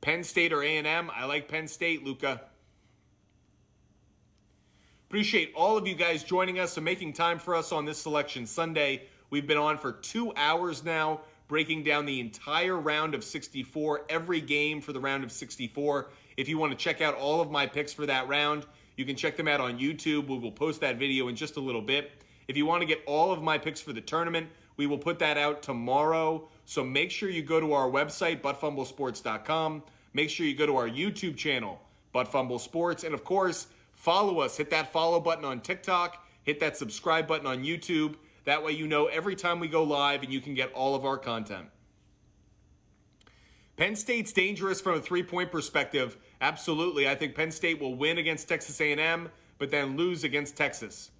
Penn State or A&M, I like Penn State, Luca. Appreciate all of you guys joining us and making time for us on this Selection Sunday. We've been on for 2 hours now, breaking down the entire round of 64, every game for the round of 64. If you want to check out all of my picks for that round, you can check them out on YouTube. We will post that video in just a little bit. If you want to get all of my picks for the tournament, we will put that out tomorrow. So make sure you go to our website, buttfumblesports.com. Make sure you go to our YouTube channel, Butt Fumble Sports. And of course, follow us. Hit that follow button on TikTok. Hit that subscribe button on YouTube. That way you know every time we go live and you can get all of our content. Penn State's dangerous from a three-point perspective. Absolutely. I think Penn State will win against Texas A&M, but then lose against Texas.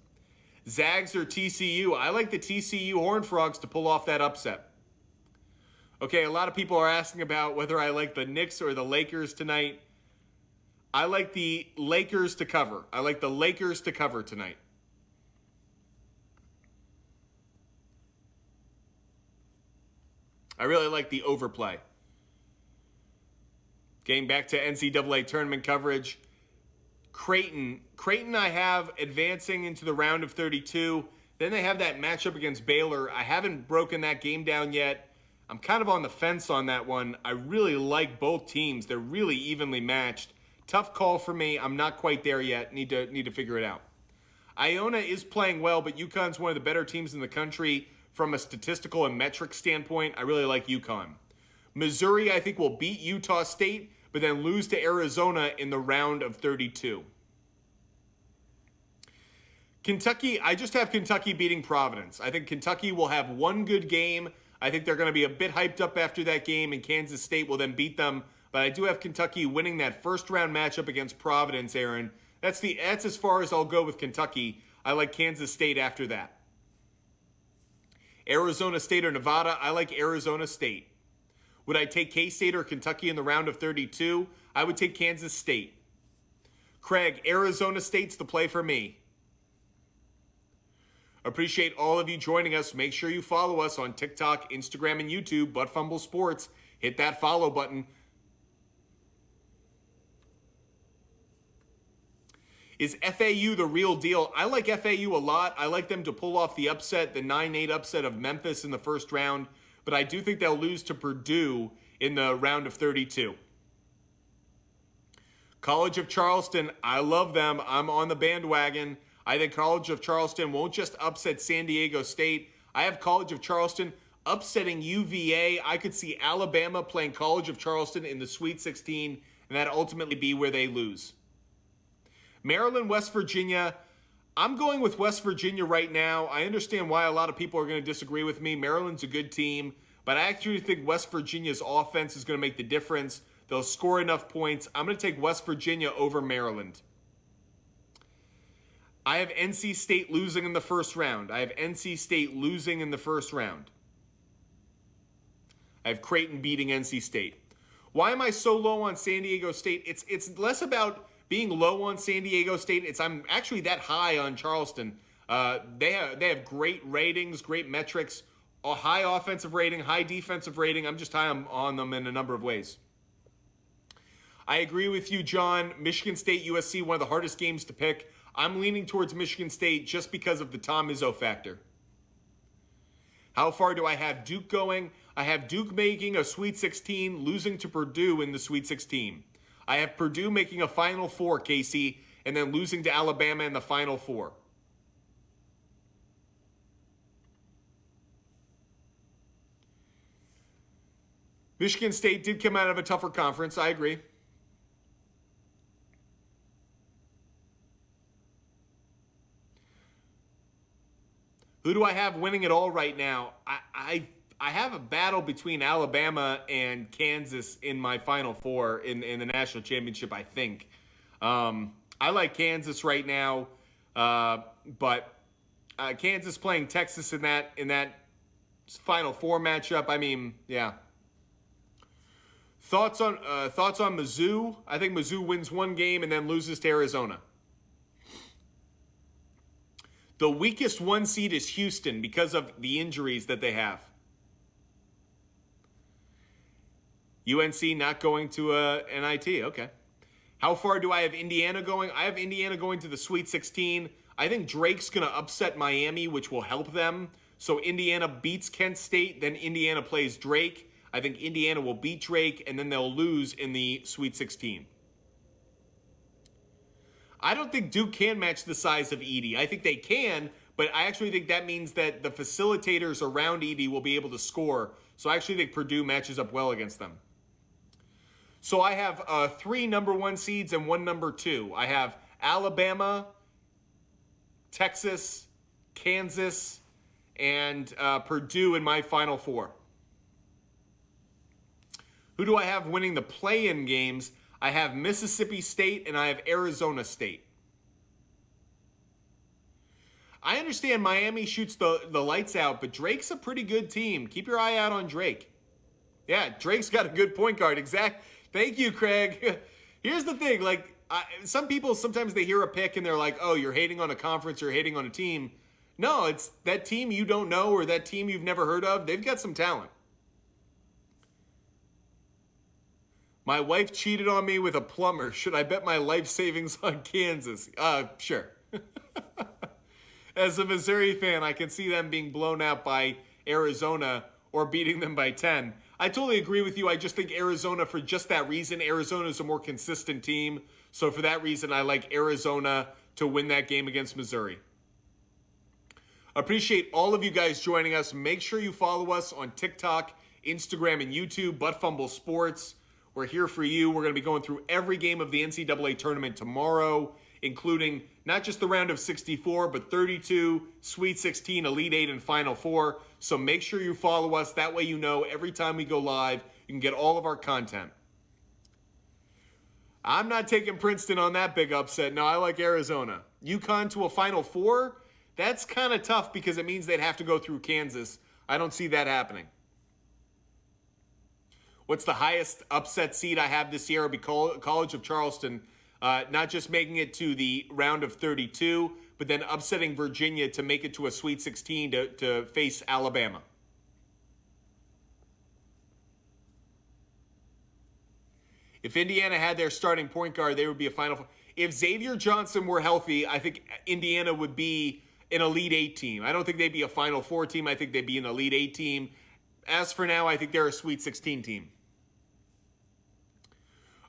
Zags or TCU? I like the TCU Horned Frogs to pull off that upset. Okay, a lot of people are asking about whether I like the Knicks or the Lakers tonight. I like the Lakers to cover. I like the Lakers to cover tonight. I really like the overplay. Getting back to NCAA tournament coverage. Creighton I have advancing into the round of 32. Then they have that matchup against Baylor. I haven't broken that game down yet. I'm kind of on the fence on that one. I really like both teams. They're really evenly matched. Tough call for me. I'm not quite there yet. Need to figure it out. Iona is playing well, but UConn's one of the better teams in the country from a statistical and metric standpoint. I really like UConn. Missouri, I think, will beat Utah State, but then lose to Arizona in the round of 32. Kentucky, I just have Kentucky beating Providence. I think Kentucky will have one good game. I think they're going to be a bit hyped up after that game, and Kansas State will then beat them. But I do have Kentucky winning that first round matchup against Providence, Aaron. That's as far as I'll go with Kentucky. I like Kansas State after that. Arizona State or Nevada, I like Arizona State. Would I take K-State or Kentucky in the round of 32? I would take Kansas State. Craig, Arizona State's the play for me. Appreciate all of you joining us. Make sure you follow us on TikTok, Instagram, and YouTube, Butt Fumble Sports. Hit that follow button. Is FAU the real deal? I like FAU a lot. I like them to pull off the upset, the 9-8 upset of Memphis in the first round. But I do think they'll lose to Purdue in the round of 32. College of Charleston, I love them. I'm on the bandwagon. I think College of Charleston won't just upset San Diego State. I have College of Charleston upsetting UVA. I could see Alabama playing College of Charleston in the Sweet 16, and that ultimately be where they lose. Maryland, West Virginia. I'm going with West Virginia right now. I understand why a lot of people are going to disagree with me. Maryland's a good team, but I actually think West Virginia's offense is going to make the difference. They'll score enough points. I'm going to take West Virginia over Maryland. I have NC State losing in the first round. I have Creighton beating NC State. Why am I so low on San Diego State? It's less about being low on San Diego State. I'm actually that high on Charleston. They have great ratings, great metrics, a high offensive rating, high defensive rating. I'm just high on them in a number of ways. I agree with you, John. Michigan State, USC, one of the hardest games to pick. I'm leaning towards Michigan State just because of the Tom Izzo factor. How far do I have Duke going? I have Duke making a Sweet 16, losing to Purdue in the Sweet 16. I have Purdue making a Final Four, Casey, and then losing to Alabama in the Final Four. Michigan State did come out of a tougher conference. I agree. Who do I have winning it all right now? I have a battle between Alabama and Kansas in my Final Four in the national championship, I think. I like Kansas right now, but Kansas playing Texas in that Final Four matchup. I mean, yeah. Thoughts on Mizzou? I think Mizzou wins one game and then loses to Arizona. The weakest one seed is Houston because of the injuries that they have. UNC not going to a NIT. Okay. How far do I have Indiana going? I have Indiana going to the Sweet 16. I think Drake's going to upset Miami, which will help them. So Indiana beats Kent State, then Indiana plays Drake. I think Indiana will beat Drake, and then they'll lose in the Sweet 16. I don't think Duke can match the size of Edey. I think they can, but I actually think that means that the facilitators around Edey will be able to score. So I actually think Purdue matches up well against them. So I have 3 number 1 seeds and 1 number 2. I have Alabama, Texas, Kansas, and Purdue in my Final Four. Who do I have winning the play-in games? I have Mississippi State and I have Arizona State. I understand Miami shoots the lights out, but Drake's a pretty good team. Keep your eye out on Drake. Yeah, Drake's got a good point guard. Thank you, Craig. Here's the thing. Some people, sometimes they hear a pick and they're like, oh, you're hating on a conference or hating on a team. No, it's that team you don't know or that team you've never heard of. They've got some talent. My wife cheated on me with a plumber. Should I bet my life savings on Kansas? Sure. As a Missouri fan, I can see them being blown out by Arizona or beating them by 10. I totally agree with you. I just think Arizona, for just that reason, Arizona is a more consistent team. So for that reason, I like Arizona to win that game against Missouri. Appreciate all of you guys joining us. Make sure you follow us on TikTok, Instagram, and YouTube, But Fumble Sports. We're here for you. We're going to be going through every game of the NCAA tournament tomorrow, including not just the round of 64, but 32, Sweet 16, Elite 8, and Final 4. So make sure you follow us. That way you know every time we go live, you can get all of our content. I'm not taking Princeton on that big upset. No, I like Arizona. UConn to a Final 4? That's kind of tough because it means they'd have to go through Kansas. I don't see that happening. What's the highest upset seed I have this year? It'll be College of Charleston, not just making it to the round of 32, but then upsetting Virginia to make it to a Sweet 16 to face Alabama. If Indiana had their starting point guard, they would be a Final Four. If Xavier Johnson were healthy, I think Indiana would be an Elite 8 team. I don't think they'd be a Final Four team. I think they'd be an Elite 8 team. As for now, I think they're a Sweet 16 team.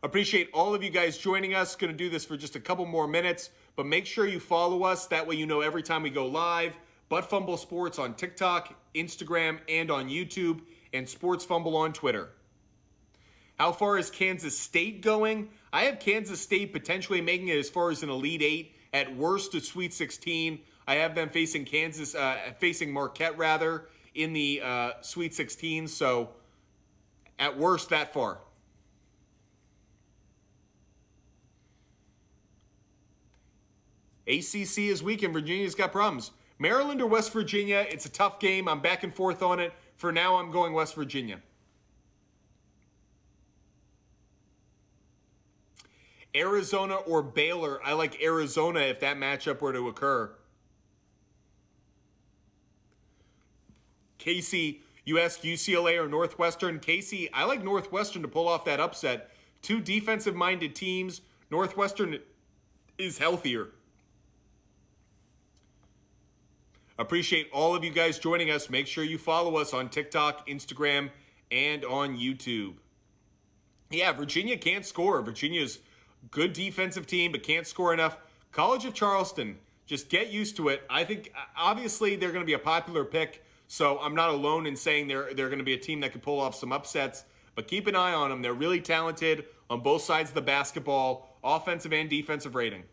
Appreciate all of you guys joining us. Going to do this for just a couple more minutes, but make sure you follow us. That way you know every time we go live. But Fumble Sports on TikTok, Instagram, and on YouTube, and Sports Fumble on Twitter. How far is Kansas State going? I have Kansas State potentially making it as far as an Elite 8, at worst a Sweet 16. I have them facing facing Marquette rather, in the Sweet 16, so at worst that far. ACC is weak and Virginia's got problems. Maryland or West Virginia, it's a tough game. I'm back and forth on it. For now, I'm going West Virginia. Arizona or Baylor. I like Arizona if that matchup were to occur. Casey, you ask UCLA or Northwestern. Casey, I like Northwestern to pull off that upset. Two defensive-minded teams. Northwestern is healthier. Appreciate all of you guys joining us. Make sure you follow us on TikTok, Instagram, and on YouTube. Yeah, Virginia can't score. Virginia's good defensive team, but can't score enough. College of Charleston, just get used to it. I think, obviously, they're going to be a popular pick, so I'm not alone in saying they're going to be a team that can pull off some upsets, but keep an eye on them. They're really talented on both sides of the basketball, offensive and defensive rating.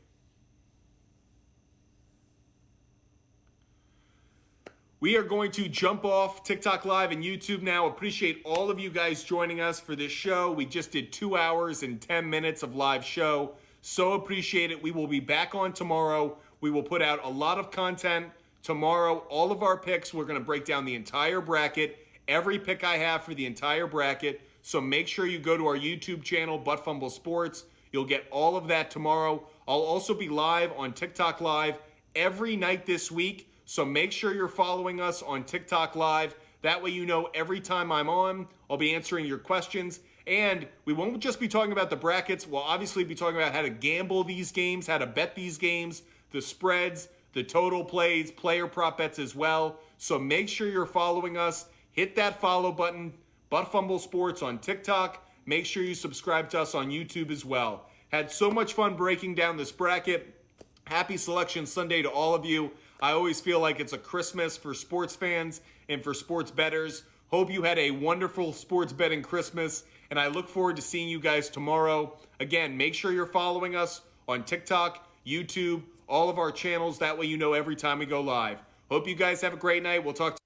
We are going to jump off TikTok Live and YouTube now. Appreciate all of you guys joining us for this show. We just did 2 hours and 10 minutes of live show. So appreciate it. We will be back on tomorrow. We will put out a lot of content tomorrow. All of our picks, we're going to break down the entire bracket. Every pick I have for the entire bracket. So make sure you go to our YouTube channel, Butt Fumble Sports. You'll get all of that tomorrow. I'll also be live on TikTok Live every night this week. So make sure you're following us on TikTok Live. That way you know every time I'm on, I'll be answering your questions. And we won't just be talking about the brackets. We'll obviously be talking about how to gamble these games, how to bet these games, the spreads, the total plays, player prop bets as well. So make sure you're following us. Hit that follow button, Butt Fumble Sports on TikTok. Make sure you subscribe to us on YouTube as well. Had so much fun breaking down this bracket. Happy Selection Sunday to all of you. I always feel like it's a Christmas for sports fans and for sports bettors. Hope you had a wonderful sports betting Christmas, and I look forward to seeing you guys tomorrow. Again, make sure you're following us on TikTok, YouTube, all of our channels. That way you know every time we go live. Hope you guys have a great night. We'll talk to